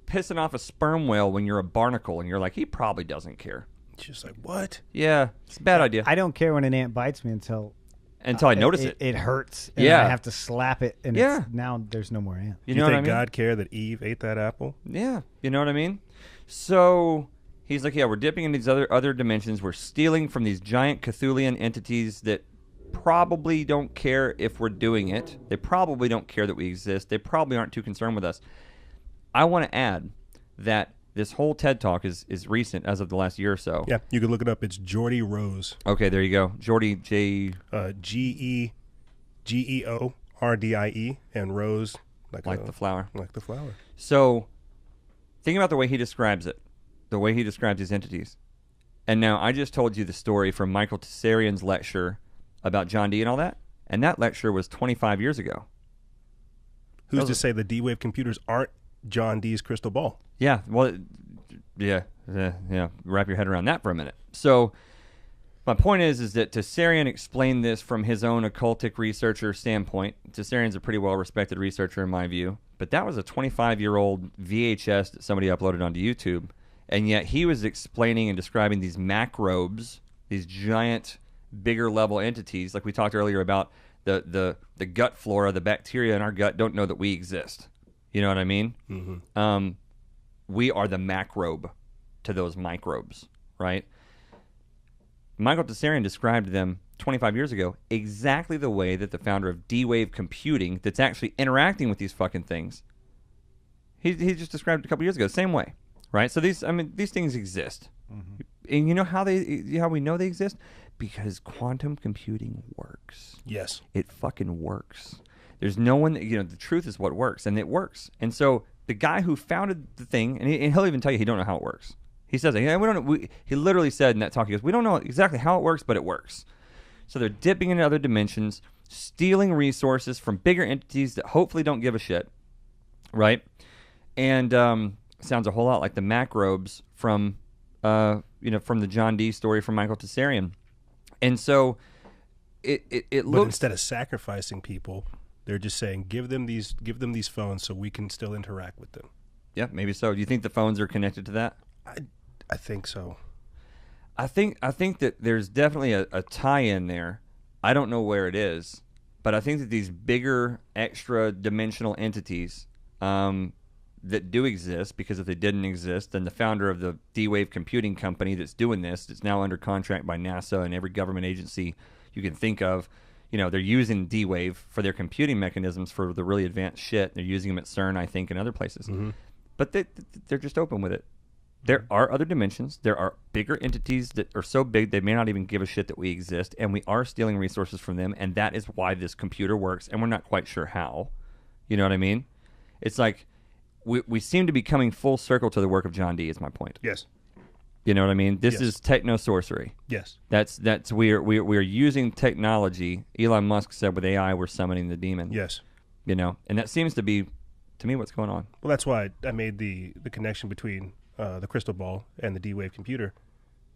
[SPEAKER 1] pissing off a sperm whale when you're a barnacle, and you're like, he probably doesn't care.
[SPEAKER 3] It's just like, what?
[SPEAKER 1] Yeah, it's a bad idea.
[SPEAKER 2] I don't care when an ant bites me until
[SPEAKER 1] I notice it.
[SPEAKER 2] It hurts. And I have to slap it, and now there's no more ant.
[SPEAKER 3] You know what I mean? God cared that Eve ate that apple?
[SPEAKER 1] Yeah, you know what I mean? So he's like, we're dipping into these other dimensions. We're stealing from these giant Cthulian entities that probably don't care if we're doing it. They probably don't care that we exist. They probably aren't too concerned with us. I want to add that this whole TED Talk is recent, as of the last year or so.
[SPEAKER 3] Yeah, you can look it up. It's Geordie Rose.
[SPEAKER 1] Okay, there you go. Geordie,
[SPEAKER 3] Geoردie, and Rose.
[SPEAKER 1] Like the flower.
[SPEAKER 3] Like the flower.
[SPEAKER 1] So, think about the way he describes it, the way he describes these entities. And now, I just told you the story from Michael Tessarian's lecture about John Dee and all that, and that lecture was 25 years ago.
[SPEAKER 3] Who's to say the D-Wave computers aren't John Dee's crystal ball?
[SPEAKER 1] Yeah, well, yeah. Wrap your head around that for a minute. So, my point is that Tessarian explained this from his own occultic researcher standpoint. Tessarian's a pretty well-respected researcher in my view, but that was a 25-year-old VHS that somebody uploaded onto YouTube, and yet he was explaining and describing these macrobes, these giant, bigger-level entities, like we talked earlier about the gut flora, the bacteria in our gut don't know that we exist. You know what I mean? Mm-hmm. We are the macrobe to those microbes, right? Michael Tessarian described them 25 years ago exactly the way that the founder of D-Wave Computing, that's actually interacting with these fucking things, he just described it a couple years ago, same way, right? So these things exist. Mm-hmm. And you know how we know they exist? Because quantum computing works.
[SPEAKER 3] Yes.
[SPEAKER 1] It fucking works. There's no one that, the truth is what works, and it works. And so the guy who founded the thing, and he'll even tell you he don't know how it works. He says, we don't know. He literally said in that talk, he goes, we don't know exactly how it works, but it works. So they're dipping into other dimensions, stealing resources from bigger entities that hopefully don't give a shit, right? And sounds a whole lot like the macrobes from the John Dee story from Michael Tessarian. And so it
[SPEAKER 3] but
[SPEAKER 1] looks,
[SPEAKER 3] instead of sacrificing people, they're just saying give them these phones so we can still interact with them.
[SPEAKER 1] Yeah, maybe so. Do you think the phones are connected to that?
[SPEAKER 3] I think so.
[SPEAKER 1] I think that there's definitely a tie-in there. I don't know where it is, but I think that these bigger, extra-dimensional entities that do exist, because if they didn't exist, then the founder of the D-Wave Computing company that's doing this, that's now under contract by NASA and every government agency you can think of, they're using D-Wave for their computing mechanisms for the really advanced shit. They're using them at CERN, I think, and other places. Mm-hmm. But they're just open with it. There are other dimensions. There are bigger entities that are so big they may not even give a shit that we exist, and we are stealing resources from them, and that is why this computer works, and we're not quite sure how. You know what I mean? It's like we seem to be coming full circle to the work of John Dee, is my point.
[SPEAKER 3] Yes.
[SPEAKER 1] You know what I mean? This is Techno-Sorcery.
[SPEAKER 3] Yes.
[SPEAKER 1] That's we are using technology. Elon Musk said with AI we're summoning the demon.
[SPEAKER 3] Yes.
[SPEAKER 1] And that seems to be, to me, what's going on.
[SPEAKER 3] Well, that's why I made the connection between the crystal ball and the D-Wave computer,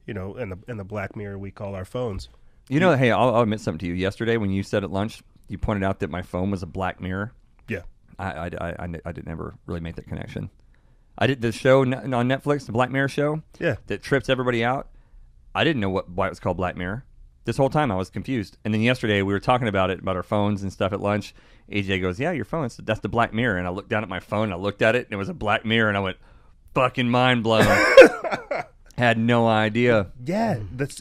[SPEAKER 3] and the black mirror we call our phones.
[SPEAKER 1] Hey, I'll admit something to you. Yesterday when you said at lunch, you pointed out that my phone was a black mirror.
[SPEAKER 3] Yeah.
[SPEAKER 1] I didn't ever really make that connection. I did the show on Netflix, the Black Mirror show.
[SPEAKER 3] Yeah.
[SPEAKER 1] That trips everybody out. I didn't know why it was called Black Mirror. This whole time I was confused. And then yesterday we were talking about it, about our phones and stuff at lunch. AJ goes, yeah, your phone, that's the black mirror. And I looked down at my phone, and I looked at it, and it was a black mirror, and I went, fucking mind blown. Had no idea.
[SPEAKER 3] Yeah, it's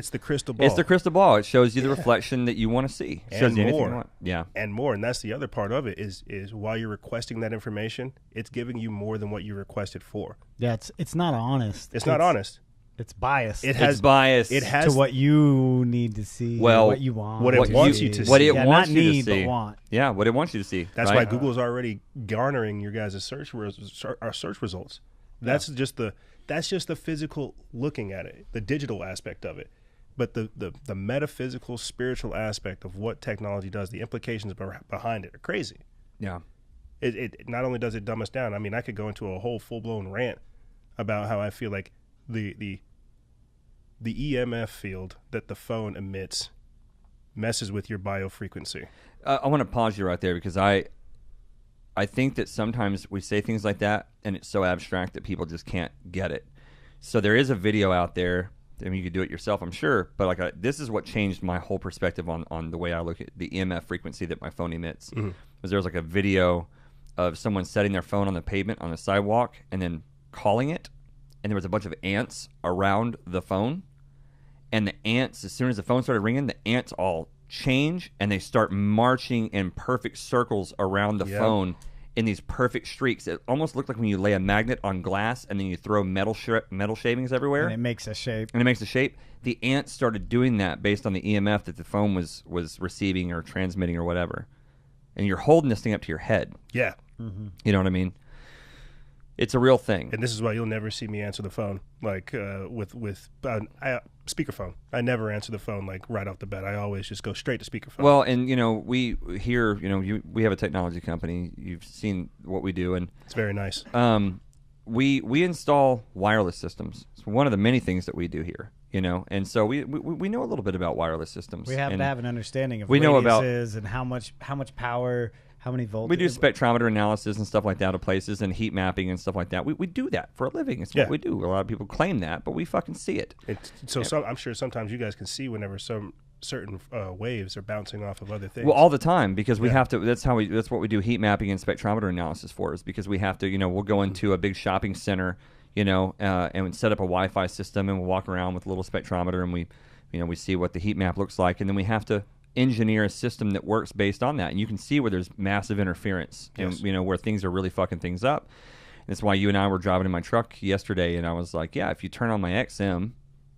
[SPEAKER 3] the crystal ball.
[SPEAKER 1] It's the crystal ball. It shows you the reflection that you want to see. It shows
[SPEAKER 3] And
[SPEAKER 1] you anything
[SPEAKER 3] more.
[SPEAKER 1] you want. Yeah.
[SPEAKER 3] And more. And that's the other part of it is while you're requesting that information, it's giving you more than what you requested for.
[SPEAKER 2] Yeah, it's not honest.
[SPEAKER 3] It's not honest.
[SPEAKER 2] It's biased.
[SPEAKER 1] It's biased.
[SPEAKER 3] It has
[SPEAKER 2] to what you need to see.
[SPEAKER 1] Well,
[SPEAKER 2] what you want.
[SPEAKER 3] what it wants you to see.
[SPEAKER 1] What it
[SPEAKER 2] Yeah,
[SPEAKER 1] wants
[SPEAKER 2] not
[SPEAKER 1] you
[SPEAKER 2] need,
[SPEAKER 1] to see.
[SPEAKER 2] but want.
[SPEAKER 1] Yeah, what it wants you to see.
[SPEAKER 3] That's
[SPEAKER 1] right?
[SPEAKER 3] why Google's already garnering your guys' our search results. That's just the physical looking at it, the digital aspect of it. But the metaphysical, spiritual aspect of what technology does, the implications behind it are crazy.
[SPEAKER 1] Yeah.
[SPEAKER 3] It not only does it dumb us down. I mean, I could go into a whole full blown rant about how I feel like the EMF field that the phone emits messes with your biofrequency.
[SPEAKER 1] I want to pause you right there because I think that sometimes we say things like that and it's so abstract that people just can't get it. So there is a video out there. I mean, you could do it yourself, I'm sure. But this is what changed my whole perspective on the way I look at the EMF frequency that my phone emits.
[SPEAKER 3] Mm-hmm.
[SPEAKER 1] Was there was like a video of someone setting their phone on the pavement on the sidewalk and then calling it, and there was a bunch of ants around the phone. And the ants, as soon as the phone started ringing, the ants all change and they start marching in perfect circles around the phone in these perfect streaks. It almost looked like when you lay a magnet on glass and then you throw metal shavings everywhere.
[SPEAKER 2] And it makes a shape.
[SPEAKER 1] The ants started doing that based on the EMF that the phone was receiving or transmitting or whatever. And you're holding this thing up to your head.
[SPEAKER 3] Yeah.
[SPEAKER 2] Mm-hmm.
[SPEAKER 1] You know what I mean? It's a real thing.
[SPEAKER 3] And this is why you'll never see me answer the phone like with speakerphone. I never answer the phone like right off the bat. I always just go straight to speakerphone.
[SPEAKER 1] Well, and we here, we have a technology company. You've seen what we do, and
[SPEAKER 3] it's very nice.
[SPEAKER 1] We install wireless systems. It's one of the many things that we do here. And so we know a little bit about wireless systems.
[SPEAKER 2] We have to have an understanding of
[SPEAKER 1] we know about
[SPEAKER 2] and how much power, how many volts.
[SPEAKER 1] We do spectrometer analysis and stuff like that of places and heat mapping and stuff like that. We do that for a living. It's what we do. A lot of people claim that, but we fucking see it.
[SPEAKER 3] I'm sure sometimes you guys can see whenever some certain waves are bouncing off of other things.
[SPEAKER 1] Well, all the time, because we have to. That's what we do heat mapping and spectrometer analysis for, is because we have to. We'll go into a big shopping center, and set up a Wi-Fi system, and we'll walk around with a little spectrometer, and we see what the heat map looks like, and then we have to engineer a system that works based on that. And you can see where there's massive interference and where things are really fucking things up. And that's why you and I were driving in my truck yesterday, and I was like, yeah, if you turn on my XM,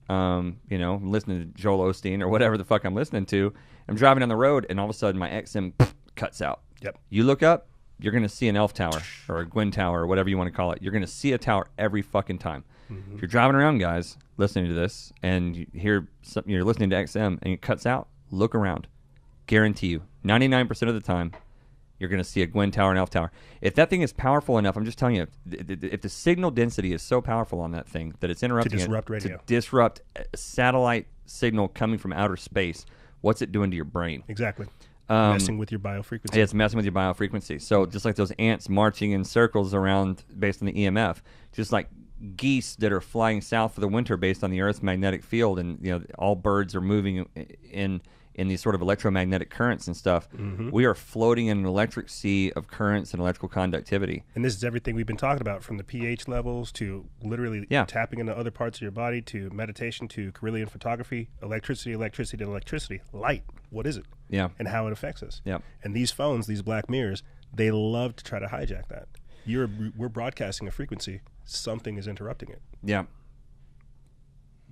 [SPEAKER 1] I'm listening to Joel Osteen or whatever the fuck I'm listening to, I'm driving down the road, and all of a sudden my XM cuts out.
[SPEAKER 3] Yep.
[SPEAKER 1] You look up, you're going to see an elf tower or a Gwyn tower or whatever you want to call it. You're going to see a tower every fucking time. Mm-hmm. If you're driving around, guys, listening to this, and you hear something, you're listening to XM and it cuts out, look around. Guarantee you, 99% of the time, you're going to see a Gwyn tower and elf tower. If that thing is powerful enough, I'm just telling you, if the signal density is so powerful on that thing that it's interrupting
[SPEAKER 3] radio.
[SPEAKER 1] To disrupt a satellite signal coming from outer space, what's it doing to your brain?
[SPEAKER 3] Exactly. Messing with your biofrequency.
[SPEAKER 1] Yeah, it's messing with your biofrequency. So just like those ants marching in circles around based on the EMF, just like geese that are flying south for the winter based on the Earth's magnetic field, and all birds are moving in these sort of electromagnetic currents and stuff. Mm-hmm. We are floating in an electric sea of currents and electrical conductivity.
[SPEAKER 3] And this is everything we've been talking about, from the pH levels to literally tapping into other parts of your body, to meditation, to Carillion photography, electricity, light. What is it?
[SPEAKER 1] Yeah.
[SPEAKER 3] And how it affects us.
[SPEAKER 1] Yeah.
[SPEAKER 3] And these phones, these black mirrors, they love to try to hijack that. We're broadcasting a frequency. Something is interrupting it.
[SPEAKER 1] Yeah.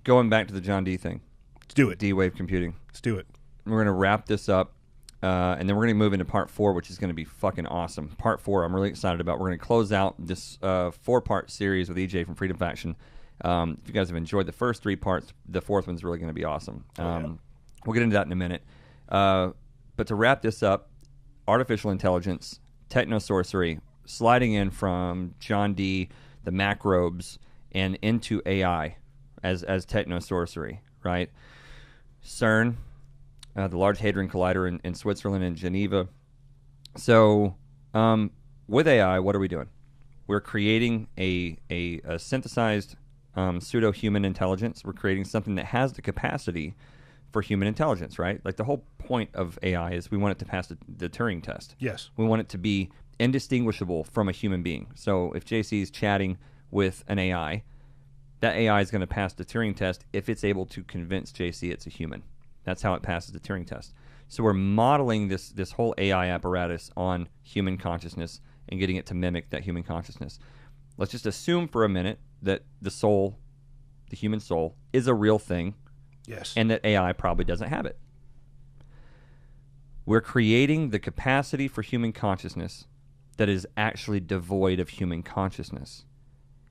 [SPEAKER 1] Going back to the John D thing.
[SPEAKER 3] Let's do it.
[SPEAKER 1] D-Wave computing.
[SPEAKER 3] Let's do it.
[SPEAKER 1] We're going to wrap this up, and then we're going to move into part 4, which is going to be fucking awesome. Part 4, I'm really excited about. We're going to close out this 4-part series with EJ from Freedom Faction. If you guys have enjoyed the first 3 parts, the 4th one's really going to be awesome. We'll get into that in a minute. But to wrap this up, artificial intelligence, Techno-Sorcery, sliding in from John D, the macrobes, and into AI as Techno-Sorcery, right? CERN, the Large Hadron Collider in Switzerland and Geneva. So with AI, what are we doing? We're creating a synthesized pseudo-human intelligence. We're creating something that has the capacity for human intelligence, right? Like the whole point of AI is we want it to pass the Turing test.
[SPEAKER 3] Yes.
[SPEAKER 1] We want it to be indistinguishable from a human being. So if JC is chatting with an AI, that AI is going to pass the Turing test if it's able to convince JC it's a human. That's how it passes the Turing test. So we're modeling this whole AI apparatus on human consciousness and getting it to mimic that human consciousness. Let's just assume for a minute that the soul, the human soul, is a real thing.
[SPEAKER 3] Yes.
[SPEAKER 1] And that AI probably doesn't have it. We're creating the capacity for human consciousness that is actually devoid of human consciousness.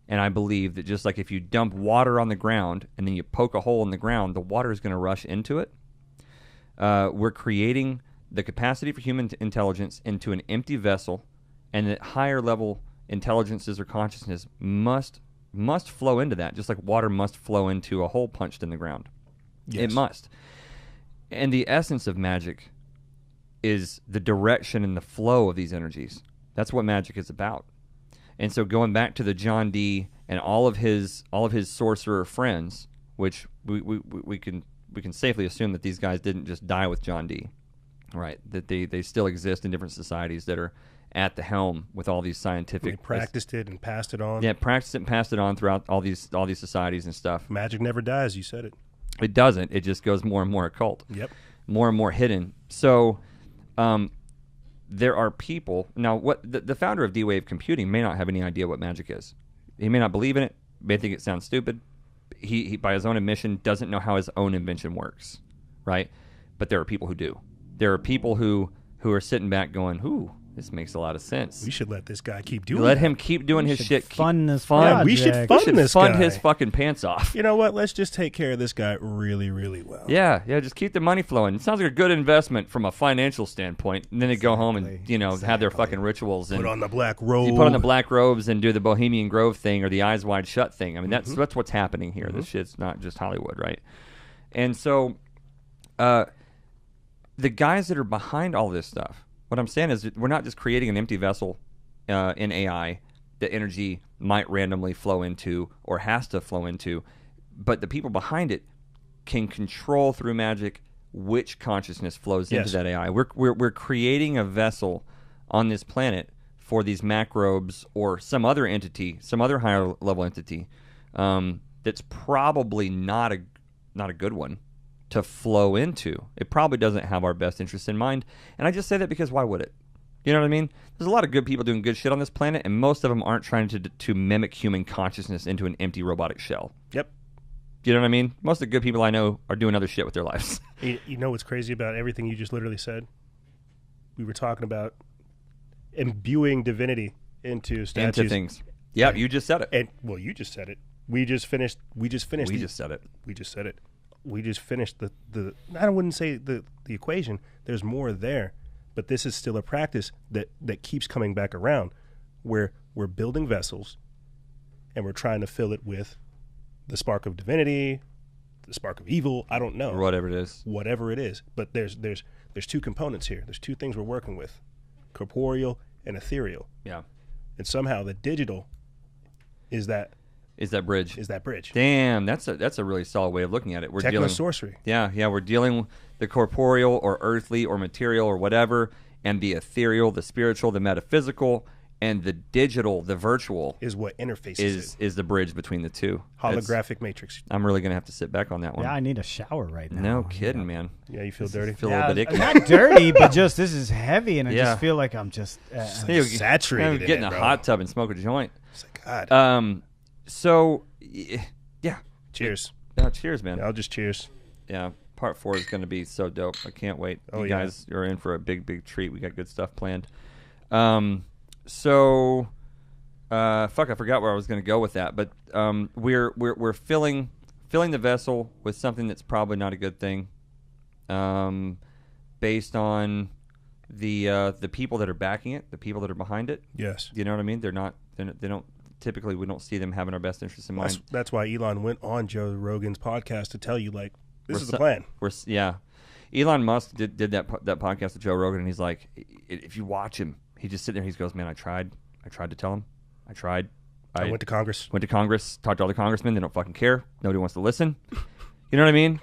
[SPEAKER 1] And I believe that just like if you dump water on the ground and then you poke a hole in the ground, the water is going to rush into it. We're creating the capacity for human intelligence into an empty vessel, and that higher level intelligences or consciousness must flow into that, just like water must flow into a hole punched in the ground.
[SPEAKER 3] Yes.
[SPEAKER 1] It must. And the essence of magic is the direction and the flow of these energies. That's what magic is about. And so going back to the John Dee and all of his sorcerer friends, which we can safely assume that these guys didn't just die with John Dee, right? That they still exist in different societies that are at the helm with all these scientific.
[SPEAKER 3] They practiced it and passed it on.
[SPEAKER 1] Yeah, practiced it and passed it on throughout all these societies and stuff.
[SPEAKER 3] Magic never dies. You said it.
[SPEAKER 1] It doesn't. It just goes more and more occult.
[SPEAKER 3] Yep.
[SPEAKER 1] More and more hidden. So, there are people now. What the founder of D-Wave Computing may not have any idea what magic is. He may not believe in it. May think it sounds stupid. He by his own admission, doesn't know how his own invention works, right? But there are people who do. There are people who are sitting back going, "Ooh, this makes a lot of sense."
[SPEAKER 3] We should let this guy keep doing
[SPEAKER 1] Let
[SPEAKER 3] that.
[SPEAKER 1] him keep doing his shit.
[SPEAKER 2] Fund this
[SPEAKER 1] fun.
[SPEAKER 2] project.
[SPEAKER 3] We should
[SPEAKER 1] We
[SPEAKER 3] fund
[SPEAKER 1] should
[SPEAKER 3] this
[SPEAKER 1] fund
[SPEAKER 3] guy.
[SPEAKER 1] his fucking pants off.
[SPEAKER 3] You know what? Let's just take care of this guy really, really well.
[SPEAKER 1] Yeah, just keep the money flowing. It sounds like a good investment from a financial standpoint. And then they go home and have their fucking rituals and
[SPEAKER 3] Put on the black robe.
[SPEAKER 1] you put on the black robes and do the Bohemian Grove thing or the Eyes Wide Shut thing. I mean, that's what's happening here. This shit's not just Hollywood, right? And so, the guys that are behind all this stuff, what I'm saying is that we're not just creating an empty vessel in AI that energy might randomly flow into or has to flow into, but the people behind it can control through magic which consciousness flows into that AI. We're creating a vessel on this planet for these macrobes or some other entity, some other higher level entity that's probably not a good one to flow into. It probably doesn't have our best interests in mind. And I just say that because why would it? You know what I mean? There's a lot of good people doing good shit on this planet, and most of them aren't trying to mimic human consciousness into an empty robotic shell.
[SPEAKER 3] Yep.
[SPEAKER 1] You know what I mean? Most of the good people I know are doing other shit with their lives.
[SPEAKER 3] You know what's crazy about everything you just literally said? We were talking about imbuing divinity into statues.
[SPEAKER 1] Into things. Yeah, you just said it.
[SPEAKER 3] And well, you just said it. We just finished.
[SPEAKER 1] We just said it.
[SPEAKER 3] We just said it. We just finished the. I wouldn't say the equation. There's more there, but this is still a practice that keeps coming back around, where we're building vessels, and we're trying to fill it with the spark of divinity, the spark of evil. I don't know.
[SPEAKER 1] Or whatever it is.
[SPEAKER 3] Whatever it is, but there's two components here. There's two things we're working with: corporeal and ethereal.
[SPEAKER 1] Yeah.
[SPEAKER 3] And somehow the digital is that
[SPEAKER 1] bridge. Damn, that's a really solid way of looking at it. We're
[SPEAKER 3] Techno-Sorcery.
[SPEAKER 1] Yeah, we're dealing with the corporeal or earthly or material or whatever, and the ethereal, the spiritual, the metaphysical, and the digital, the virtual
[SPEAKER 3] is what interfaces
[SPEAKER 1] is the bridge between the two.
[SPEAKER 3] Holographic matrix.
[SPEAKER 1] I'm really gonna have to sit back on that one.
[SPEAKER 2] Yeah, I need a shower right now.
[SPEAKER 1] No kidding, man.
[SPEAKER 3] Yeah, you feel dirty?
[SPEAKER 1] Feel a little bit icky.
[SPEAKER 2] Not dirty, but just this is heavy, and I just feel like I'm just
[SPEAKER 3] saturated.
[SPEAKER 1] Get in a
[SPEAKER 3] bro.
[SPEAKER 1] hot tub and smoke a joint.
[SPEAKER 3] It's like, God.
[SPEAKER 1] So, yeah.
[SPEAKER 3] Cheers.
[SPEAKER 1] No, cheers, man.
[SPEAKER 3] Yeah, I'll just cheers.
[SPEAKER 1] Yeah, part 4 is going to be so dope. I can't wait. You guys are in for a big, big treat. We got good stuff planned. So, I forgot where I was going to go with that. But we're filling the vessel with something that's probably not a good thing, based on the people that are backing it, the people that are behind it.
[SPEAKER 3] Yes.
[SPEAKER 1] You know what I mean? They don't. Typically, we don't see them having our best interests in mind.
[SPEAKER 3] That's why Elon went on Joe Rogan's podcast to tell you, like, this is the plan.
[SPEAKER 1] Elon Musk did that podcast with Joe Rogan, and he's like, if you watch him, he just sit there. He goes, man, I tried to tell him. I
[SPEAKER 3] went to Congress.
[SPEAKER 1] Talked to all the congressmen. They don't fucking care. Nobody wants to listen. You know what I mean?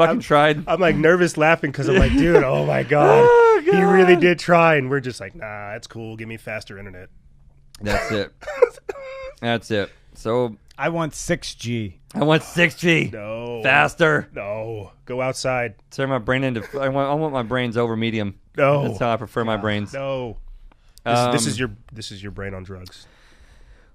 [SPEAKER 1] fucking tried.
[SPEAKER 3] I'm like nervous laughing because I'm like, dude, oh my God.
[SPEAKER 1] Oh, God.
[SPEAKER 3] He really did try. And we're just like, nah, it's cool. Give me faster internet.
[SPEAKER 1] That's it. That's it. So
[SPEAKER 2] I want 6G.
[SPEAKER 1] I want 6G.
[SPEAKER 3] No.
[SPEAKER 1] Faster.
[SPEAKER 3] No. Go outside.
[SPEAKER 1] Turn my brain into. I want my brains over medium.
[SPEAKER 3] No.
[SPEAKER 1] That's how I prefer my brains.
[SPEAKER 3] No. This is your brain on drugs.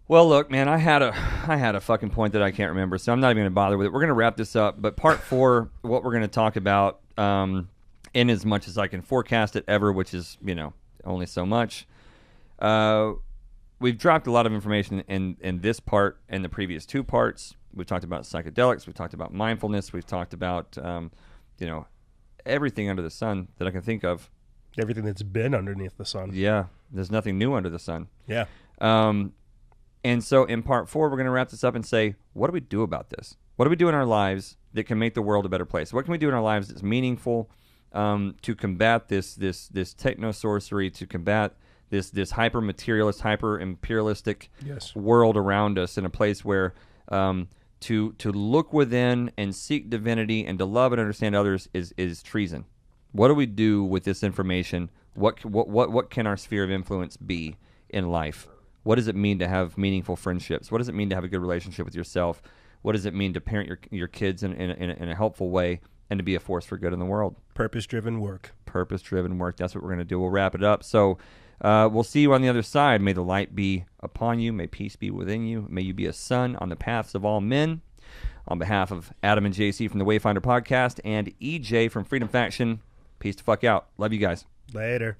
[SPEAKER 1] Well, look, man, I had a fucking point that I can't remember, so I'm not even going to bother with it. We're going to wrap this up, but part 4, what we're going to talk about, in as much as I can forecast it ever, which is, only so much. We've dropped a lot of information in this part and the previous 2 parts. We've talked about psychedelics. We've talked about mindfulness. We've talked about, everything under the sun that I can think of.
[SPEAKER 3] Everything that's been underneath the sun.
[SPEAKER 1] Yeah, there's nothing new under the sun.
[SPEAKER 3] Yeah.
[SPEAKER 1] And so in part 4, we're going to wrap this up and say, what do we do about this? What do we do in our lives that can make the world a better place? What can we do in our lives that's meaningful to combat this techno-sorcery, to combat this hyper-materialist, hyper-imperialistic world around us, in a place where to look within and seek divinity and to love and understand others is treason. What do we do with this information? What can our sphere of influence be in life? What does it mean to have meaningful friendships? What does it mean to have a good relationship with yourself? What does it mean to parent your kids in a helpful way and to be a force for good in the world?
[SPEAKER 3] Purpose-driven work.
[SPEAKER 1] Purpose-driven work. That's what we're going to do. We'll wrap it up. So we'll see you on the other side. May the light be upon you. May peace be within you. May you be a sun on the paths of all men. On behalf of Adam and JC from the Wayfinder Podcast and EJ from Freedom Faction, peace the fuck out. Love you guys.
[SPEAKER 3] Later.